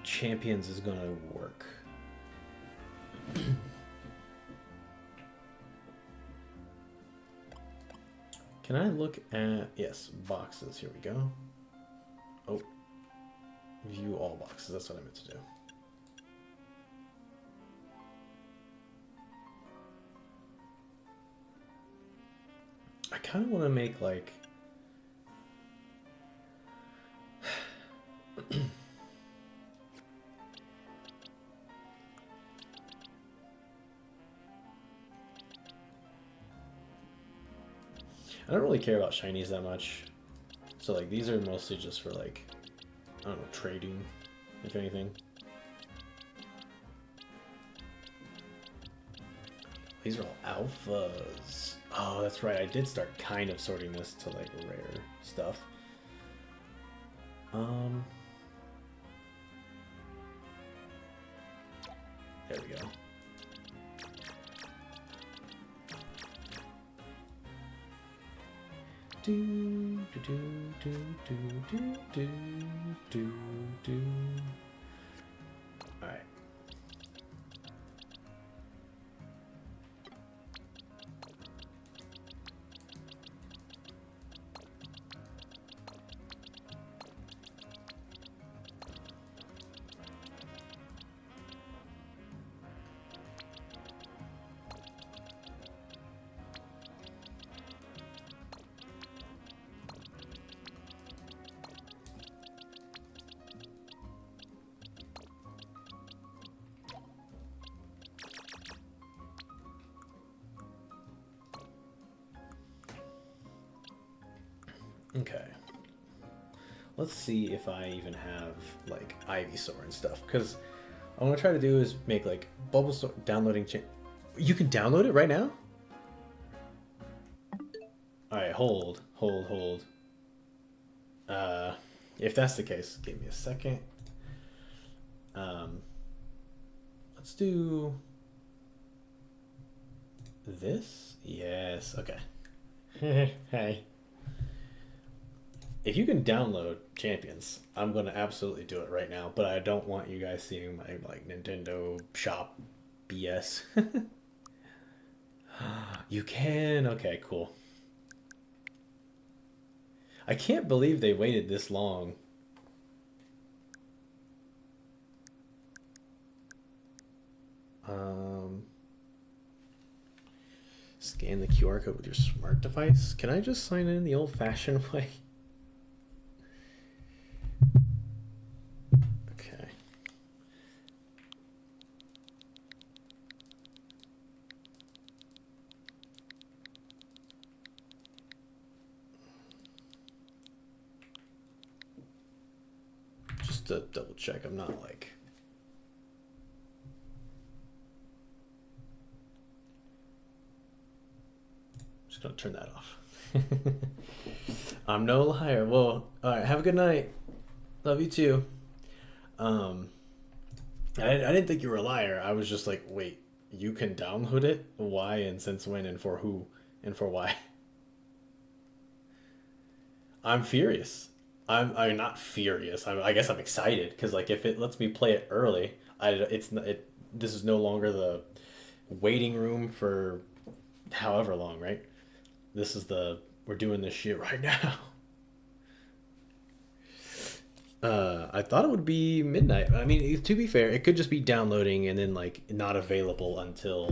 Champions is going to work. Can I look at, yes, boxes, here we go. Oh, view all boxes, that's what I meant to do. I kind of want to make like, I don't really care about shinies that much. So like these are mostly just for like, I don't know, trading, if anything. These are all alphas. Oh, that's right. I did start kind of sorting this to like rare stuff. There we go. Do do do do do do do do. All right. Okay. Let's see if I even have like Ivysaur and stuff, because what I'm gonna try to do is make like Bulbasaur downloading. You can download it right now. All right, hold. Uh, if that's the case, give me a second. Um, let's do this. Yes. Okay. Hey. If you can download Champions, I'm gonna absolutely do it right now. But I don't want you guys seeing my like Nintendo shop BS. You can. Okay, cool. I can't believe they waited this long. Um, Scan the QR code with your smart device. Can I just sign in the old-fashioned way? Okay. Just to double check, I'm not like. Just gonna turn that off. I'm no liar. Well, all right. Have a good night. Love you too. Um, I didn't think you were a liar. I was just like, wait, you can download it? Why and since when and for who and for why? I'm furious. I'm not furious. I guess I'm excited because like if it lets me play it early, it this is no longer the waiting room for however long, right? This is the we're doing this shit right now. I thought it would be midnight. I mean, to be fair, it could just be downloading and then like not available until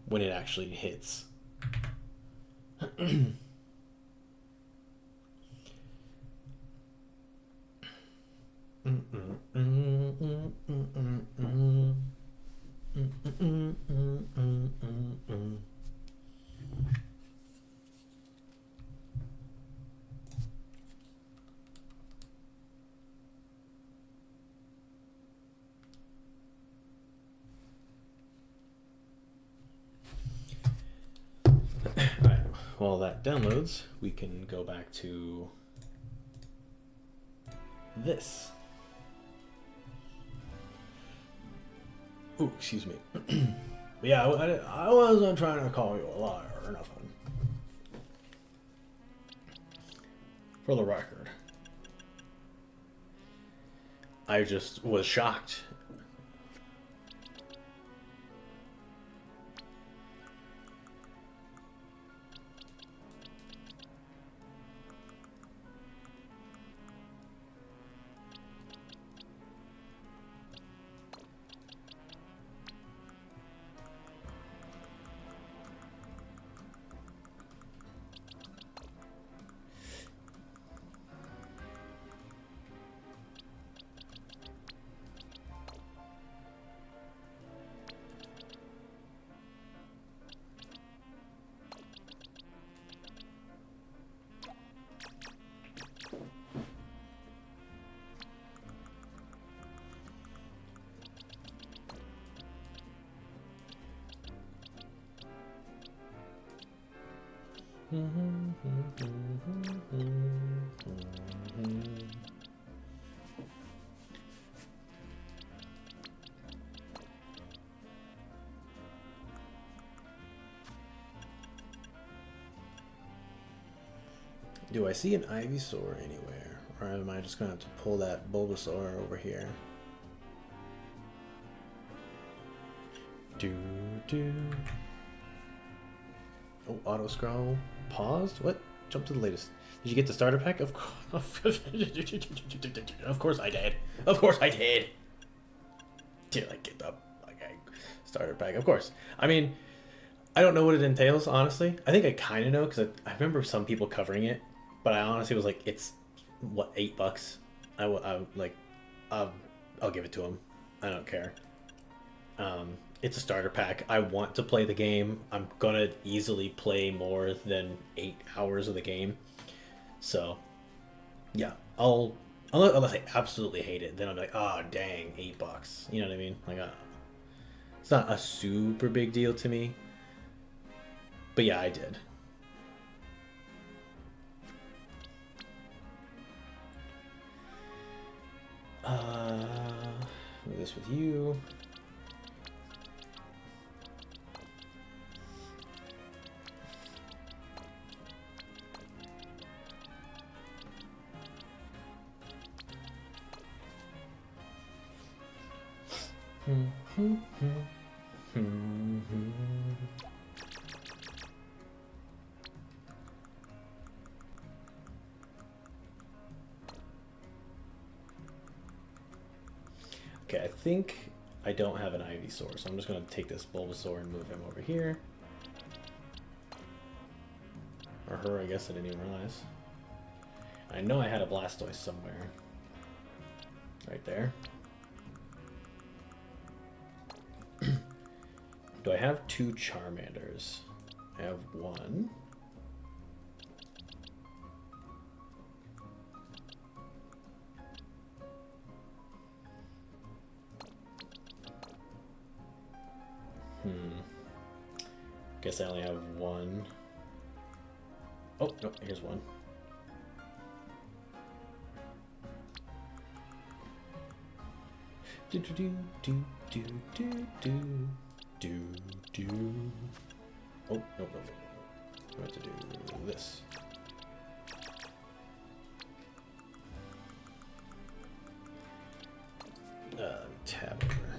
when it actually hits. Alright, while that downloads, we can go back to this. Ooh, excuse me. Yeah, I wasn't trying to call you a liar or nothing. For the record, I just was shocked. Do I see an Ivysaur anywhere? Or am I just going to have to pull that Bulbasaur over here? Do. Oh, auto scroll. Paused? What? Jump to the latest. Did you get the starter pack? Of course. Of course I did. Of course I did. Did I get the starter pack? Of course. I mean, I don't know what it entails, honestly. I think I kind of know because I remember some people covering it, but I honestly was like, it's what, $8? I'll give it to him. I don't care. It's a starter pack. I want to play the game. I'm gonna easily play more than 8 hours of the game. So, yeah, unless I absolutely hate it, then I'm like, oh dang, $8. You know what I mean? Like, it's not a super big deal to me. But yeah, I did. Do this with you. Okay, I think I don't have an Ivysaur, so I'm just going to take this Bulbasaur and move him over here. Or her, I guess I didn't even realize. I know I had a Blastoise somewhere. Right there. Do I have 2 Charmanders? I have 1. Guess I only have 1. Oh, no, here's 1. Do do do do do do do do do. Oh, no, no, no. I have to do this. Tab over.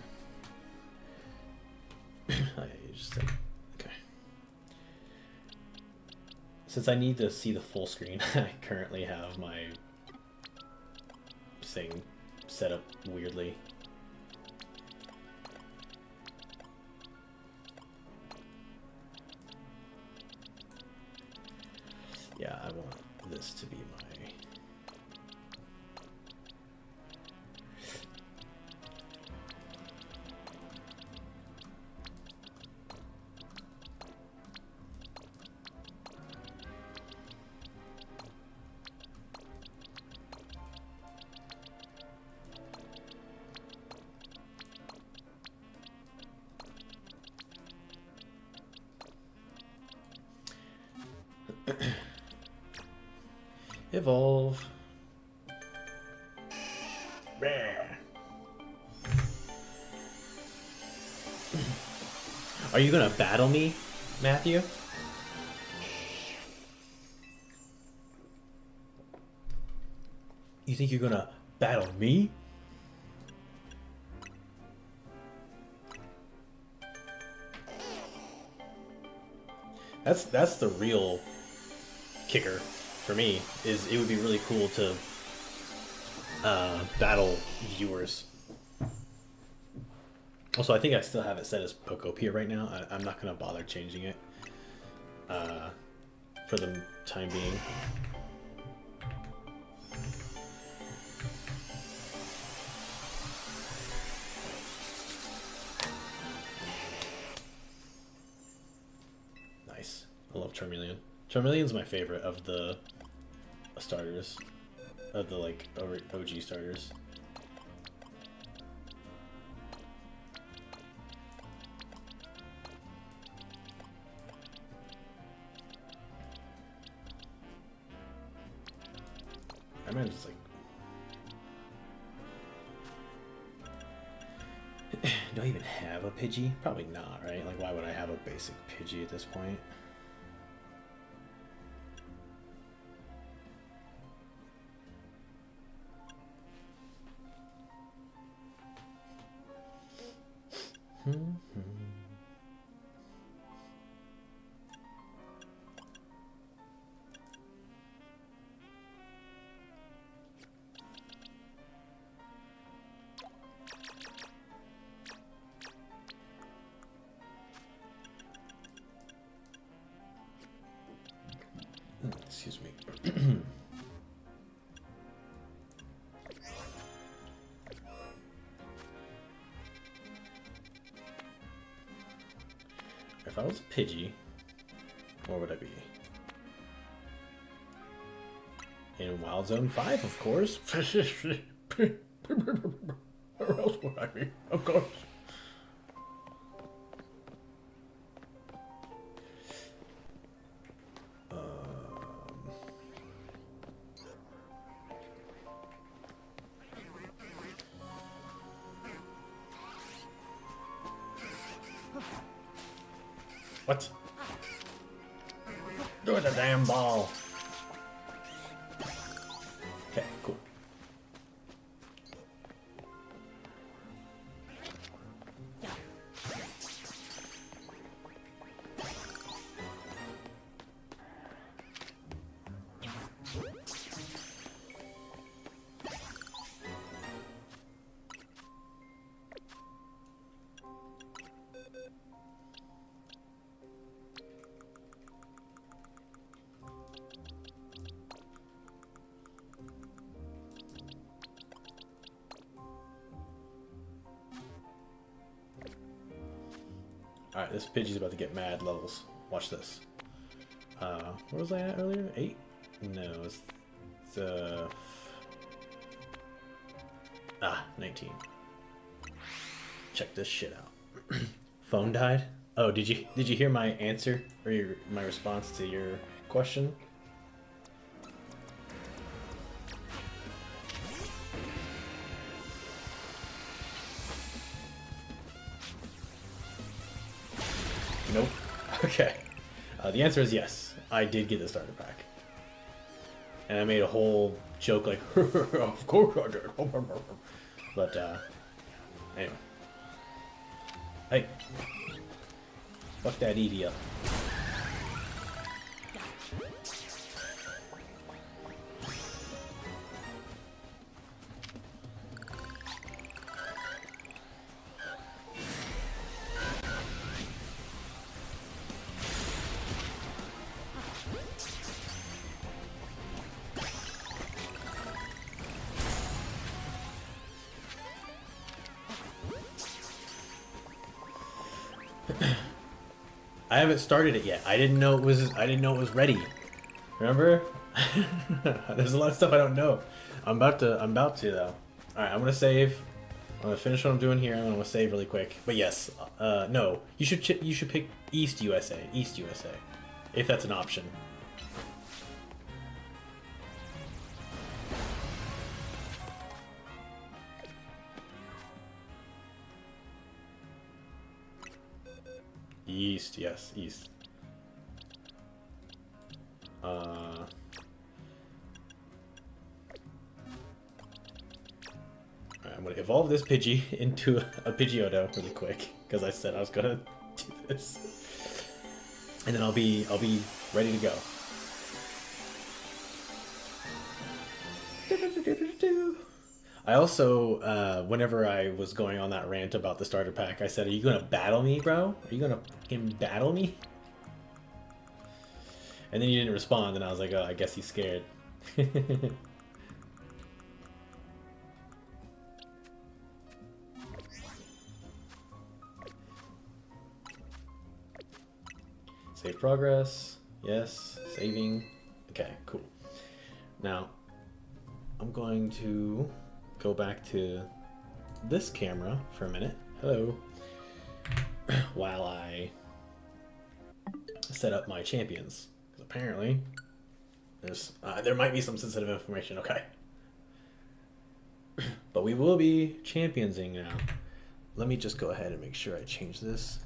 Oh, yeah, you just said. Okay. Since I need to see the full screen, I currently have my thing set up weirdly. Yeah, I want this to be my... Evolve. Are you gonna battle me, Matthew? You think you're gonna battle me? That's the real kicker for me, is it would be really cool to battle viewers. Also, I think I still have it set as Pokopia right now. I'm not going to bother changing it for the time being. Nice. I love Charmeleon. Charmeleon's my favorite of the starters, of the like OG starters. I might just like... Do I even have a Pidgey? Probably not, right? Like, why would I have a basic Pidgey at this point? Excuse me. If I was a Pidgey, what would I be? In Wild Zone 5, of course. Where else would I be? Of course. What? Do the damn ball. Okay, cool. Alright, this Pidgey's about to get mad levels. Watch this. Where was I at earlier? 8? No, it's 19. Check this shit out. Phone died? Oh, did you hear my answer or my response to your question? Nope. Okay. The answer is yes. I did get the starter pack. And I made a whole joke like, of course I did. But, anyway. Hey. Fuck that Eevee up. I haven't started it yet. I didn't know it was ready. Remember? There's a lot of stuff I don't know. I'm about to though. Alright, I'm gonna save. I'm gonna finish what I'm doing here. I'm gonna save really quick. But yes, no. You should pick East USA. East USA. If that's an option. East, yes, East. I'm gonna evolve this Pidgey into a Pidgeotto really quick because I said I was gonna do this, and then I'll be ready to go. I also, whenever I was going on that rant about the starter pack, I said, "Are you gonna battle me, bro? Are you gonna fucking battle me?" And then you didn't respond, and I was like, "Oh, I guess he's scared." Save progress. Yes. Saving. Okay, cool. Now, I'm going to go back to this camera for a minute. Hello. While I set up my champions. Because apparently, there might be some sensitive information. Okay. But we will be championsing now. Let me just go ahead and make sure I change this.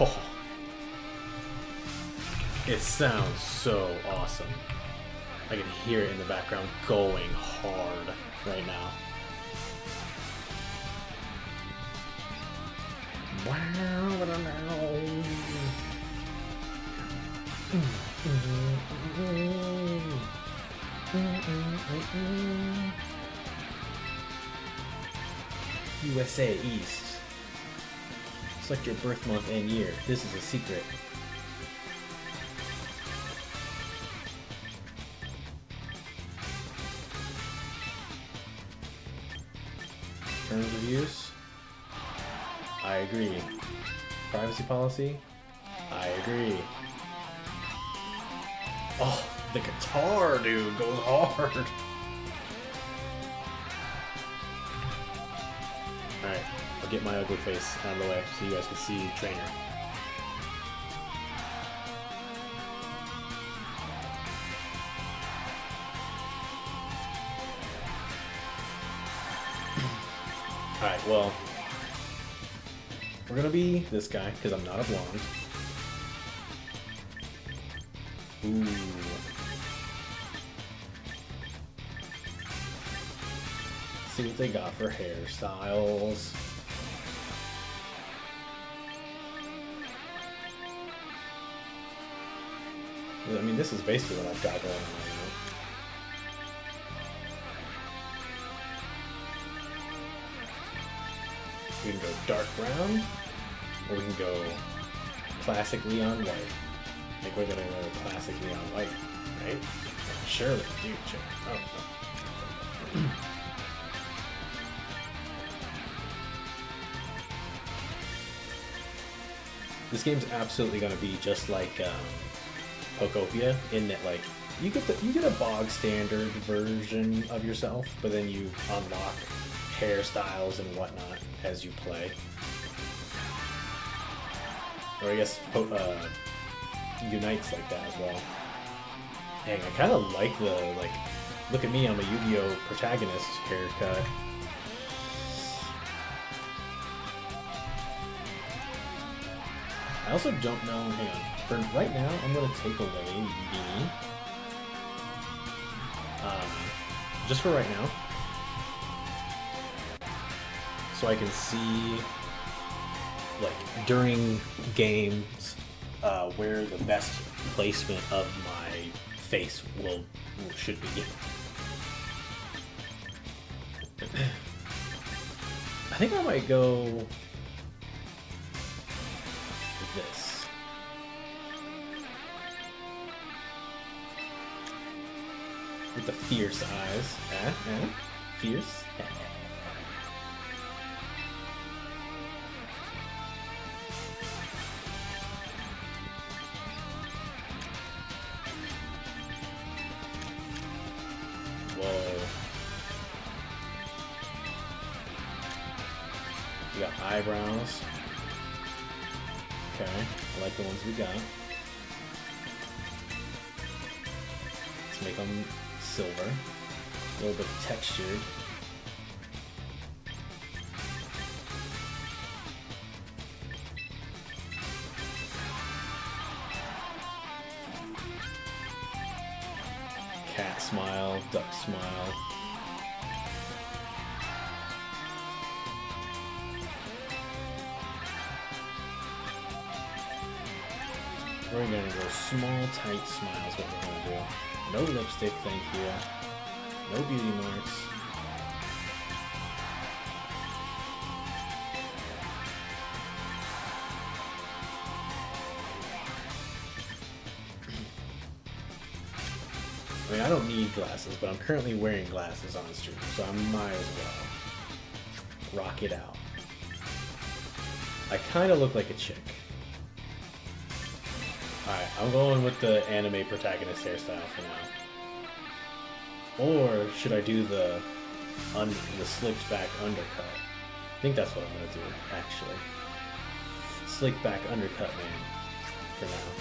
Oh, it sounds so awesome. I can hear it in the background going hard right now. USA East. Select your birth month and year. This is a secret. Terms of use? I agree. Privacy policy? I agree. Oh, the guitar, dude, goes hard. Alright, I'll get my ugly face out of the way so you guys can see Trainer. Alright, well, we're gonna be this guy, because I'm not a blonde. Ooh. See what they got for hairstyles. I mean, this is basically what I've got going on right now. We can go dark brown, or we can go classic neon white. I think we're gonna go classic neon white, right? Surely, dude, check. Oh, no. This game's absolutely gonna be just like Pokopia, in that like you get a bog standard version of yourself, but then you unlock hairstyles and whatnot as you play. Or I guess Unite's like that as well. Dang, I kind of like the like, look at me, I'm a Yu-Gi-Oh protagonist haircut. I also don't know, hang on, for right now, I'm going to take away Beanie. Just for right now. So I can see, like, during games, where the best placement of my face should be. I think I might go with this. With the fierce eyes. Fierce? We got eyebrows. Okay, I like the ones we got. Let's make them silver. A little bit textured. Cat smile, duck smile. We're gonna go small, tight smiles, what we're gonna do. No lipstick, thank you. No beauty marks. I mean, I don't need glasses, but I'm currently wearing glasses on stream, so I might as well rock it out. I kind of look like a chick. Alright, I'm going with the anime protagonist hairstyle for now. Or should I do the slicked back undercut? I think that's what I'm going to do, actually. Slicked back undercut man for now.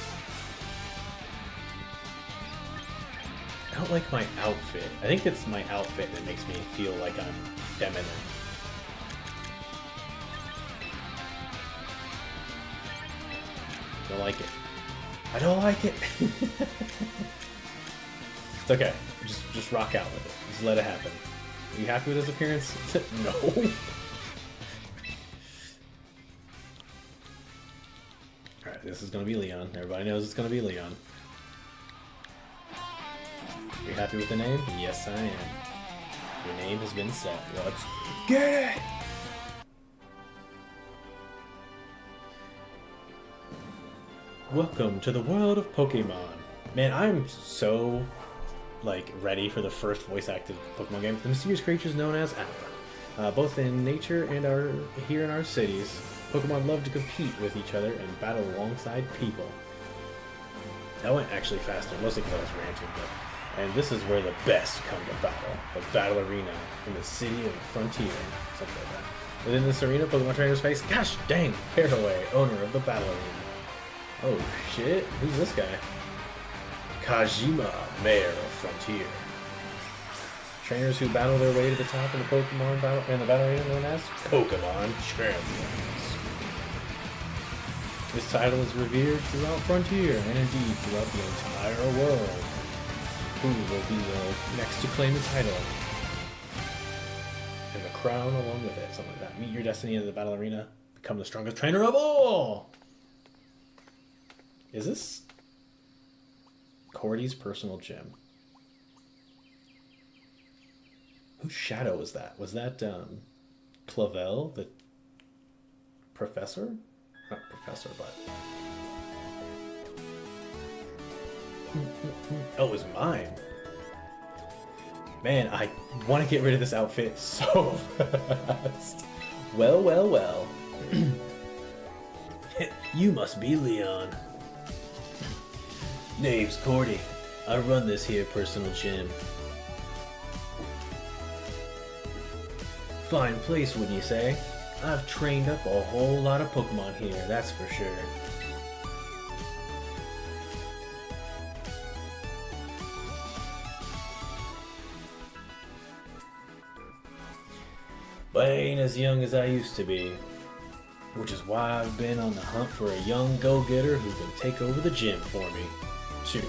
I don't like my outfit. I think it's my outfit that makes me feel like I'm feminine. Don't like it. I don't like it. It's okay. Just rock out with it. Just let it happen. Are you happy with his appearance? No. Alright, this is gonna be Leon. Everybody knows it's gonna be Leon. You happy with the name? Yes, I am. Your name has been set. Let's get it! Welcome to the world of Pokemon. Man, I'm so, like, ready for the first voice-acted Pokemon game. The mysterious creatures known as Alpha. Both in nature and here in our cities, Pokemon love to compete with each other and battle alongside people. That went actually faster, mostly because I was ranting, but... And this is where the best come to battle. The battle arena in the city of Frontier. Something like that. Within this arena, Pokemon trainers face, gosh dang, Fairway, owner of the battle arena. Oh shit, who's this guy? Kajima, mayor of Frontier. Trainers who battle their way to the top in the Pokemon battle in the battle arena known as Pokemon Champions. This title is revered throughout Frontier and indeed throughout the entire world. Who will be the next to claim the title? And the crown along with it, something like that. Meet your destiny in the battle arena. Become the strongest trainer of all! Is this Cordy's personal gym? Whose shadow was that? Was that Clavel, the professor? Not professor, but... Oh, it was mine. Man, I want to get rid of this outfit so fast. Well, well, well. You must be Leon. Name's Cordy. I run this here personal gym. Fine place, wouldn't you say? I've trained up a whole lot of Pokemon here, that's for sure. But I ain't as young as I used to be. Which is why I've been on the hunt for a young go-getter who can take over the gym for me. Dude.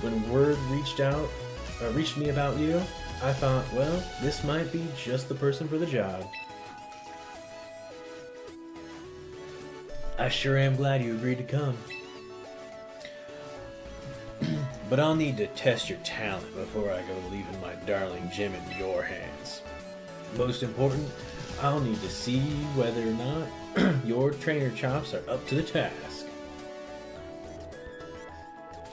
When word reached me about you, I thought, well, this might be just the person for the job. I sure am glad you agreed to come. But I'll need to test your talent before I go leaving my darling gym in your hands. Most important, I'll need to see whether or not your trainer chops are up to the task.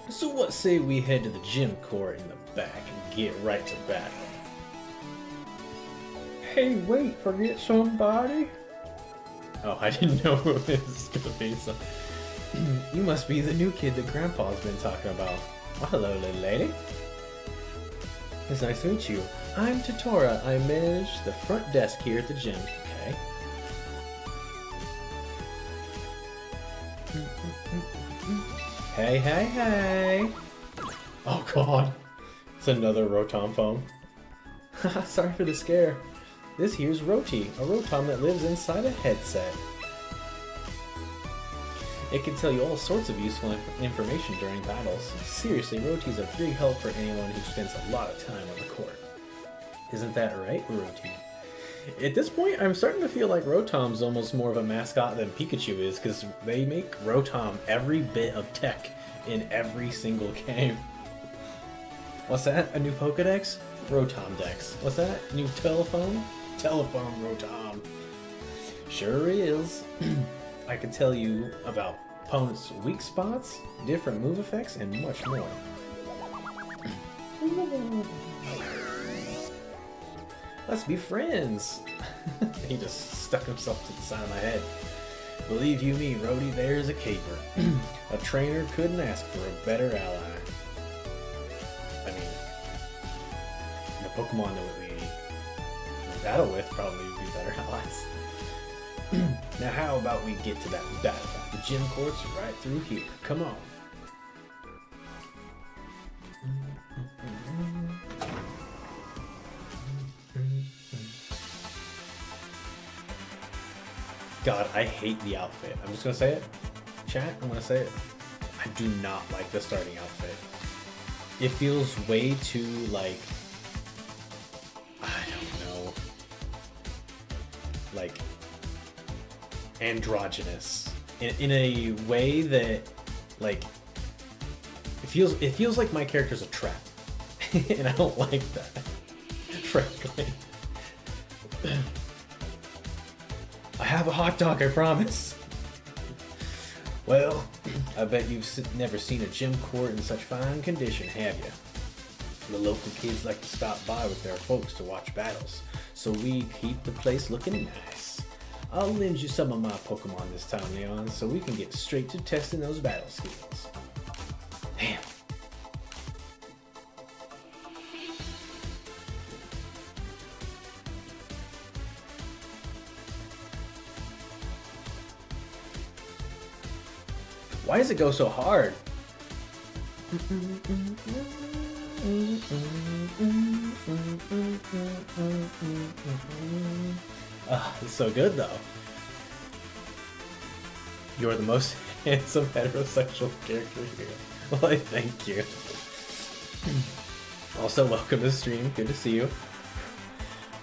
So what say we head to the gym court in the back and get right to battle? Hey, wait, forget somebody? Oh, I didn't know who it was gonna be, so... You must be the new kid that Grandpa's been talking about. Well, hello, little lady. It's nice to meet you. I'm Totora. I manage the front desk here at the gym. Okay. Hey, hey, hey! Oh god. It's another Rotom phone. Sorry for the scare. This here's Roti, a Rotom that lives inside a headset. It can tell you all sorts of useful information during battles. Seriously, Roti's a big help for anyone who spends a lot of time on the court. Isn't that right, Roti? At this point, I'm starting to feel like Rotom's almost more of a mascot than Pikachu is, because they make Rotom every bit of tech in every single game. What's that? A new Pokedex? Rotom Dex. What's that? New telephone? Telephone Rotom. Sure is. I can tell you about opponents' weak spots, different move effects, and much more. Let's be friends. He just stuck himself to the side of my head. Believe you me, Rhodey, there's a caper. A trainer couldn't ask for a better ally. I mean, the Pokemon that we battle with probably would be better allies. Now how about we get to that battle? The gym court's right through here. Come on. God, I hate the outfit. I'm just gonna say it. Chat, I'm gonna say it. I do not like the starting outfit. It feels way too, like, I don't know, like, androgynous in a way that, like, it feels like my character's a trap. And I don't like that, frankly. I have a hot dog, I promise. Well, I bet you've never seen a gym court in such fine condition, have you? The local kids like to stop by with their folks to watch battles, so we keep the place looking nice. I'll lend you some of my Pokemon this time, Leon, so we can get straight to testing those battle skills. Damn. Why does it go so hard? It's so good though. You're the most handsome heterosexual character here. Well, I thank you. Also, welcome to the stream. Good to see you.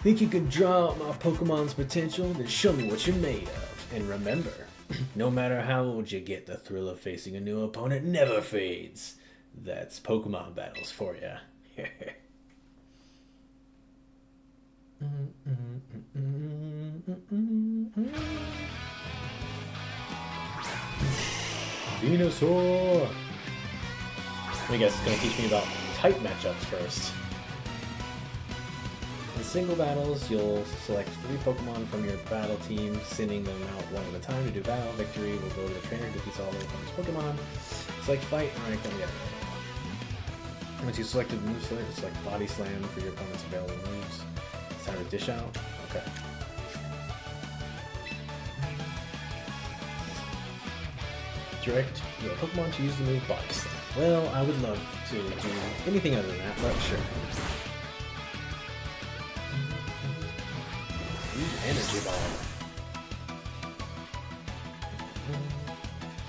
Think you could draw out my Pokemon's potential? Then show me what you're made of. And remember, no matter how old you get, the thrill of facing a new opponent never fades. That's Pokemon battles for you. Venusaur! I guess it's going to teach me about type matchups first. In single battles, you'll select 3 Pokemon from your battle team, sending them out one at a time to do battle. Victory will go to the trainer who defeats all the opponent's Pokemon. Select fight and rank them together. Once you selected the move select Body Slam for your opponent's available moves. It's time to dish out. Okay. Direct your Pokemon to use the move Body Slam. Well, I would love to do anything other than that, but sure. Use Energy Ball.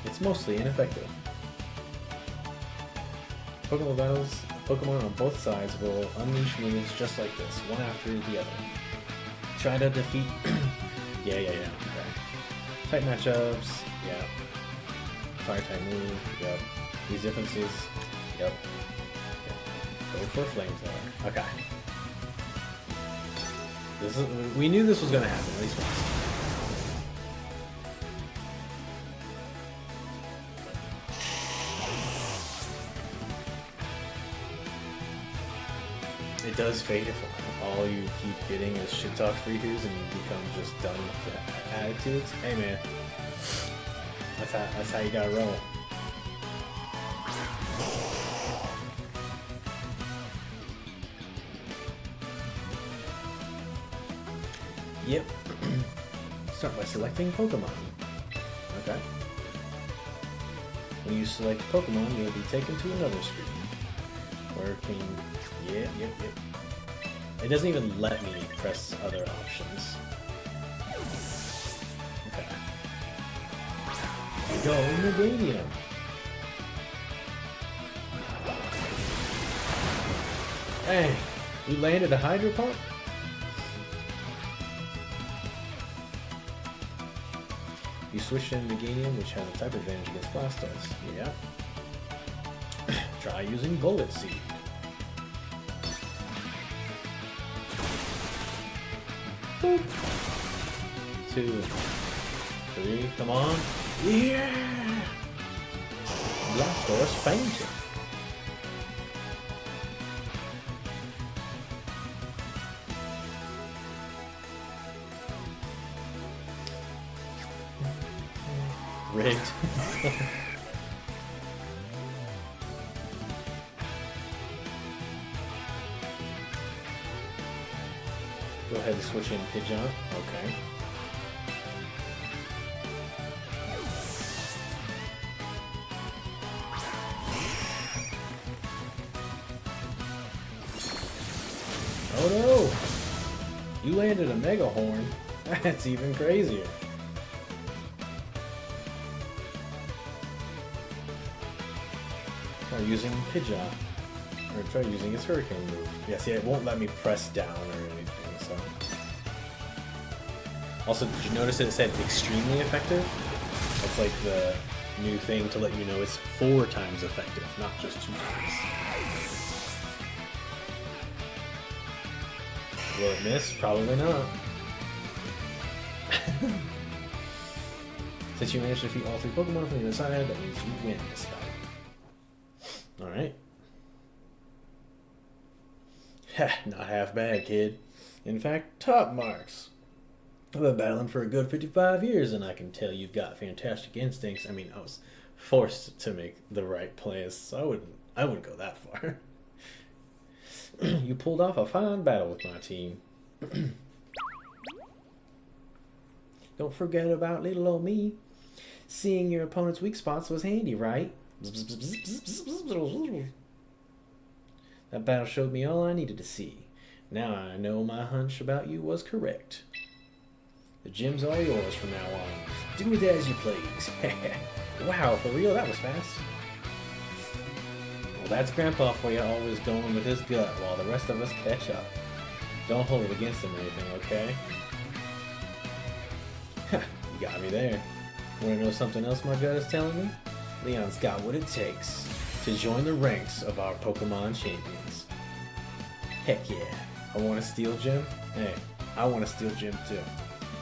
It's mostly ineffective. Pokemon battles, Pokemon on both sides will unleash moves just like this, one after the other. Try to defeat... yeah, okay. Type matchups, yeah. Fire type move, yep. These differences, yep. Go for Flamethrower, okay. We knew this was going to happen, at least once. It does fade if all you keep getting is shit talk freedoos and you become just done with the attitudes. Hey man, that's how you gotta roll. Yep. Start by selecting Pokemon. Okay. When you select Pokemon, you'll be taken to another screen. Working. Yep. It doesn't even let me press other options. Okay. Go Meganium. Hey, you landed a Hydro Pump? You switched in Meganium, which has a type advantage against Blastoise. Yeah. Try using Bullet Seed. Boop. 2, 3, come on. Yeah! Blastoise fainted. Rigged. Go ahead and switch in Pidgeot. Okay. Oh no! You landed a Mega Horn. That's even crazier. Try using Pidgeot. Or try using his Hurricane move. Yeah, see, it won't let me press down or anything, so... Also, did you notice that it said extremely effective? That's like the new thing to let you know it's 4 times effective, not just 2 times. Will it miss? Probably not. Since you managed to defeat all 3 Pokemon from the other side, that means you win this battle. Alright. Not half bad, kid. In fact, top marks. I've been battling for a good 55 years, and I can tell you've got fantastic instincts. I mean, I was forced to make the right plays, so I wouldn't go that far. You pulled off a fine battle with my team. Don't forget about little old me. Seeing your opponent's weak spots was handy, right? That That battle showed me all I needed to see. Now I know my hunch about you was correct. The gym's all yours from now on. Do with it as you please. Wow, for real? That was fast. Well, that's Grandpa for you, always going with his gut while the rest of us catch up. Don't hold it against him or anything, okay? You got me there. Want to know something else my gut is telling me? Leon's got what it takes to join the ranks of our Pokemon champions. Heck yeah. I want a steel gym? Hey, I want a steel gym too.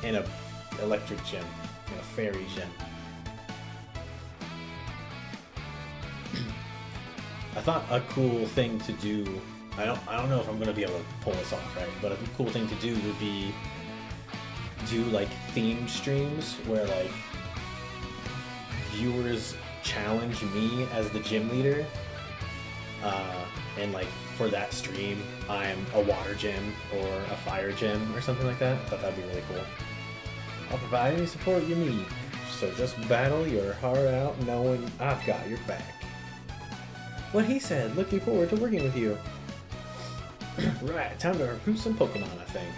And a electric gym. And a fairy gym. I thought a cool thing to do, I don't know if I'm gonna be able to pull this off, right? But a cool thing to do would be do like themed streams where like viewers challenge me as the gym leader, and like for that stream I'm a water gym or a fire gym or something like that. I thought that'd be really cool. I'll provide any support you need, so just battle your heart out knowing I've got your back. What he said, looking forward to working with you. Right, time to recruit some Pokemon, I think.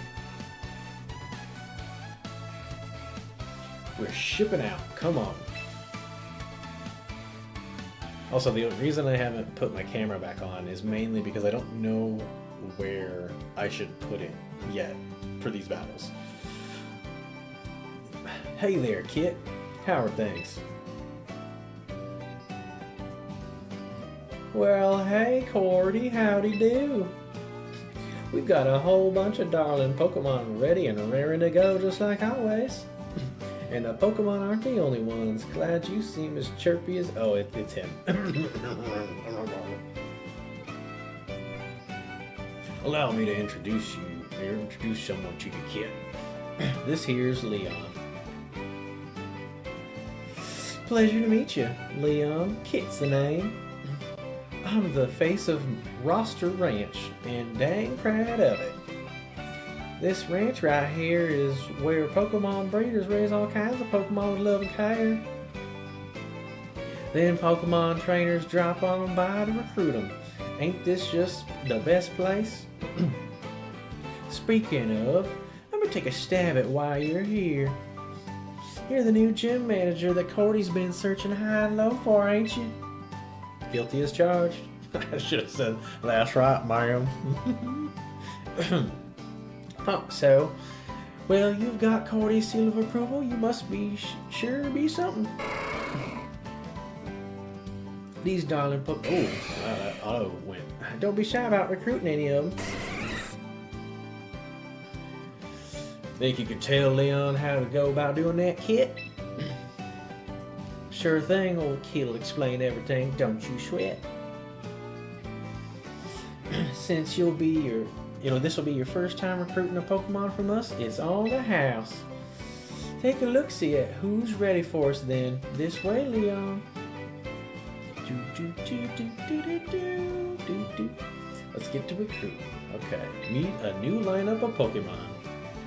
We're shipping out, come on. Also, the reason I haven't put my camera back on is mainly because I don't know where I should put it yet for these battles. Hey there, Kit. How are things? Well, hey, Cordy, howdy do. We've got a whole bunch of darling Pokemon ready and raring to go just like always. And the Pokemon aren't the only ones. Glad you seem as chirpy as... Oh, it's him. Allow me to introduce someone to you, Kit. This here's Leon. Pleasure to meet you, Leon. Kit's the name. I'm the face of Roster Ranch, and dang proud of it. This ranch right here is where Pokemon breeders raise all kinds of Pokemon with love and care. Then Pokemon trainers drop on them by to recruit them. Ain't this just the best place? Speaking of, let me take a stab at why you're here. You're the new gym manager that Cordy's been searching high and low for, ain't you? Guilty as charged. I should have said, that's right, ma'am. Oh, so, well, you've got Cordy's seal of approval. You must be sure to be something. These darling that auto went. Don't be shy about recruiting any of them. Think you could tell Leon how to go about doing that, Kit? Sure thing, old Kit'll explain everything, don't you sweat. Since this will be your first time recruiting a Pokemon from us, it's on the house. Take a look-see at who's ready for us then. This way, Leon. Let's get to recruiting. Okay, meet a new lineup of Pokemon.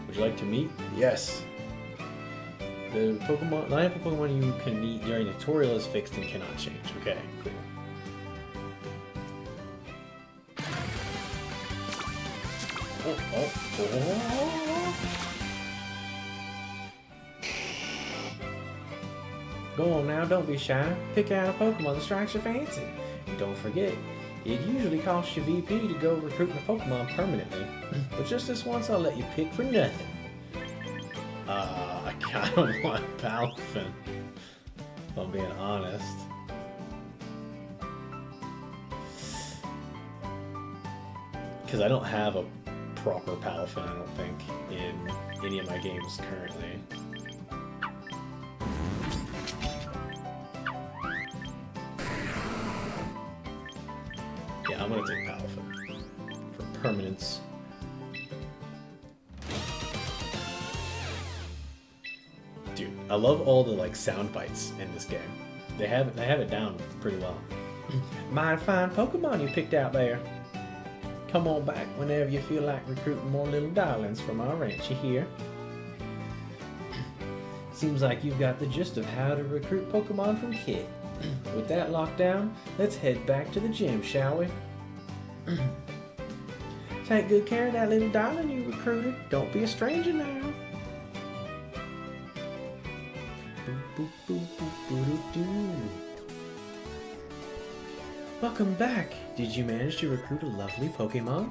Would you like to meet? Yes. The lineup of Pokemon you can meet during the tutorial is fixed and cannot change. Okay, cool. Oh. Go on now, don't be shy. Pick out a Pokemon that strikes your fancy. And don't forget, it usually costs you VP to go recruiting a Pokemon permanently. But just this once, I'll let you pick for nothing. I kind of want Palafin, if I'm being honest. Because I don't have a proper Palafin, I don't think, in any of my games currently. Yeah, I'm gonna take Palafin for permanence. Dude, I love all the like sound bites in this game. They have it down pretty well. Mighty fine Pokemon you picked out there. Come on back whenever you feel like recruiting more little darlings from our ranch, you hear? Seems like you've got the gist of how to recruit Pokemon from Kit. With that locked down, let's head back to the gym, shall we? Take good care of that little darling you recruited. Don't be a stranger now. Welcome back. Did you manage to recruit a lovely Pokemon?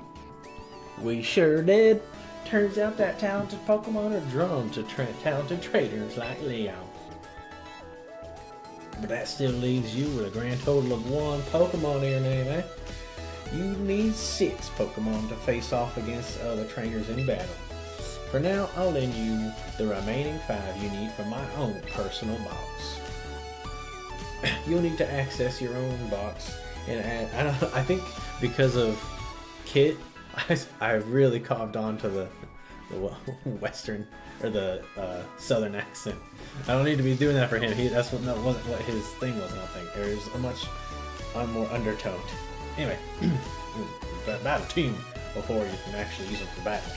We sure did. Turns out that talented Pokemon are drawn to talented traders like Leo. But that still leaves you with a grand total of 1 Pokemon in your name, eh? You need 6 Pokemon to face off against other trainers in battle. For now, I'll lend you the remaining 5 you need from my own personal box. You'll need to access your own box and add, I think because of Kit, I really carved on to the western or the southern accent. I don't need to be doing that for him. That wasn't what his thing was. I don't think there was a much more undertoned. Anyway, battle team before you can actually use them for battle.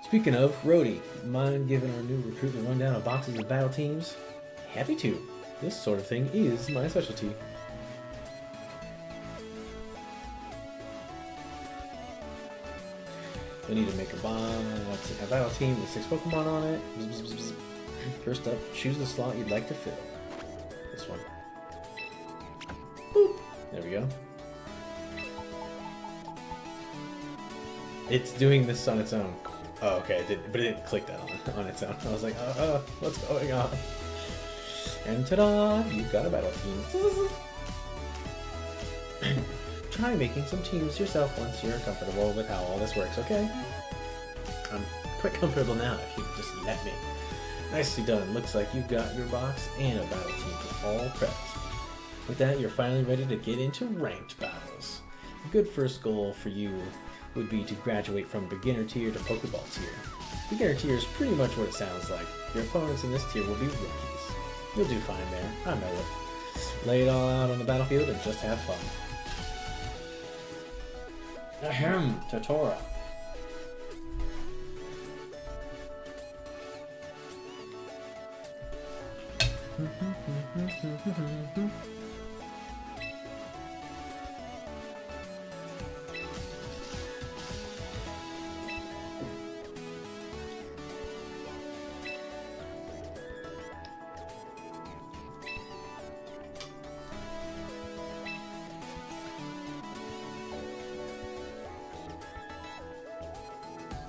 Speaking of, Rhodey, mind giving our new recruit a rundown of boxes of battle teams? Happy to. This sort of thing is my specialty. We need to make a battle team with 6 Pokemon on it. First up, choose the slot you'd like to fill. This one. Boop. There we go. It's doing this on its own. Oh, okay, but it didn't click that on its own. I was like, what's going on? And ta-da! You've got a battle team. Try making some teams yourself once you're comfortable with how all this works, okay? I'm quite comfortable now if you just let me. Nicely done. Looks like you've got your box and a battle team all prepped. With that, you're finally ready to get into ranked battles. A good first goal for you would be to graduate from beginner tier to Pokeball tier. Beginner tier is pretty much what it sounds like. Your opponents in this tier will be rookies. You'll do fine there, I know it. Lay it all out on the battlefield and just have fun. Ahem, Tatora.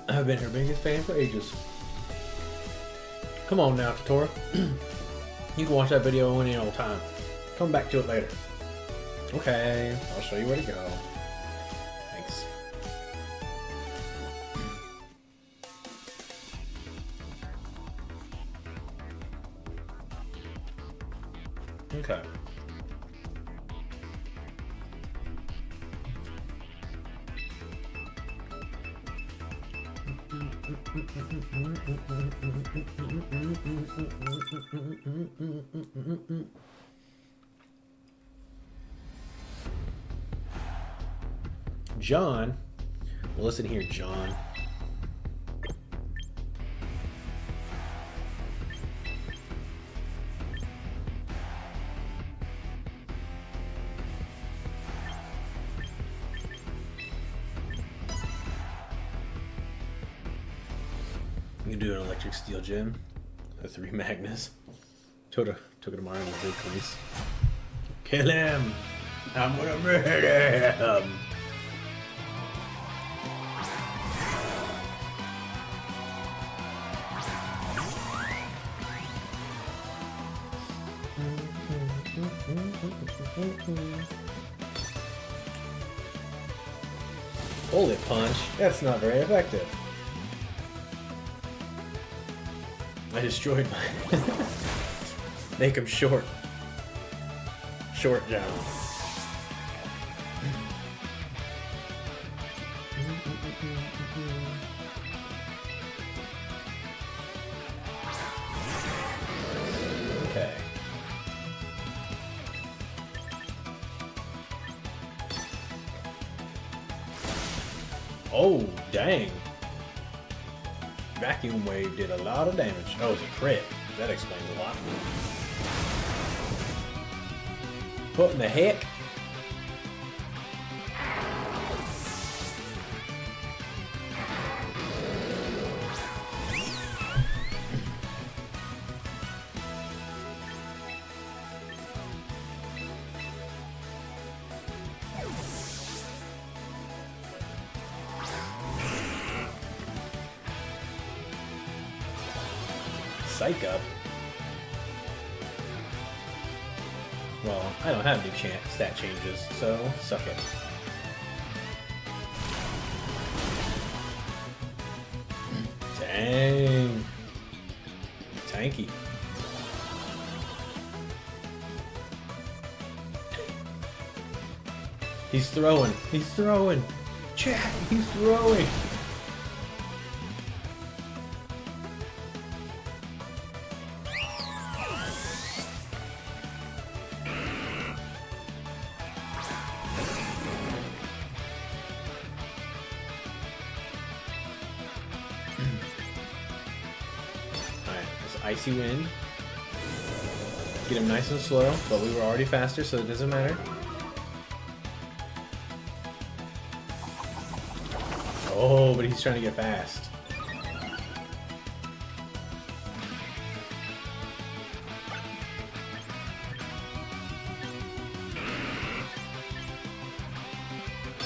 I've been her biggest fan for ages. Come on now, Tatora. You can watch that video any old time. Come back to it later. Okay, I'll show you where to go. Thanks. Okay. John, well, listen here, John. You can do an electric steel gem. 3 Magnus. Took it tomorrow in the big police. Kill him! I'm gonna murder him! Bullet punch? That's not very effective. I destroyed mine. Make him short. Short jump. Okay. Oh, dang. Vacuum Wave did a lot of damage. Oh, it's a crit. That explains a lot. What in the heck? Psych Up. Well, I don't have new stat changes, so suck it. Dang. Tanky. He's throwing. He's throwing. Chat, he's throwing. Icy Wind. Get him nice and slow, but we were already faster, so it doesn't matter. Oh, but he's trying to get fast.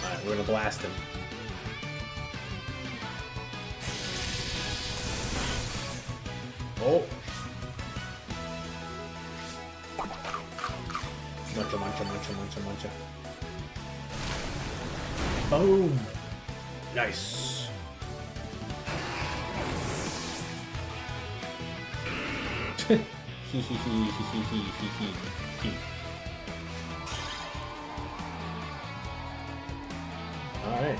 Alright, we're gonna blast him. Oh! Muncha. Boom! Nice! Alright.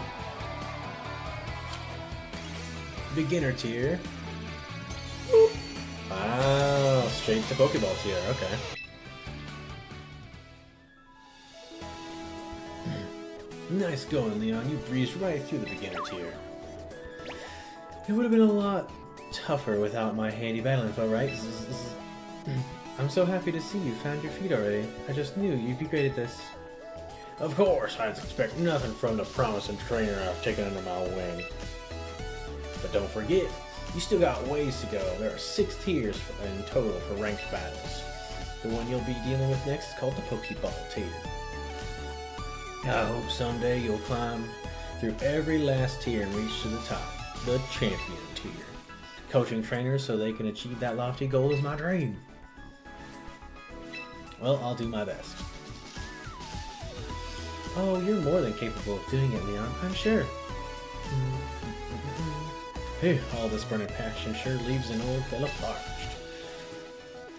Beginner tier. Wow, straight to Pokeball tier, okay. Nice going, Leon. You breezed right through the beginner tier. It would have been a lot tougher without my handy battle info, right? I'm so happy to see you found your feet already. I just knew you'd be great at this. Of course, I expect nothing from the promising trainer I've taken under my wing. But don't forget, you still got ways to go. There are 6 tiers in total for ranked battles. The one you'll be dealing with next is called the Pokeball tier. I hope someday you'll climb through every last tier and reach to the top, the champion tier. Coaching trainers so they can achieve that lofty goal is my dream. Well, I'll do my best. Oh, you're more than capable of doing it, Leon, I'm sure. Hey, all this burning passion sure leaves an old fella parched.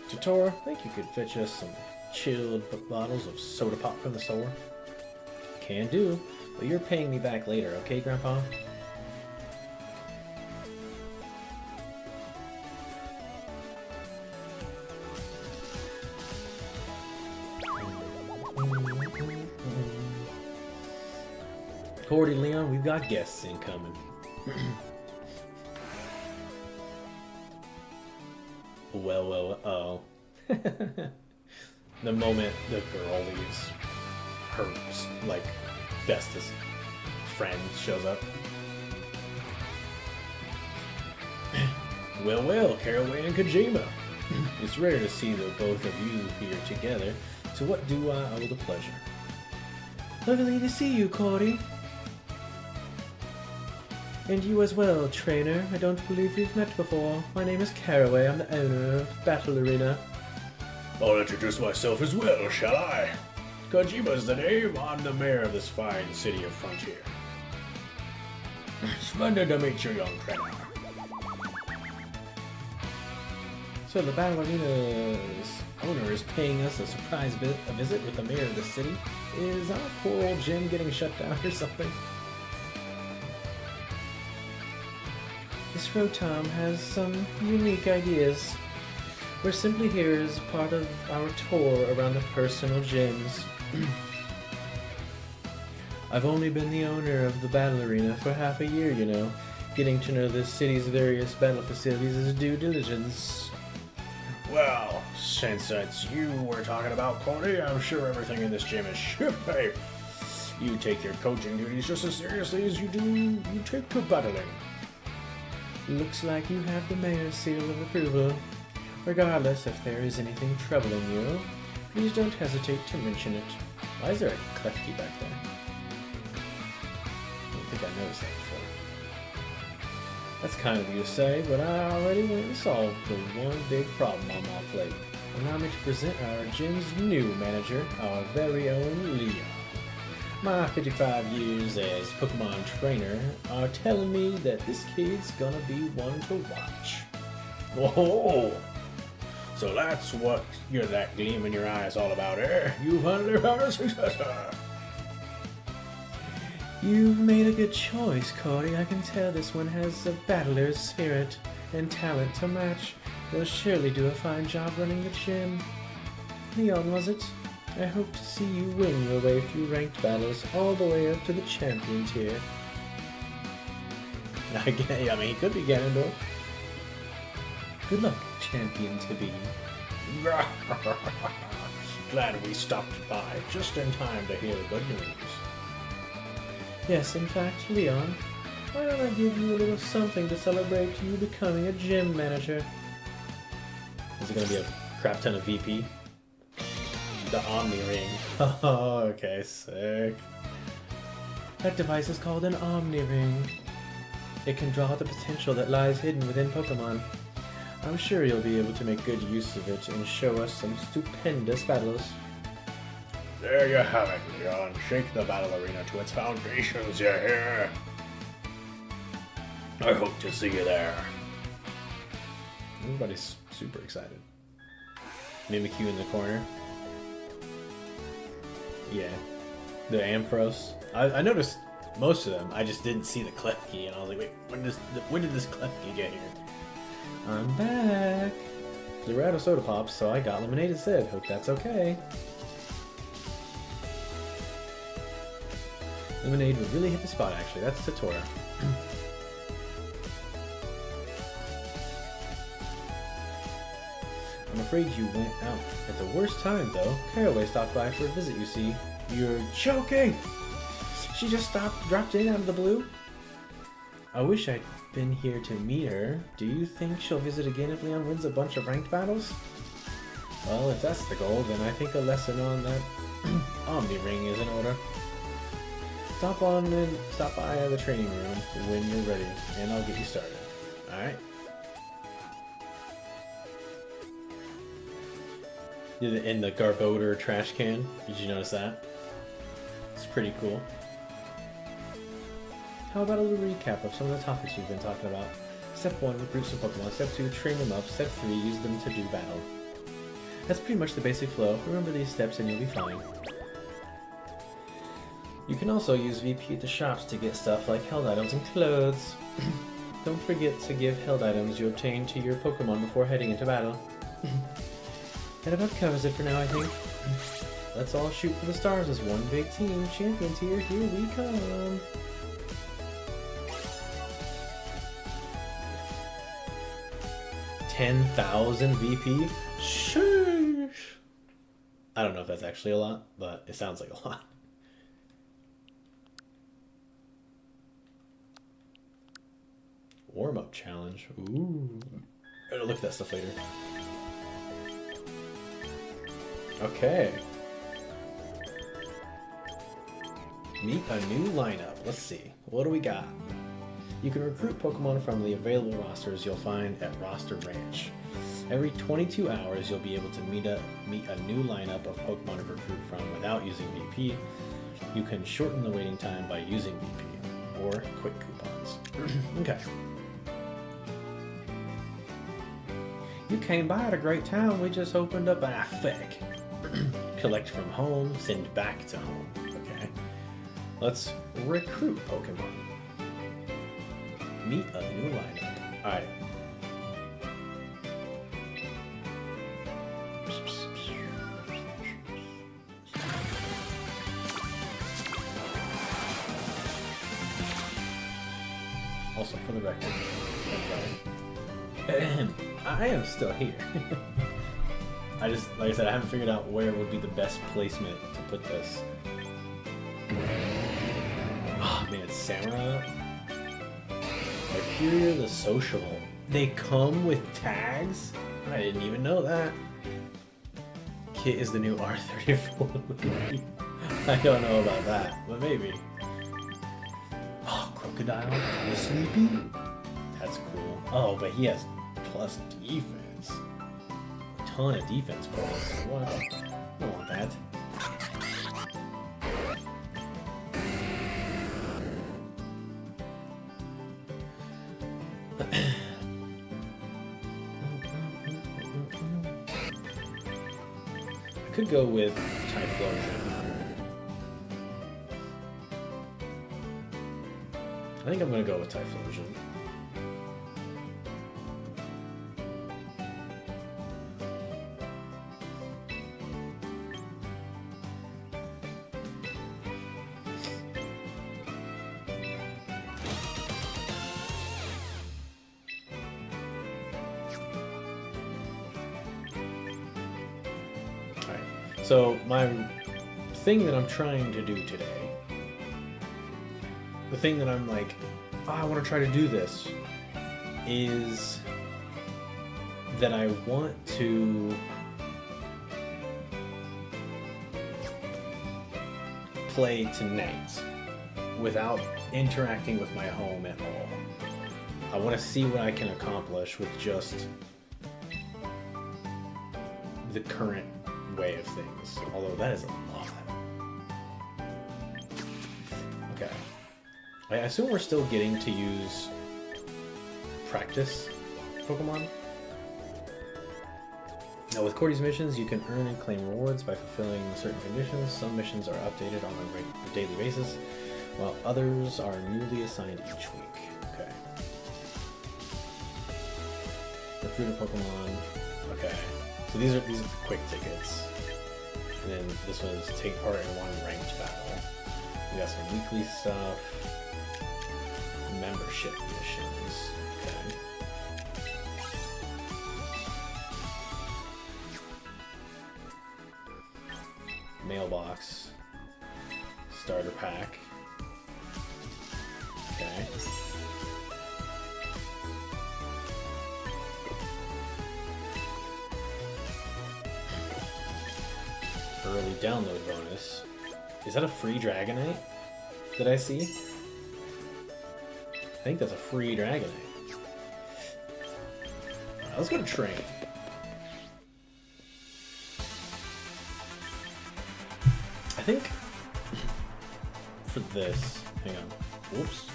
Totoro, think you could fetch us some chilled bottles of soda pop from the store? Can do, but you're paying me back later, okay, Grandpa? Cordy, Leon, we've got guests incoming. Well, oh. The moment the girl leaves, her, like, bestest friend shows up. Well, Caraway and Kojima. It's rare to see the both of you here together, so what do I owe the pleasure? Lovely to see you, Cordy. And you as well, trainer. I don't believe we've met before. My name is Caraway. I'm the owner of Battle Arena. I'll introduce myself as well, shall I? Kojima's the name. I'm the mayor of this fine city of Frontier. Splendid to meet you, young trainer. So the Battle Arena's owner is paying us a surprise visit with the mayor of the city. Is our poor old gym getting shut down or something? This Rotom has some unique ideas. We're simply here as part of our tour around the personal gyms. I've only been the owner of the Battle Arena for half a year, you know. Getting to know this city's various battle facilities is due diligence. Well, since it's you we're talking about, Cody, I'm sure everything in this gym is shipshape. You take your coaching duties just as seriously as you take to battling. Looks like you have the mayor's seal of approval. Regardless if there is anything troubling you, please don't hesitate to mention it. Why is there a clef key back there? I don't think I noticed that That's kind of you to say, but I already went and solved the one big problem on my plate. Allow me to present our gym's new manager, our very own Leon. My 55 years as Pokemon trainer are telling me that this kid's gonna be one to watch. Whoa! So that's what that gleam in your eye is all about, eh? You finally found a successor! You've made a good choice, Cody. I can tell this one has a battler's spirit and talent to match. They'll surely do a fine job running the gym. Leon, was it? I hope to see you win your way through ranked battles all the way up to the champion tier. I mean, he could be Ganondorf. Good luck, champion to be. Glad we stopped by just in time to hear the good news. Yes, in fact, Leon, why don't I give you a little something to celebrate you becoming a gym manager? Is it going to be a crap ton of VP? The Omni Ring. Oh, okay, sick. That device is called an Omni Ring. It can draw the potential that lies hidden within Pokemon. I'm sure you'll be able to make good use of it and show us some stupendous battles. There you have it, Leon. Shake the battle arena to its foundations, you hear? I hope to see you there. Everybody's super excited. Mimikyu in the corner. Yeah. The Ampharos. I noticed most of them. I just didn't see the Klefki, and I was like, wait, when did this Klefki get here? I'm back. They were out of Soda Pops, so I got lemonade instead. Hope that's okay. Lemonade would really hit the spot, actually. That's Tatora. I'm afraid you went out at the worst time, though. Caraway stopped by for a visit, you see. You're joking! She just dropped in out of the blue? I wish I'd been here to meet her. Do you think she'll visit again if Leon wins a bunch of ranked battles? Well, if that's the goal, then I think a lesson on that Omni Ring is in order. Stop by the training room when you're ready, and I'll get you started. Alright? In the Garbodor trash can. Did you notice that? It's pretty cool. How about a little recap of some of the topics we've been talking about? Step 1, recruit some Pokemon. Step 2, train them up. Step 3, use them to do battle. That's pretty much the basic flow. Remember these steps and you'll be fine. You can also use VP at the shops to get stuff like held items and clothes. Don't forget to give held items you obtain to your Pokemon before heading into battle. That about covers it for now, I think. Let's all shoot for the stars as one big team. Champion tier, here we come. $10,000 VP? Sheesh! I don't know if that's actually a lot, but it sounds like a lot. Warm-up challenge. Ooh. I'll look at that stuff later. Okay. Meet a new lineup. Let's see. What do we got? You can recruit Pokemon from the available rosters you'll find at Roster Ranch. Every 22 hours, you'll be able to meet a new lineup of Pokemon to recruit from without using VP. You can shorten the waiting time by using VP, or quick coupons. Okay. You came by at a great time. We just opened up an fake. Collect from home, send back to home. Okay. Let's recruit Pokemon. Meet a new lineup. Alright. Also, for the record, I am still here. Like I said, I haven't figured out where would be the best placement to put this. Oh man, Samara. Arcuria the Sociable. They come with tags? I didn't even know that. Kit is the new R34. I don't know about that, but maybe. Oh, Crocodile the Sleepy? That's That's cool. Oh, but he has plus defense. A ton of defense points. What? I don't want that. I could go with Typhlosion. I think I'm gonna go with Typhlosion. So my thing that I'm trying to do today, the thing that I'm like, oh, I want to try to do this, is that I want to play tonight without interacting with my home at all. I want to see what I can accomplish with just the current way of things, although that is a lot. Okay, I assume we're still getting to use practice Pokemon. Now with Cordy's missions, you can earn and claim rewards by fulfilling certain conditions. Some missions are updated on a daily basis, while others are newly assigned each week. Okay. Recruit a Pokemon. Okay. So these are quick tickets. And then this one is take part in one ranked battle. We got some weekly stuff. Membership missions. Okay. Mailbox. Starter pack. Okay. Early download bonus. Is that a free Dragonite that I see? I think that's a free Dragonite. Alright, let's go to train. I think for this, hang on. Whoops.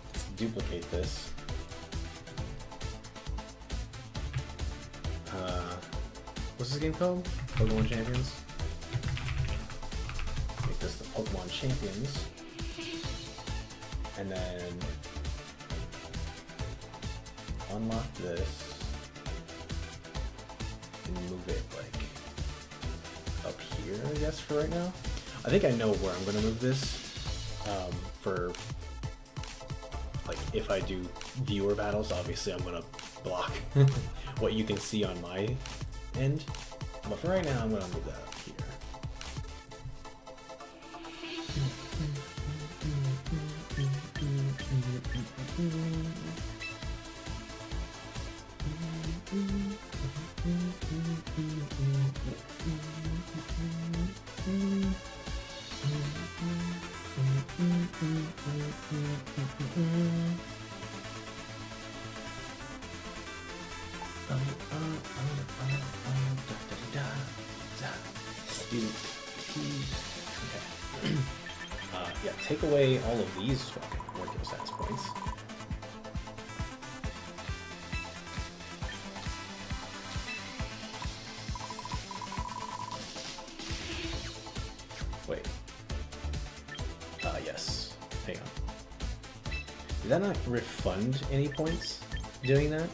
Let's duplicate this. What's this game called? Pokemon Champions? Make this the Pokemon Champions. And then unlock this and move it like up here, I guess, for right now. I think I know where I'm gonna move this for like if I do viewer battles. Obviously I'm gonna block what you can see on my end, but for right now I'm gonna move that up here. Yeah, take away all of these fucking worthless ass points. Wait. Yes. Hang on. Did that not refund any points doing that?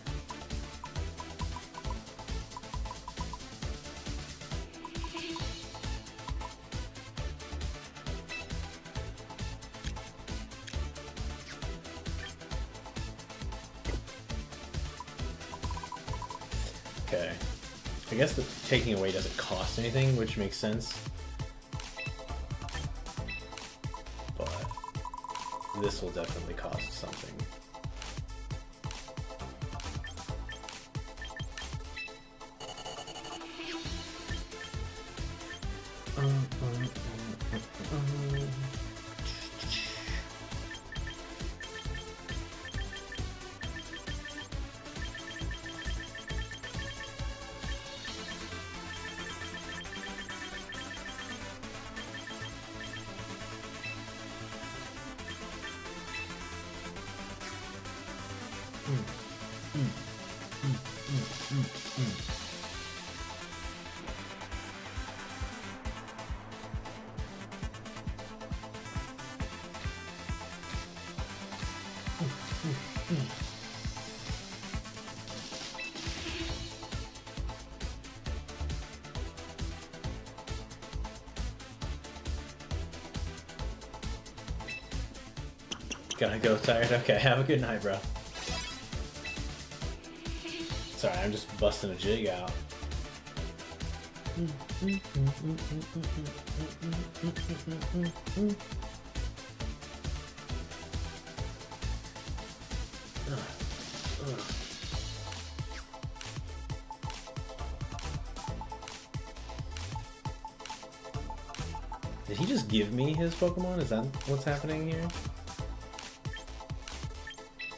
Okay. I guess the taking away doesn't cost anything, which makes sense. But this will definitely cost something. Gotta go, tired. Okay, have a good night, bro. Sorry, I'm just busting a jig out. Did he just give me his Pokemon? Is that what's happening here?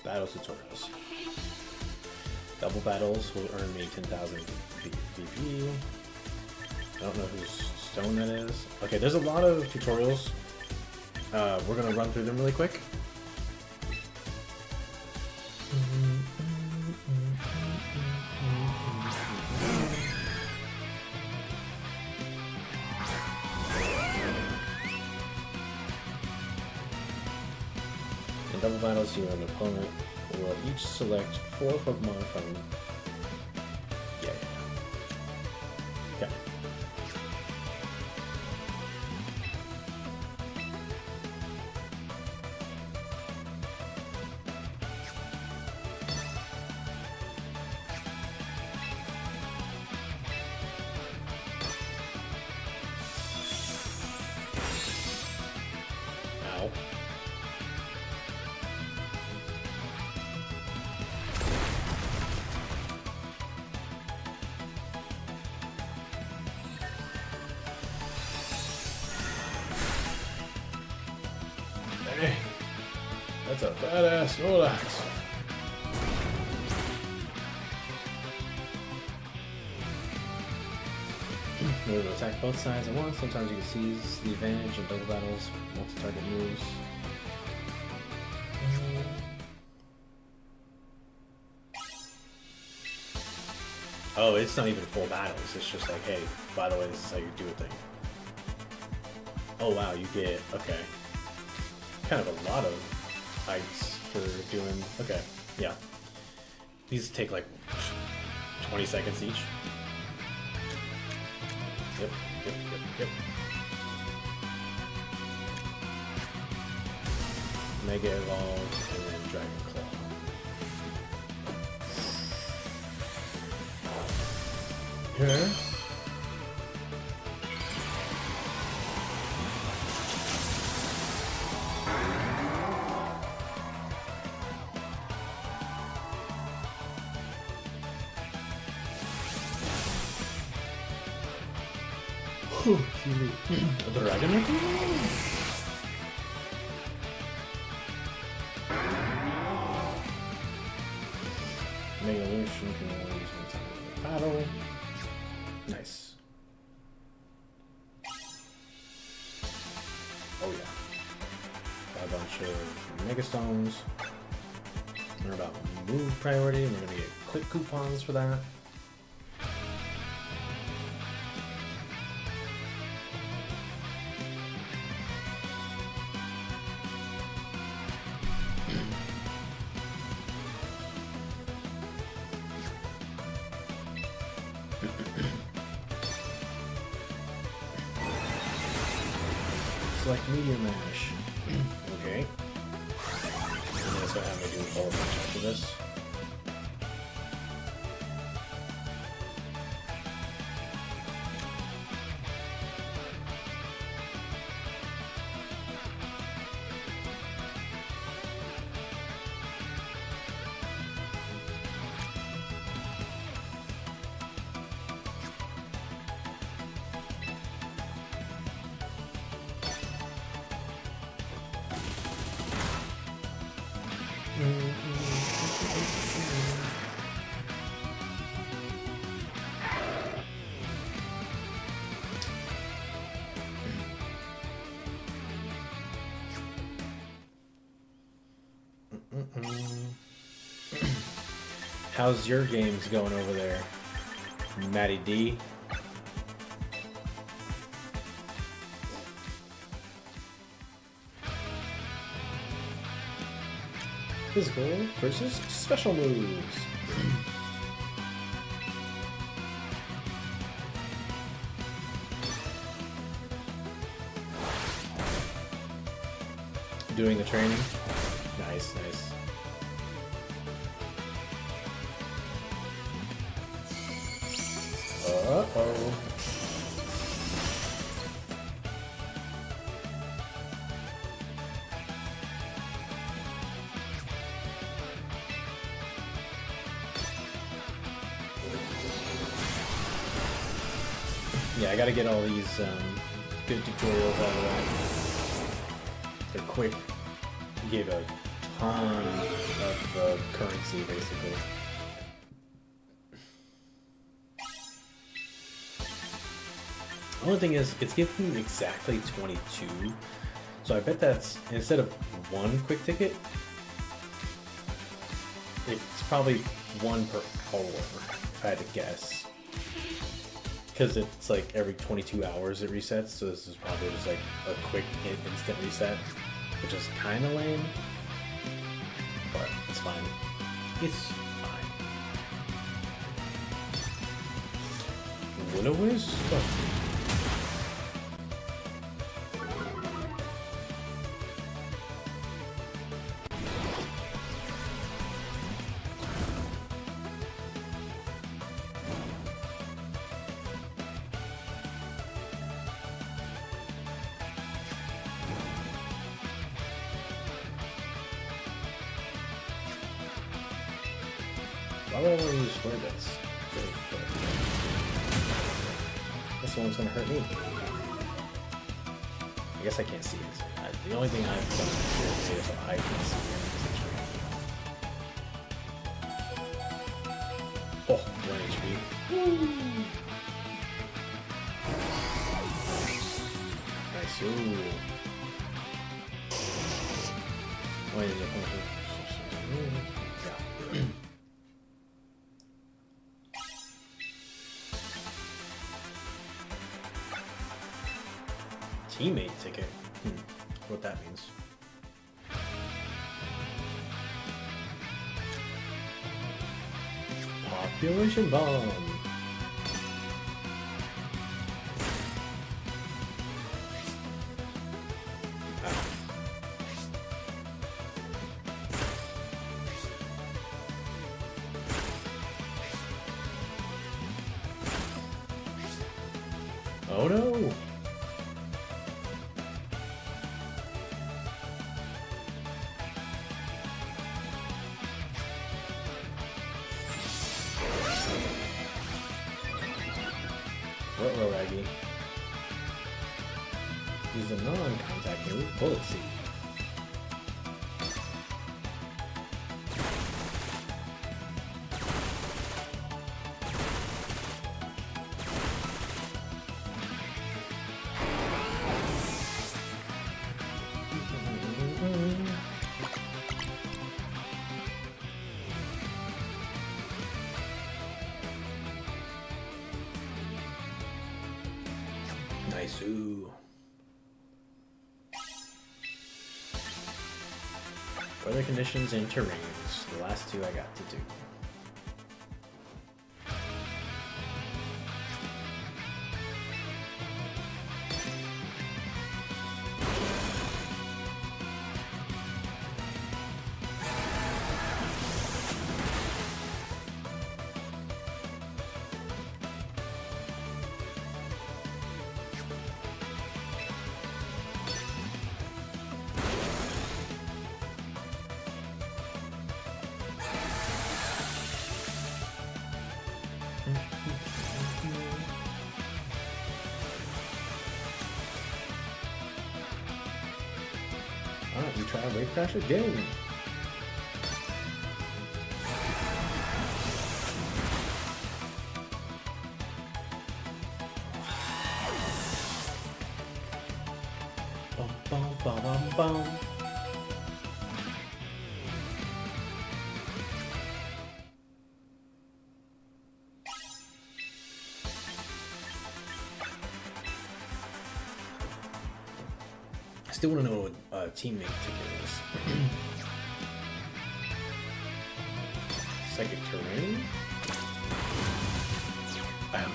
Battle tutorials. Double battles will earn me 10,000 VP. I don't know whose stone that is. Okay, there's a lot of tutorials. We're gonna run through them really quick. In double battles, you and an opponent will each select 4 Pokemon from... Yeah. Okay. Ow. Hey, that's a badass Snorlax. In order to attack both sides at once, sometimes you can seize the advantage in double battles, multi-target moves. Oh, it's not even full battles. It's just like, hey, by the way, this is how you do a thing. Oh wow, you get, okay. Kind of a lot of heights for doing, okay, yeah. These take like 20 seconds each. Yep. Mega Evolve, and then Dragon Claw. Okay. A dragon? Mega Evolution can only use one time in the battle. Nice. Oh yeah. Got a bunch of Mega Stones. We're about move priority, and we're gonna get quick coupons for that. Select Meteor Mash. Okay. And that's what I'm going to do all of bunch after this. How's your games going over there, Matty D? Physical versus special moves. Doing the training. Nice, nice. Uh-oh. Yeah, I gotta get all these good tutorials out of the way. They're quick. Give a ton of currency, basically. The only thing is, it's giving exactly 22. So I bet that's, instead of one quick ticket, it's probably one per hour, if I had to guess. Because it's like every 22 hours it resets, so this is probably just like a quick instant reset, which is kind of lame, but it's fine. It's fine. Will-O-Wisp? Why would I want to use flare bits? This one's gonna hurt me. I guess I can't see it. The only thing I've done here is I can see it, essentially. Oh, 1 HP. Nice. Ooh. Why is it? Yeah. Teammate ticket. What that means. Population bomb. Oh no! Ruh-roh, Raggy. Use a non-contact move, Bullet Seed. Nice. Ooh. Weather conditions and terrains. The last two I got to do. Alright, we try Wave Crash again. Bum, bum, bum, bum, bum. I still want to know what a teammate ticket is. Psychic terrain? Ouch.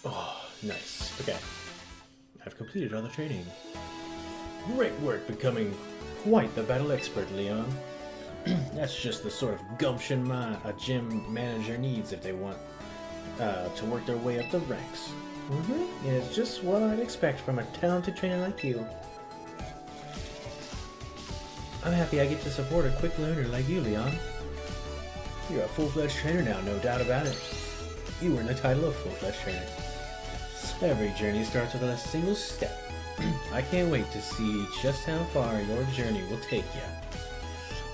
Oh, nice. Okay. I've completed all the training. Great work becoming quite the battle expert, Leon. That's just the sort of gumption a gym manager needs if they want to work their way up the ranks. It's just what I'd expect from a talented trainer like you. I'm happy I get to support a quick learner like you, Leon. You're a full-fledged trainer now, no doubt about it. You earn the title of full-fledged trainer. Every journey starts with a single step. I can't wait to see just how far your journey will take you.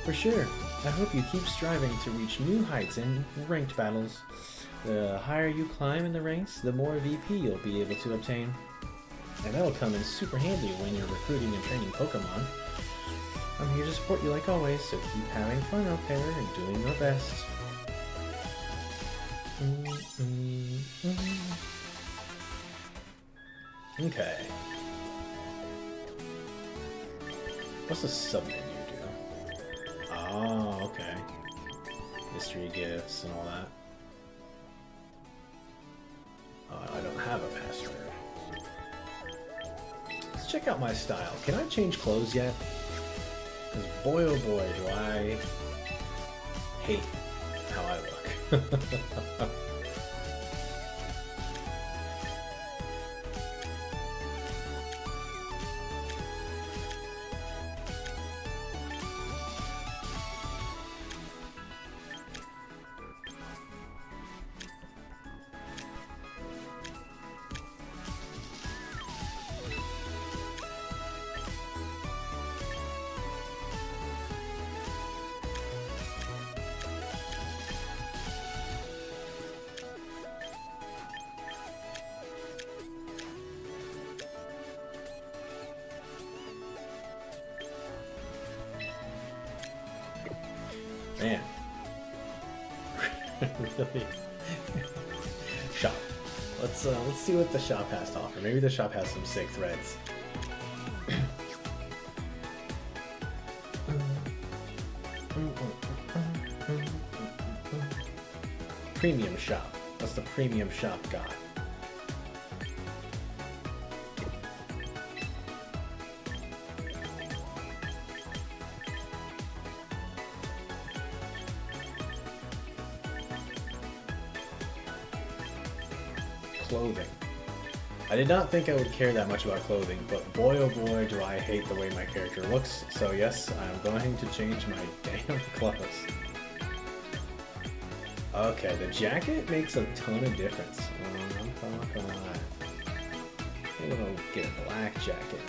For sure, I hope you keep striving to reach new heights in ranked battles. The higher you climb in the ranks, the more VP you'll be able to obtain. And that'll come in super handy when you're recruiting and training Pokemon. I'm here to support you like always, so keep having fun out there and doing your best. Okay. What's the sub-menu do? Oh, okay. Mystery gifts and all that. I don't have a password. Let's check out my style. Can I change clothes yet? Because boy oh boy do I hate how I look. Man. Really? Shop. Let's see what the shop has to offer. Maybe the shop has some sick threads. Premium shop. What's the premium shop got? Clothing. I did not think I would care that much about clothing, but boy oh boy do I hate the way my character looks, so yes, I'm going to change my damn clothes. Okay, the jacket makes a ton of difference. I'm not gonna lie. I'm gonna get a black jacket.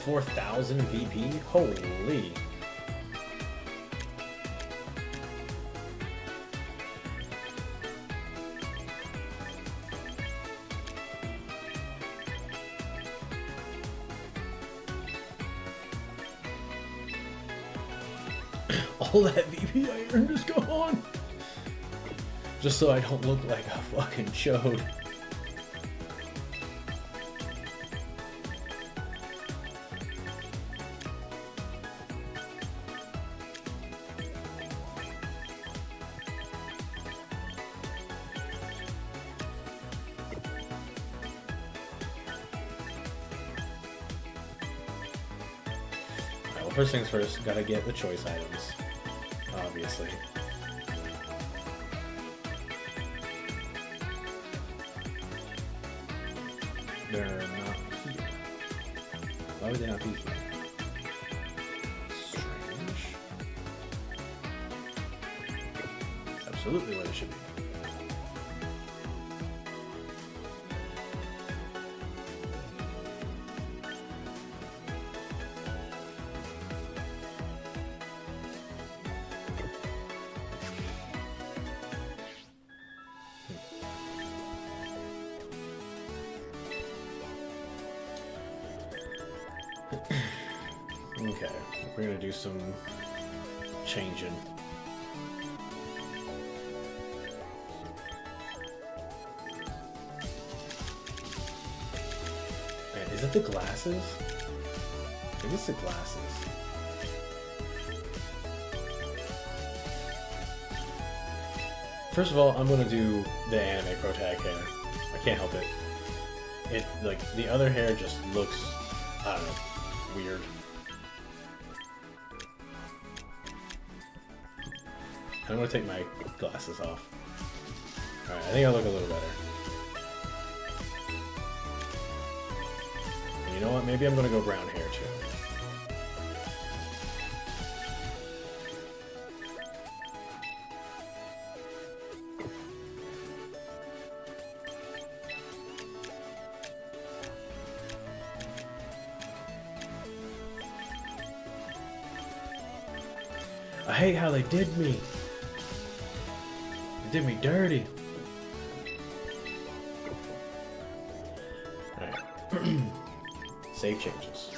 4,000 VP? Holy. All that VP I earned is gone. Just so I don't look like a fucking chode. Well, first things first, gotta get the choice items, obviously. They're not here. Why would they not be here? Strange. That's absolutely what it should be. Okay, we're gonna do some changing. Man, is it the glasses? Maybe it's the glasses. First of all, I'm gonna do the anime pro tag hair. I can't help it. It, like, the other hair just looks, I don't know, weird. I'm gonna take my glasses off. Alright, I think I look a little better. And you know what? Maybe I'm gonna go brown hair too. I hate how they did me. They did me dirty. Alright. Save changes.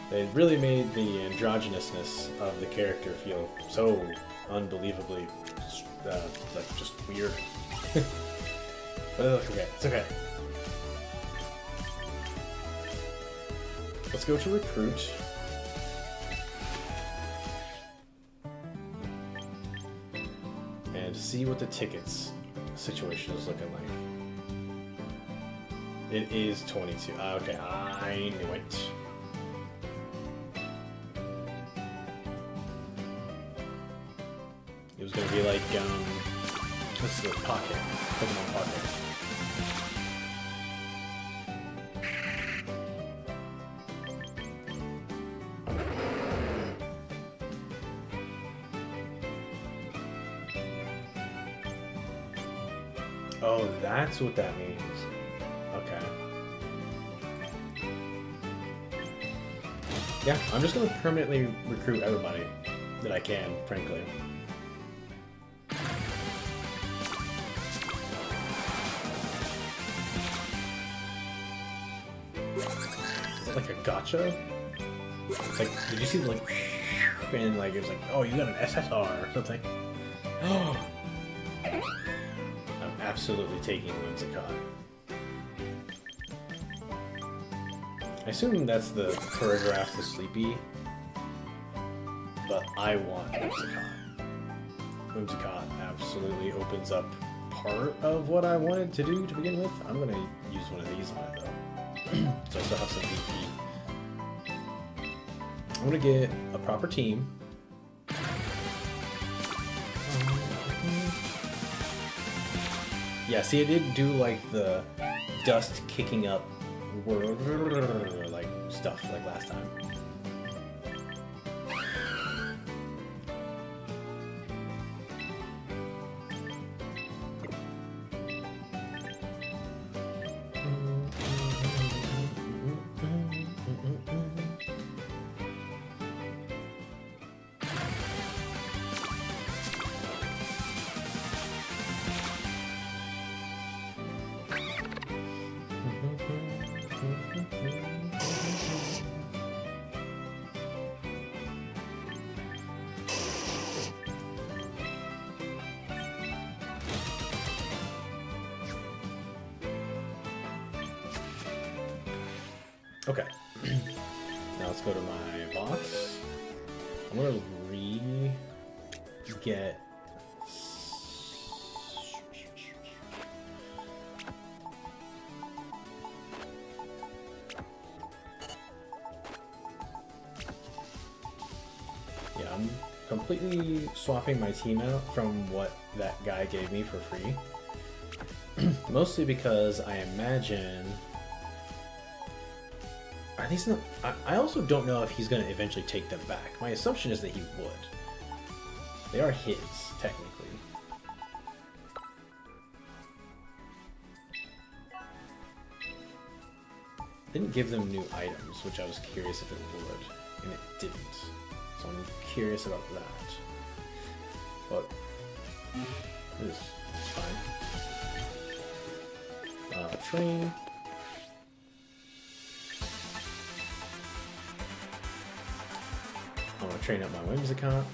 They really made the androgynousness of the character feel so unbelievably, like, just weird. But it's okay. It's okay. Let's go to recruit. And see what the tickets situation is looking like. It is 22. Okay, I knew it. It was gonna be like, this is the Pocket, Pokemon Pocket. Oh, that's what that means. Okay. Yeah, I'm just gonna permanently recruit everybody that I can, frankly. Is it like a gotcha? It's like, did you see the, like, and like, it was like, oh, you got an SSR or something. Oh! I'm absolutely taking Whimsicott. I assume that's the choreograph to Sleepy, but I want Whimsicott. Whimsicott absolutely opens up part of what I wanted to do to begin with. I'm gonna use one of these on it though. So I still have some VP. I'm gonna get a proper team. Yeah, see, I did do like the dust kicking up like stuff like last time. Okay. Now let's go to my box. I'm gonna get. Yeah, I'm completely swapping my team out from what that guy gave me for free. Mostly because I imagine. Are these not? I also don't know if he's going to eventually take them back. My assumption is that he would. They are his, technically. Didn't give them new items, which I was curious if it would, and it didn't. So I'm curious about that. But it's fine. Train. I'm gonna train up my Whimsicott.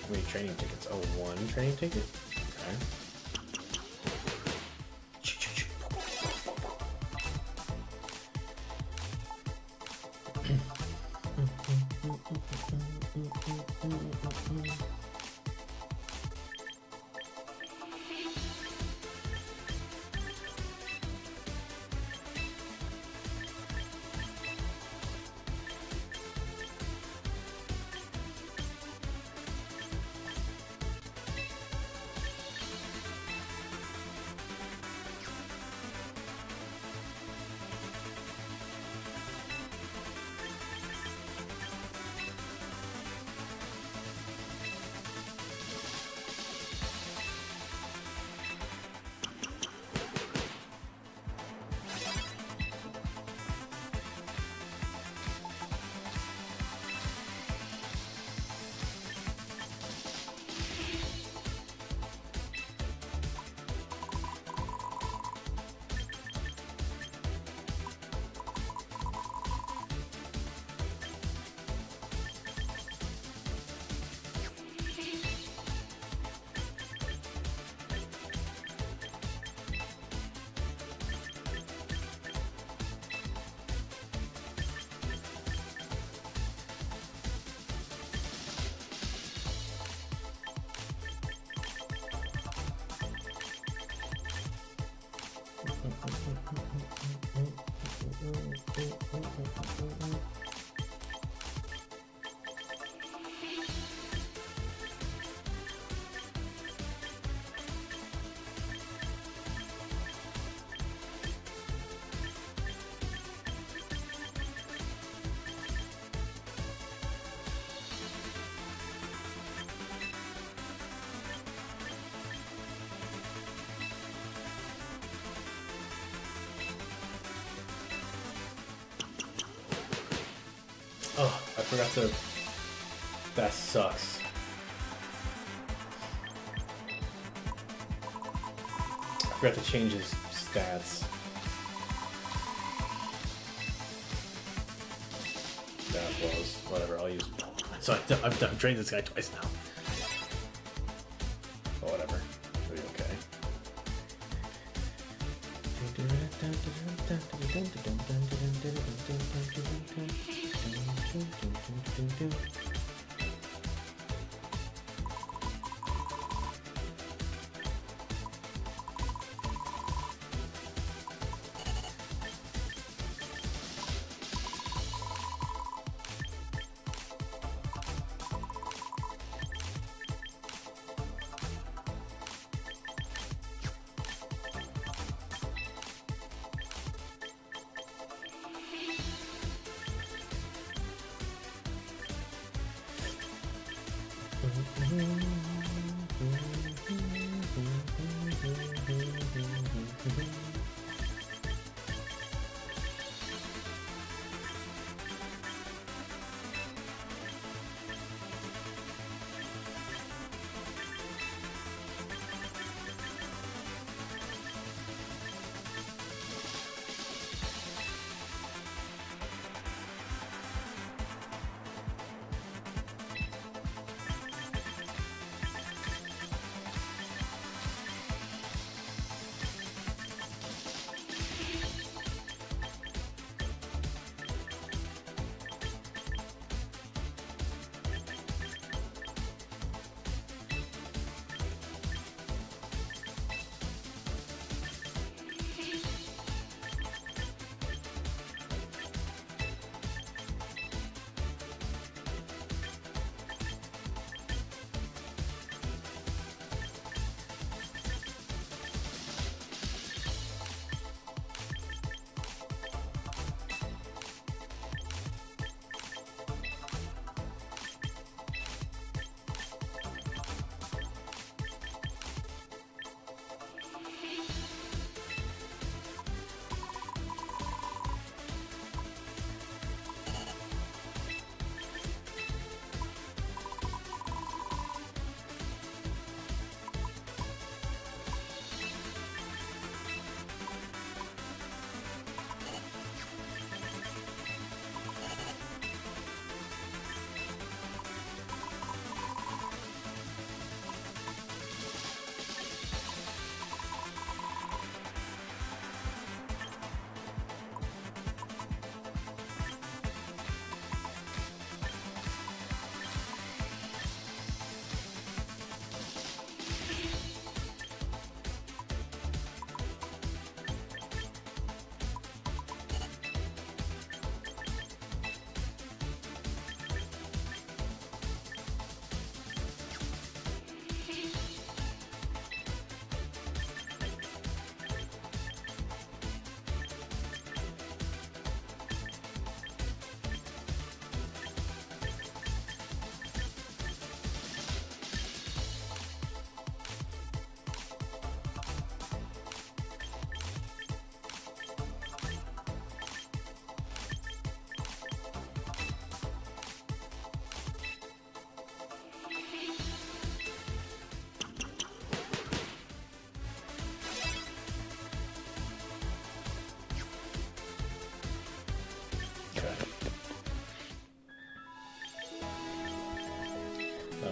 How many training tickets? Oh, one training ticket? Okay. I forgot to... That sucks. I forgot to change his stats. That was... Whatever, I'll use... So I've drained this guy twice now. But whatever. It'll be okay.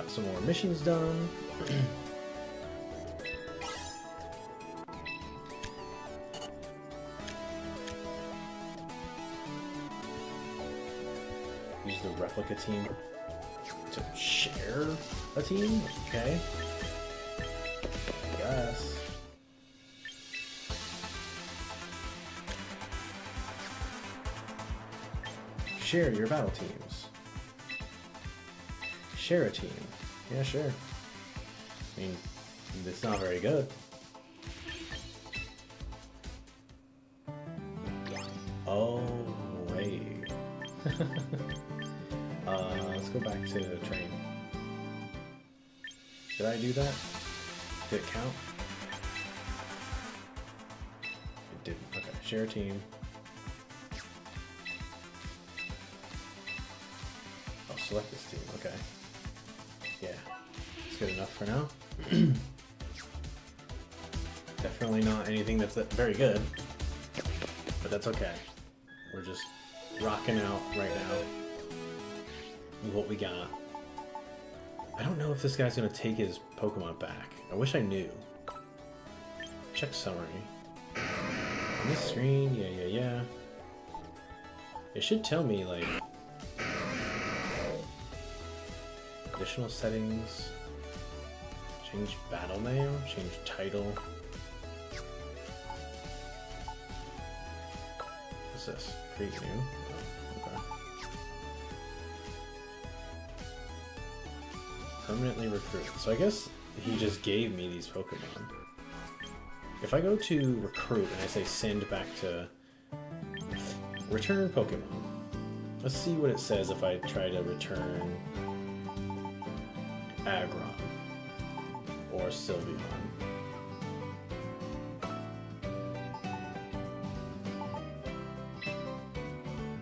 Some more missions done. Use the replica team to share a team? Okay. I guess. Share your battle teams. Share a team. Yeah, sure. I mean, it's not very good. Oh, wait. Let's go back to the train. Did I do that? Did it count? It didn't. Okay, share a team. select this team. Okay. Yeah. It's good enough for now. Definitely not anything that's very good. But that's okay. We're just rocking out right now with what we got. I don't know if this guy's gonna take his Pokemon back. I wish I knew. Check summary. On this screen, yeah. It should tell me, like, additional settings, change battle name, change title. What's this? Create new? Oh, okay. Permanently recruit. So I guess he just gave me these Pokemon. If I go to recruit and I say send back to return Pokemon, let's see what it says if I try to return Aggron or Sylveon.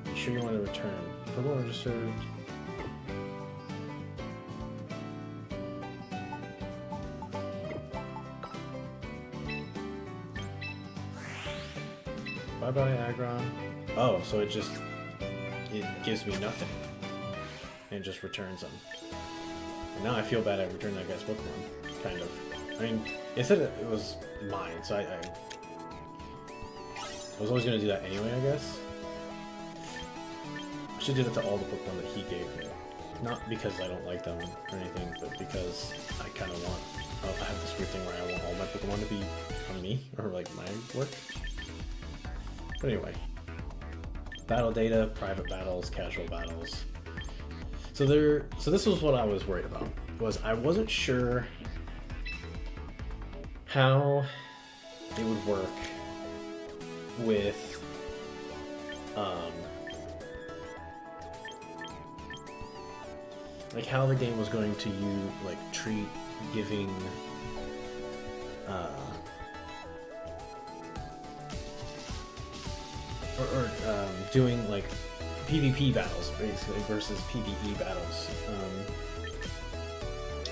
You sure you want to return Pokemon registered? Bye-bye, Aggron. Oh, so it gives me nothing. And just returns them. And now I feel bad I returned that guy's Pokemon. Kind of. I mean, it said it was mine, so I was always going to do that anyway, I guess. I should do that to all the Pokemon that he gave me. Not because I don't like them or anything, but because I kind of want... I have this weird thing where I want all my Pokemon to be from me, or like my work. But anyway, battle data, private battles, casual battles. So this was what I was worried about. Was I wasn't sure how it would work with like how the game was going to treat giving doing like PvP battles basically versus PvE battles,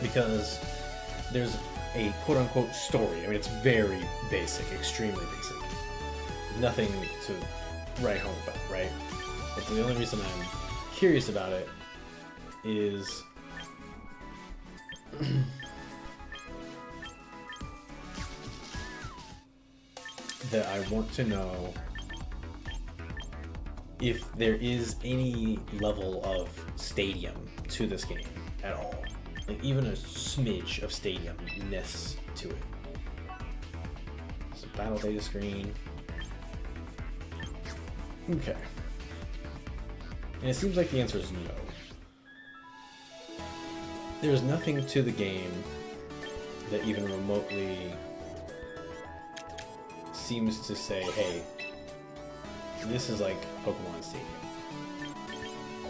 because there's a quote-unquote story. I mean, it's very basic, extremely basic, nothing to write home about, right? But the only reason I'm curious about it is that I want to know if there is any level of stadium to this game at all. Like even a smidge of stadium-ness to it. So battle data screen. Okay. And it seems like the answer is no. There's nothing to the game that even remotely seems to say, hey, this is like Pokemon Stadium.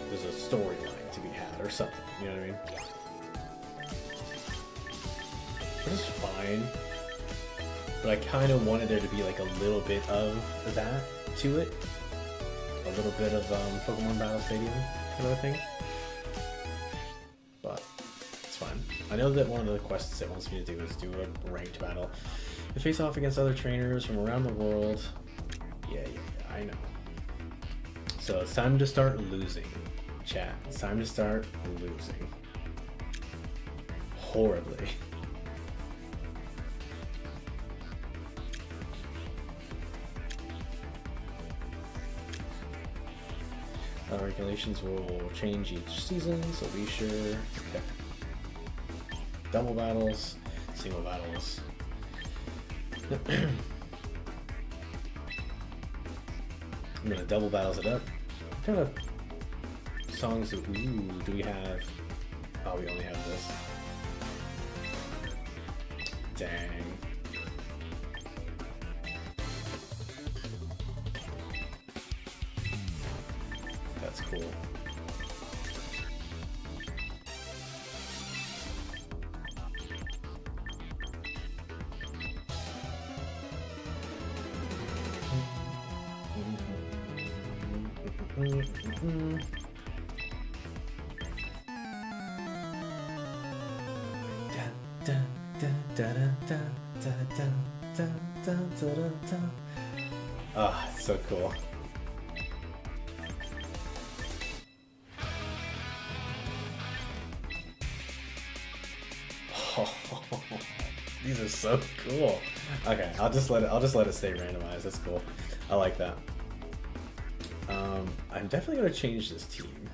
There's a storyline to be had or something, you know what I mean? Which is fine. But I kind of wanted there to be like a little bit of that to it. A little bit of Pokemon Battle Stadium kind of a thing. But it's fine. I know that one of the quests it wants me to do is do a ranked battle. To face off against other trainers from around the world. Yeah, I know. So it's time to start losing, chat. It's time to start losing. Horribly. Regulations will change each season, so be sure. Okay. Double battles, single battles. I'm gonna double battles it up. What kind of songs do we have? Oh, we only have this. Dang. That's cool. Ah, it's so cool. Oh, these are so cool. Okay, I'll just let it stay randomized. That's cool. I like that. I'm definitely gonna change this team.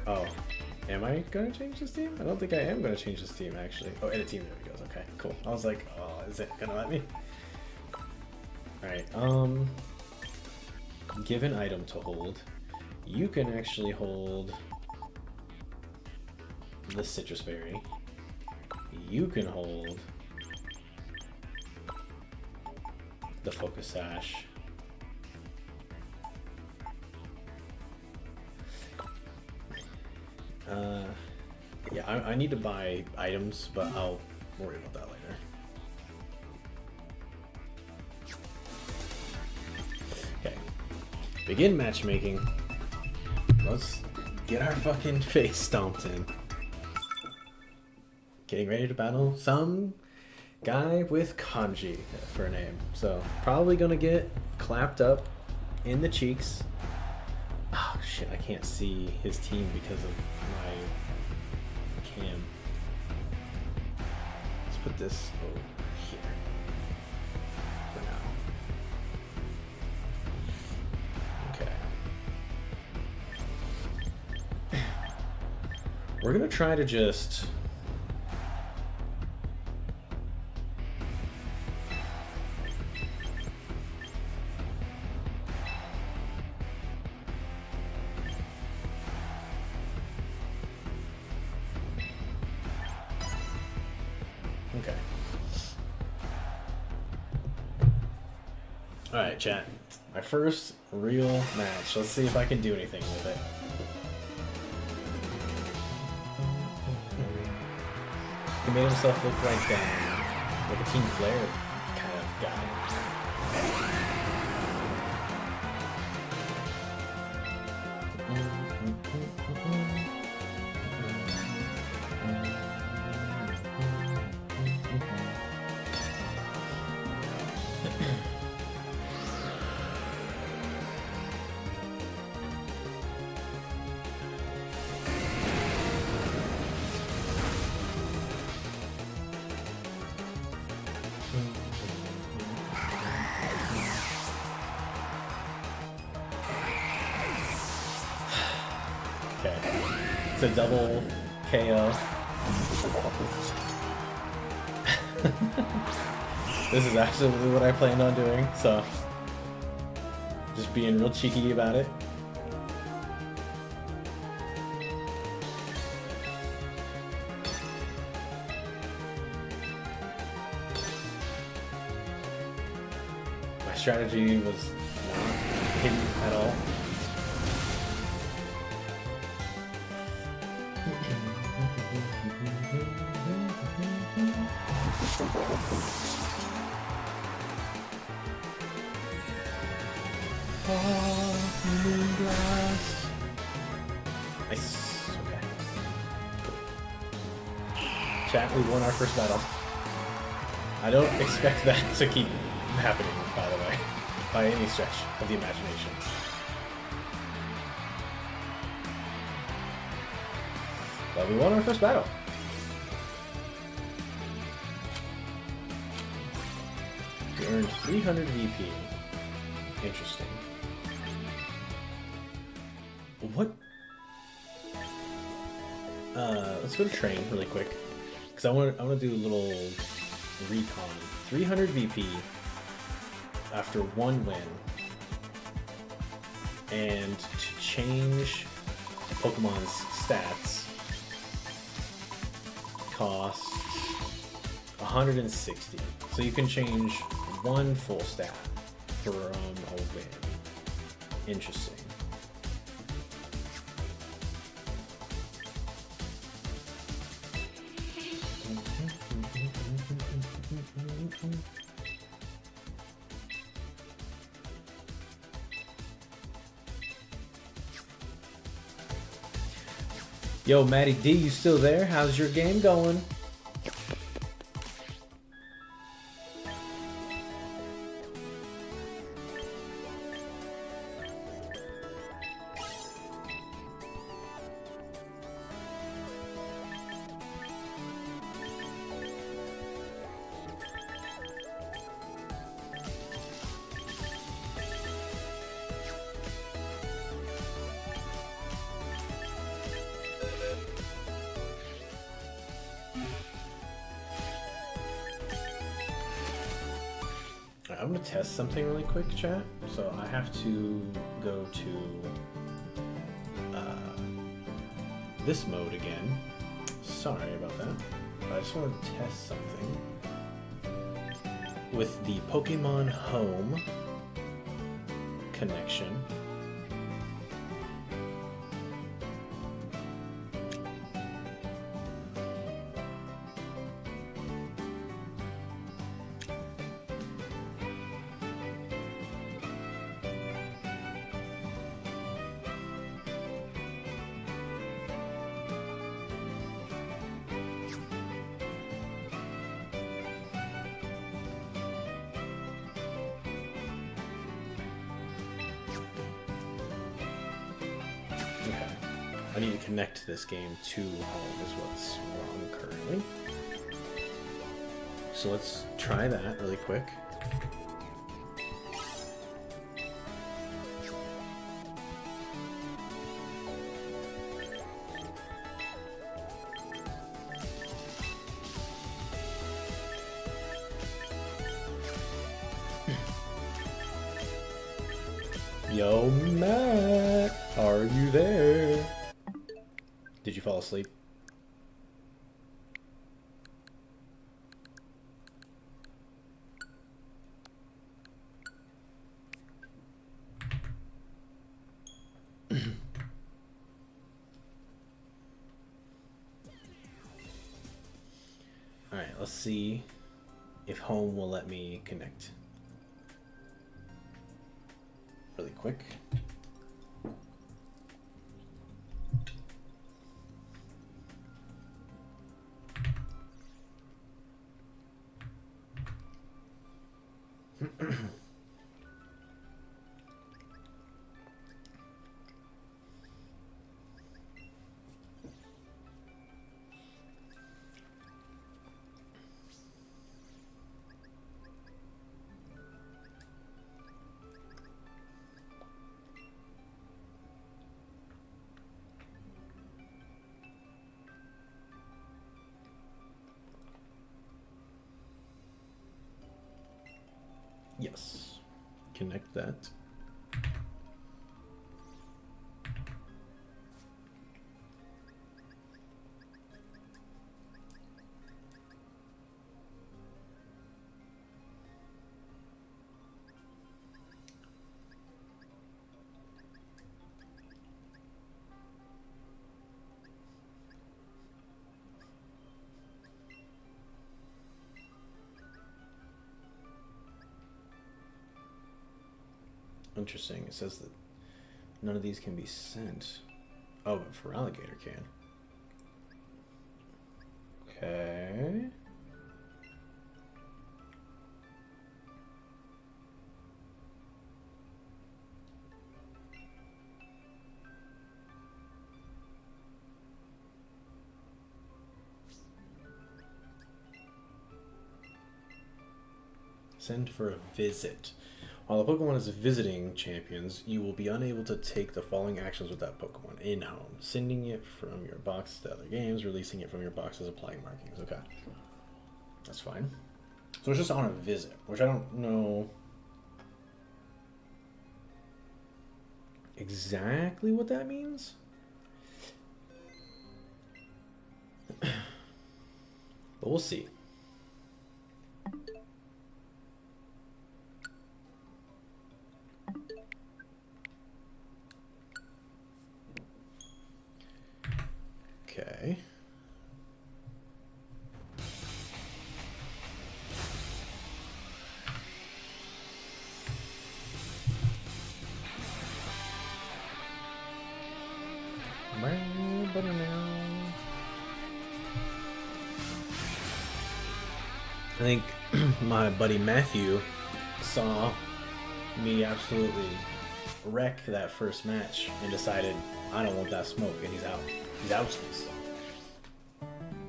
Oh, am I gonna change this team? I don't think I am gonna change this team actually. Oh, edit team. There it goes. Okay, cool. I was like, oh, is it gonna let me? All right. Give an item to hold. You can actually hold the citrus berry. You can hold the focus sash. Yeah, I need to buy items, but I'll worry about that later. Okay, begin matchmaking. Let's get our fucking face stomped in. Getting ready to battle some guy with kanji for a name. So probably gonna get clapped up in the cheeks. Oh shit, I can't see his team because of my cam. Let's put this over here for now. Okay. We're gonna try to just Alright, chat. My first real match. Let's see if I can do anything with it. He made himself look like a Team Flare kind of guy. It's a double KO. This is absolutely what I planned on doing, so just being real cheeky about it. My strategy was not hidden at all. Nice. Okay. Chat, we won our first battle. I don't expect that to keep happening, by the way, by any stretch of the imagination. But we won our first battle. We earned 300 VP. Interesting. What? Let's go to train really quick, because I want to do a little recon. 300 VP after one win, and to change Pokemon's stats costs 160. So you can change one full stat from a win. Interesting. Yo, Matty D, you still there? How's your game going? I'm gonna test something really quick, chat. So I have to go to this mode again. Sorry about that. But I just want to test something with the Pokemon Home connection. I need to connect this game to home is what's wrong currently. So let's try that really quick. Yo, Matt, are you there? Did you fall asleep? Alright, let's see if home will let me connect. Really quick. Yes, connect that. Interesting. It says that none of these can be sent. Oh, but Feraligatr can. Okay. Send for a visit. While the Pokemon is visiting champions, you will be unable to take the following actions with that Pokemon in home. Sending it from your box to other games, releasing it from your box as applying markings. Okay. That's fine. So it's just on a visit, which I don't know exactly what that means. But we'll see. Okay. I think my buddy Matthew saw me absolutely wreck that first match and decided I don't want that smoke, and he's out. He's outsies.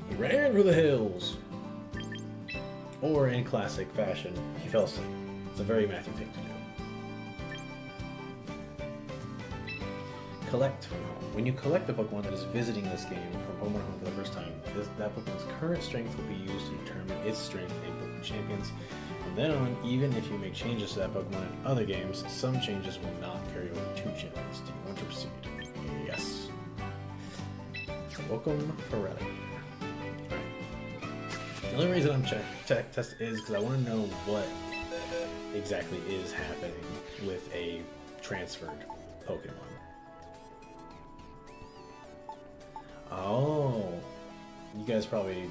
He ran for the hills. Or in classic fashion, he fell asleep. It's a very Matthew thing to do. Collect from home. When you collect a Pokemon that is visiting this game from Pokemon Home for the first time, that Pokemon's current strength will be used to determine its strength in Pokemon Champions. From then on, even if you make changes to that Pokemon in other games, some changes will not carry over to Champions. Do you want to proceed? Yes. Welcome, Ferretti. The only reason I'm check test is because I want to know what exactly is happening with a transferred Pokemon. Oh, you guys probably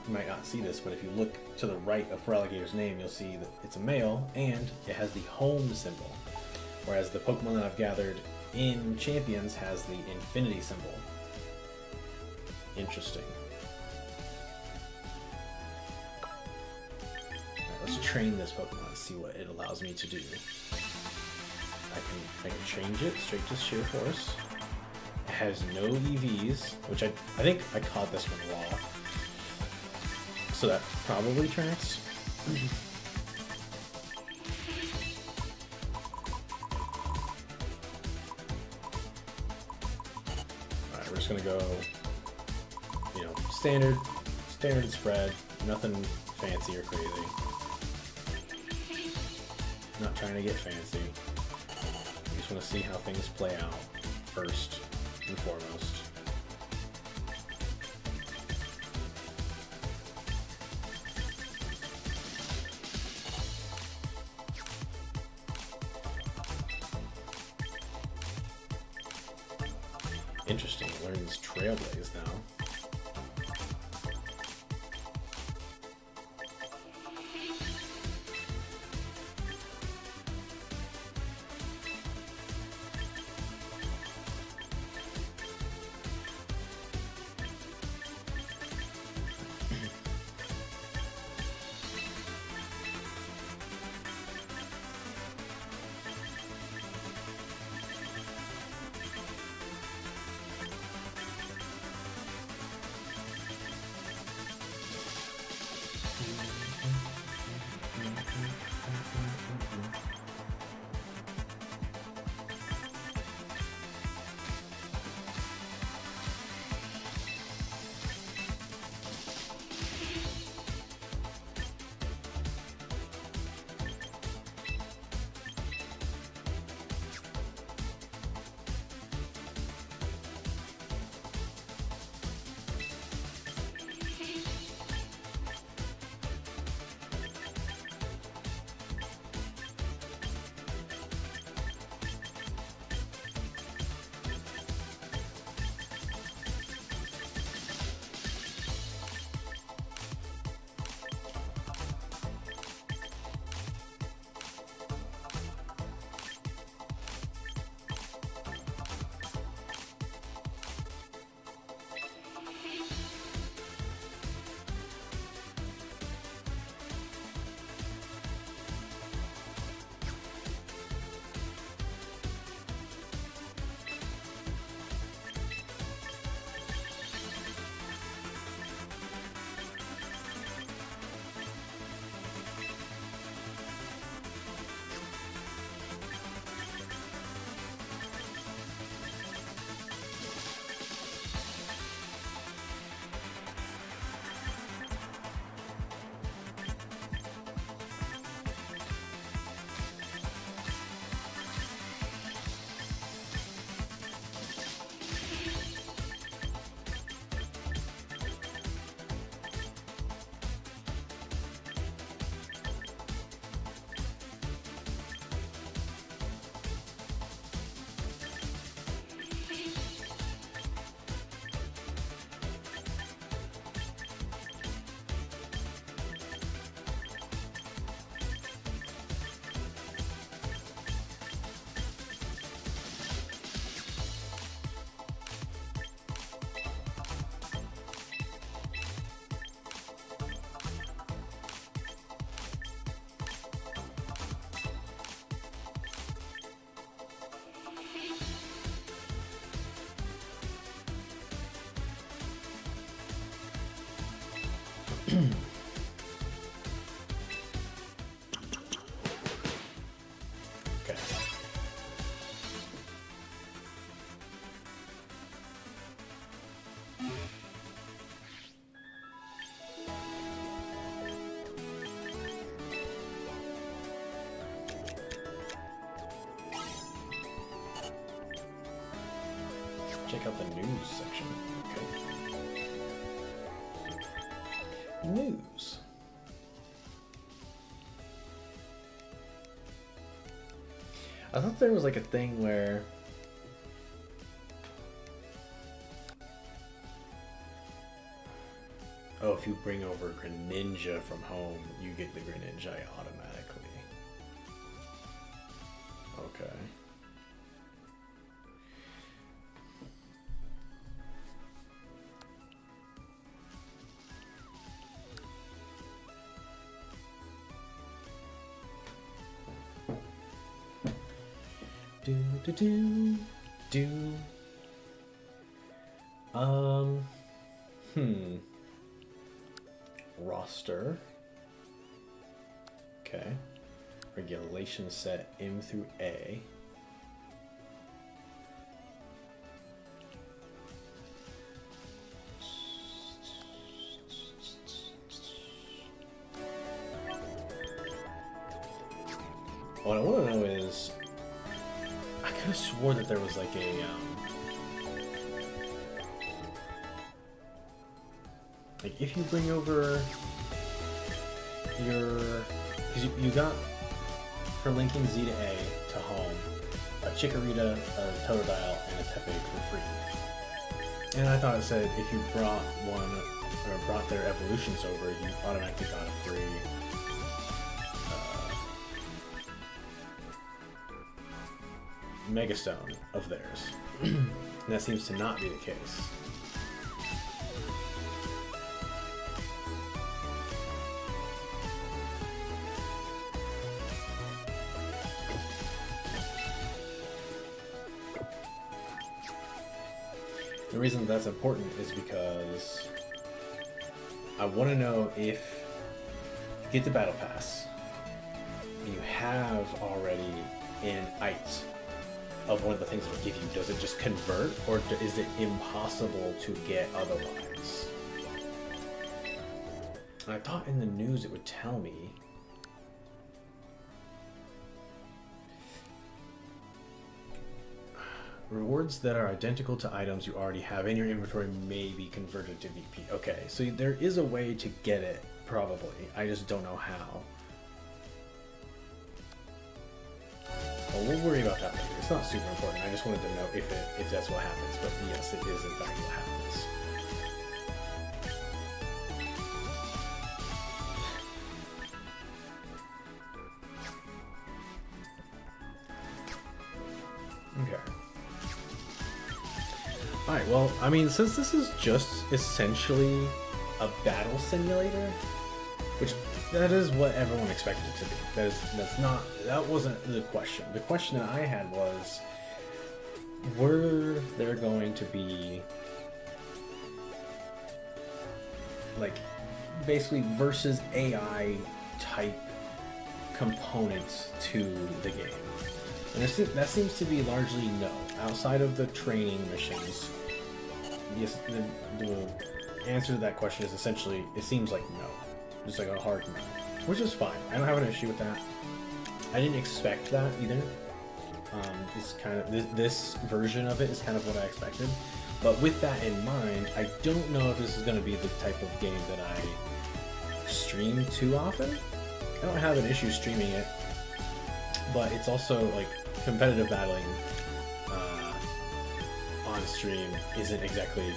might not see this, but if you look to the right of Feraligator's name, you'll see that it's a male and it has the home symbol, whereas the Pokemon that I've gathered in Champions has the infinity symbol. Interesting. Let's train this Pokemon and see what it allows me to do. I can change it straight to Sheer Force. It has no EVs, which I think I caught this one raw. So that probably tracks. Alright, we're just gonna go, standard spread, nothing fancy or crazy. Not trying to get fancy. I just want to see how things play out first and foremost. Interesting, it learns Trailblaze now. Okay. Check out the news section. Okay. News. I thought there was like a thing where oh, if you bring over Greninja from home, you get the Greninja automatically. Okay. Do do do do. Roster. Okay. Regulation set M through A. What I want to know is, I could have swore that there was like a like if you bring over your, because you got for linking Z to A to home a Chikorita, a Totodile, and a Tepig for free. And I thought it said if you brought one or brought their evolutions over, you automatically got a free Megastone of theirs. And that seems to not be the case. The reason that's important is because I want to know if you get the Battle Pass and you have already an IT of one of the things it will give you, does it just convert, or is it impossible to get otherwise? And I thought in the news it would tell me. Rewards that are identical to items you already have in your inventory may be converted to VP. Okay, so there is a way to get it, probably. I just don't know how. Well, we'll worry about that later. It's not super important. I just wanted to know if that's what happens. But yes, it is in fact what happens. Okay. Alright, well, I mean, since this is just essentially a battle simulator, which that is what everyone expected it to be. That wasn't the question. The question that I had was, were there going to be like basically versus AI type components to the game? And that seems to be largely no. Outside of the training missions, yes, the answer to that question is essentially, it seems like no. Just like a hard no. Which is fine. I don't have an issue with that. I didn't expect that either. It's kind of, this version of it is kind of what I expected. But with that in mind, I don't know if this is going to be the type of game that I stream too often. I don't have an issue streaming it, but it's also like competitive battling on stream isn't exactly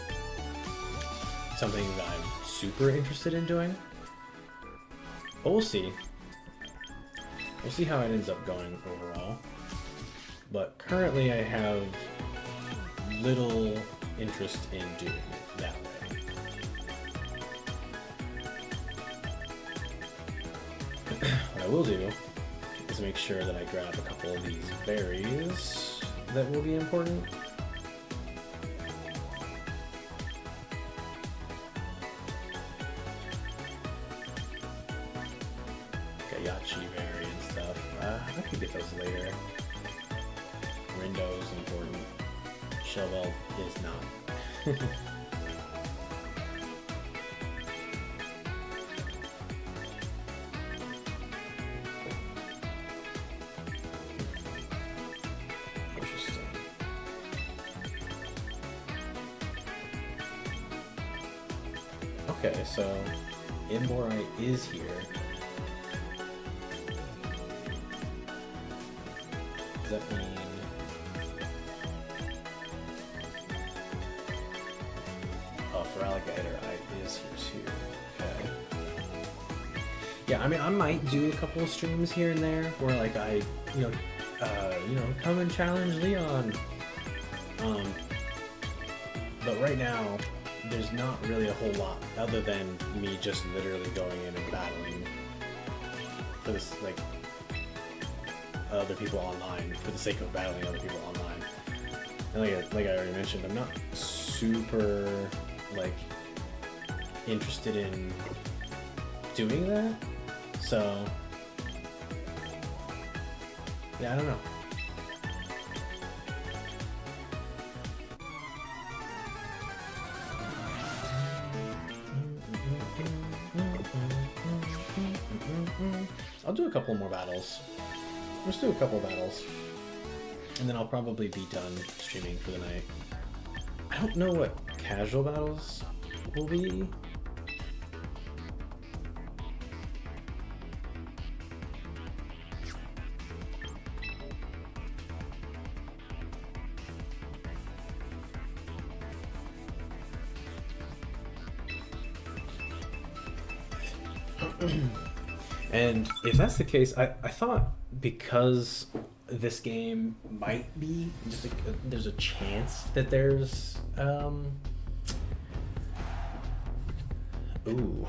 something that I'm super interested in doing. But we'll see. We'll see how it ends up going overall. But currently I have little interest in doing it that way. What I will do is make sure that I grab a couple of these berries that will be important. Yachi variant stuff. I could get those later. Rindo's important. Shovel is not. Interesting. Okay, so Imborai is here. Does that mean... for Alligator, I is here too. Okay. Yeah, I mean, I might do a couple of streams here and there where, like, I, you know, come and challenge Leon. But right now, there's not really a whole lot other than me just literally going in and battling for this, like, other people online for the sake of battling other people online. And like I already mentioned, I'm not super like interested in doing that, so yeah, I don't know. I'll do a couple more battles. Let's do a couple battles, and then I'll probably be done streaming for the night. I don't know what casual battles will be. And if that's the case, I thought because this game might be just there's a chance that there's ooh,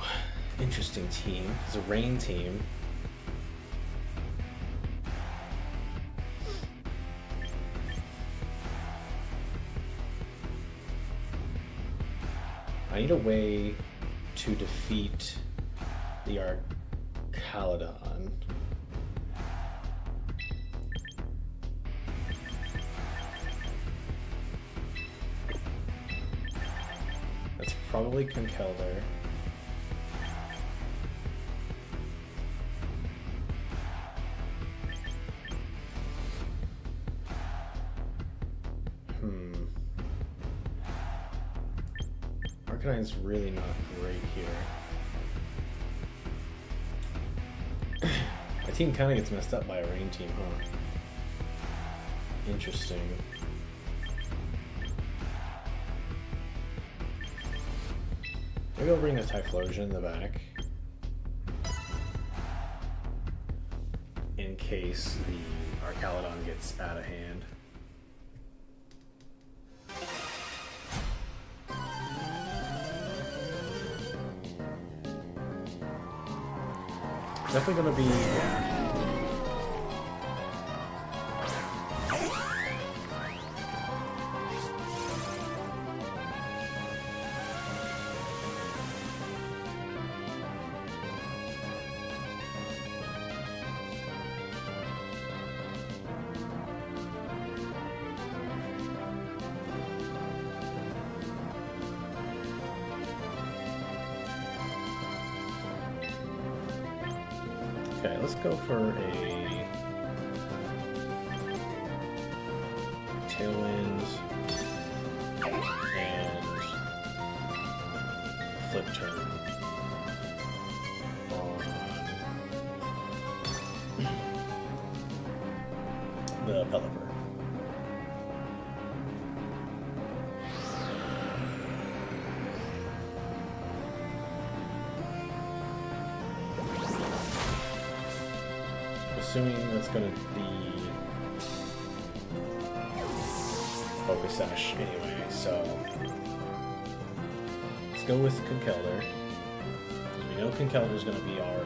interesting team. It's a rain team. I need a way to defeat the Arcaladon. That's probably Conkeldurr. Arcanine's really not great here. My team kind of gets messed up by a rain team, huh? Interesting. Maybe I'll bring the Typhlosion in the back. In case the Arcaladon gets out of hand. Definitely gonna be, yeah. Okay, let's go for a Tailwind and Flip Turn on the Pelipper. Assuming that's going to be Focus Sash anyway, so let's go with Conkeldurr. We know Conkeldurr is going to be our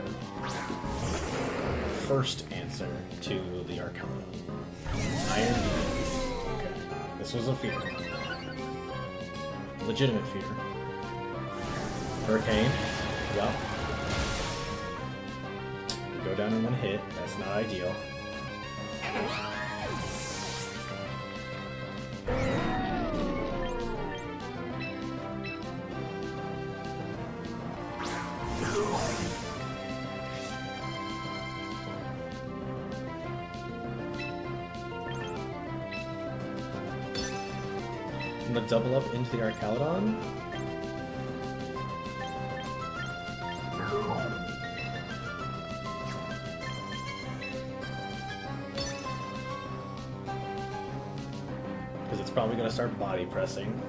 first answer to the Arcaladon. Iron Defense. Okay, this was a fear. Legitimate fear. Hurricane. Well. Go down in one hit. That's not ideal. I'm gonna double up into the Archaludon. Because it's probably gonna start body pressing.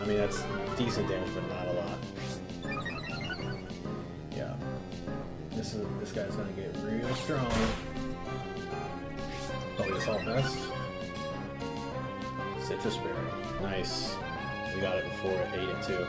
I mean, that's decent damage, but not a lot. Yeah. This guy's gonna get real strong. Probably Assault Vest. Citrus Berry. Nice. We got it before it ate it too.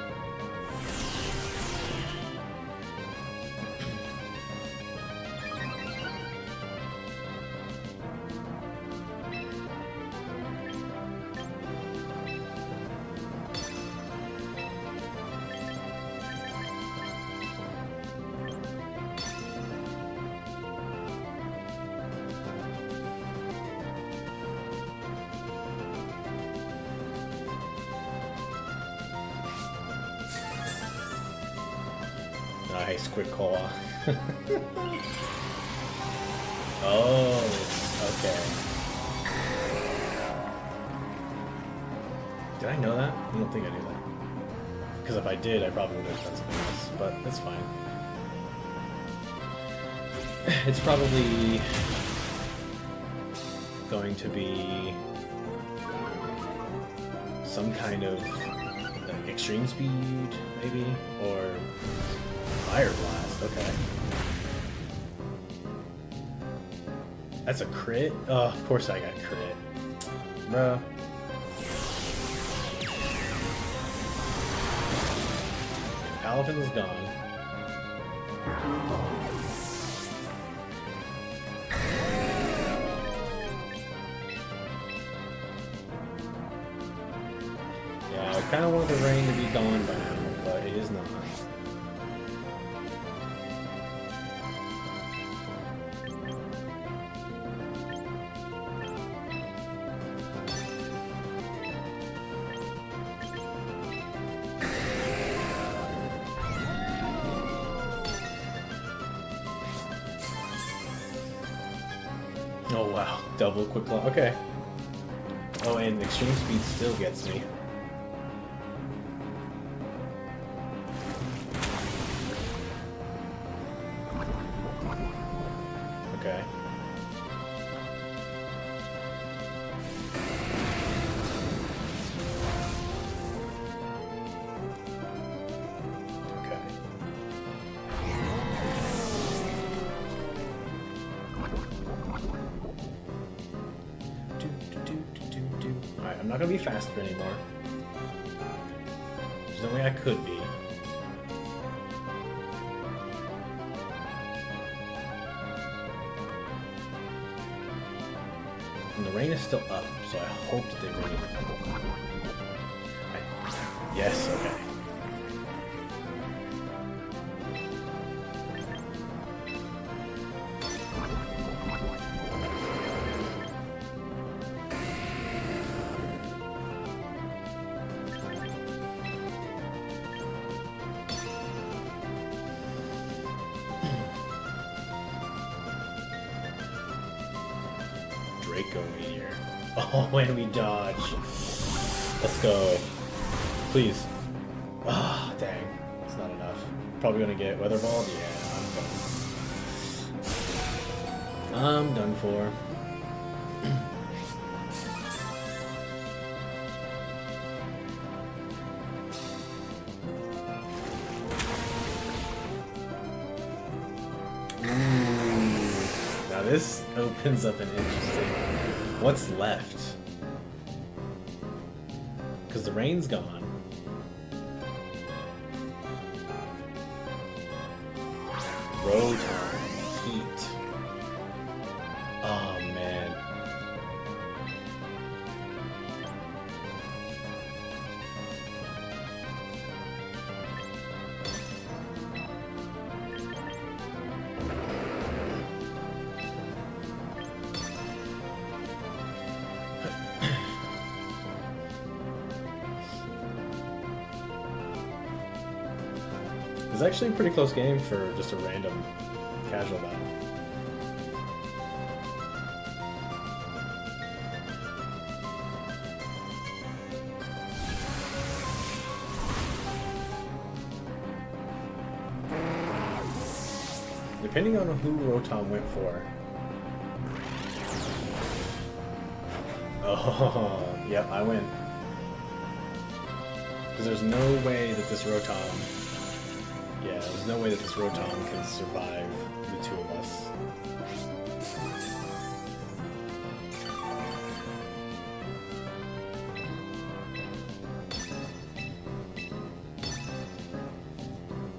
Nice, quick call. Oh, okay. Did I know that? I don't think I knew that. Because if I did, I probably would have done something else, but it's fine. It's probably going to be some kind of like extreme speed, maybe, or Fire Blast. Okay, that's a crit. Oh, of course I got crit, bruh. Alvin's gone. Yeah, I kind of want the rain to be gone by now, but it is not. Oh wow, double quick claw. Okay. Oh, and extreme speed still gets me. Okay. Alright, I'm not gonna be faster anymore. There's no way I could be. And the rain is still up, so I hope that they rain. Yes, okay. Draco Meteor. Oh, and we dodge. Let's go. Please. Ah, dang. It's not enough. Probably gonna get Weather Ball. Yeah, I'm done for. Now this opens up an interesting... What's left? Because the rain's gone. Rotom. Heat. Oh, man. It's actually a pretty close game for just a random casual battle. Depending on who Rotom went for. Oh, yep, I win. Because there's no way that this Rotom... Yeah, there's no way that this Rotom can survive the two of us.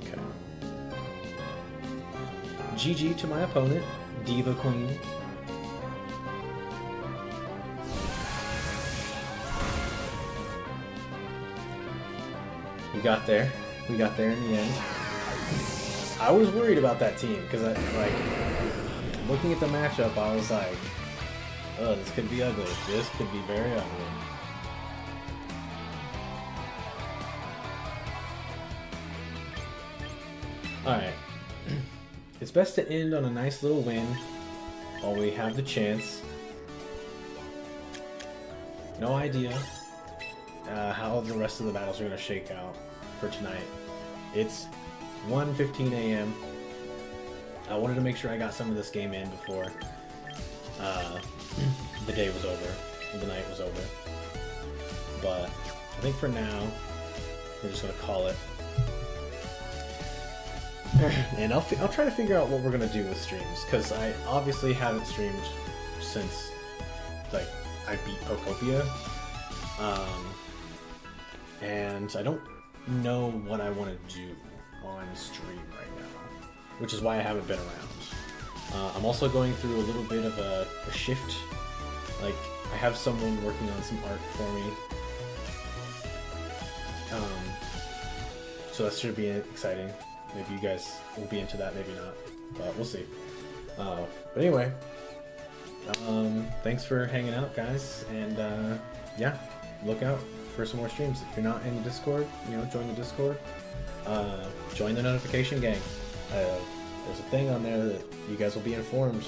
Okay. GG to my opponent, Diva Queen. We got there. We got there in the end. I was worried about that team because looking at the matchup, I was like, oh, this could be ugly. This could be very ugly. Alright. It's best to end on a nice little win while we have the chance. No idea how the rest of the battles are going to shake out for tonight. It's 1:15 a.m. I wanted to make sure I got some of this game in before the day was over, the night was over. But I think for now, we're just gonna call it. And I'll try to figure out what we're gonna do with streams, because I obviously haven't streamed since like I beat Pokopia, and I don't know what I want to do on stream right now, which is why I haven't been around. I'm also going through a little bit of a shift. Like, I have someone working on some art for me, so that should be exciting. Maybe you guys will be into that, maybe not, but we'll see. But anyway, thanks for hanging out, guys, and yeah, look out for some more streams. If you're not in the Discord, join the Discord. Join the notification gang. There's a thing on there that you guys will be informed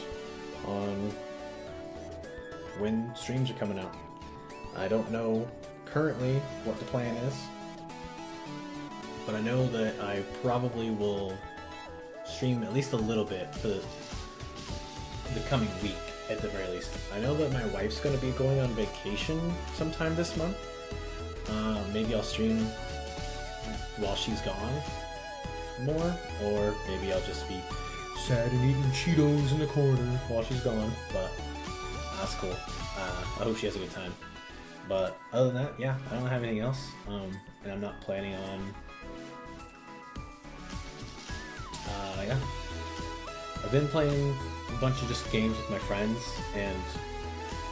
on when streams are coming out. I don't know currently what the plan is, but I know that I probably will stream at least a little bit for the coming week at the very least. I know that my wife's going to be going on vacation sometime this month. Maybe I'll stream while she's gone more, or maybe I'll just be sad and eating Cheetos in the corner while she's gone, but that's cool. I hope she has a good time. But other than that, yeah, I don't have anything else, and I'm not planning on, yeah. I've been playing a bunch of just games with my friends, and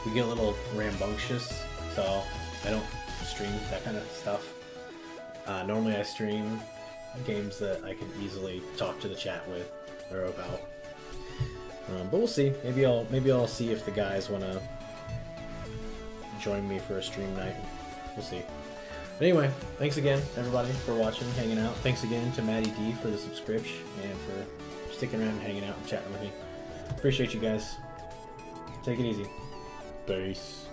we get a little rambunctious, so I don't stream that kind of stuff. Normally I stream games that I can easily talk to the chat with or about. But we'll see. Maybe I'll see if the guys want to join me for a stream night. We'll see. But anyway, thanks again, everybody, for watching, hanging out. Thanks again to Maddie D for the subscription and for sticking around and hanging out and chatting with me. Appreciate you guys. Take it easy. Peace.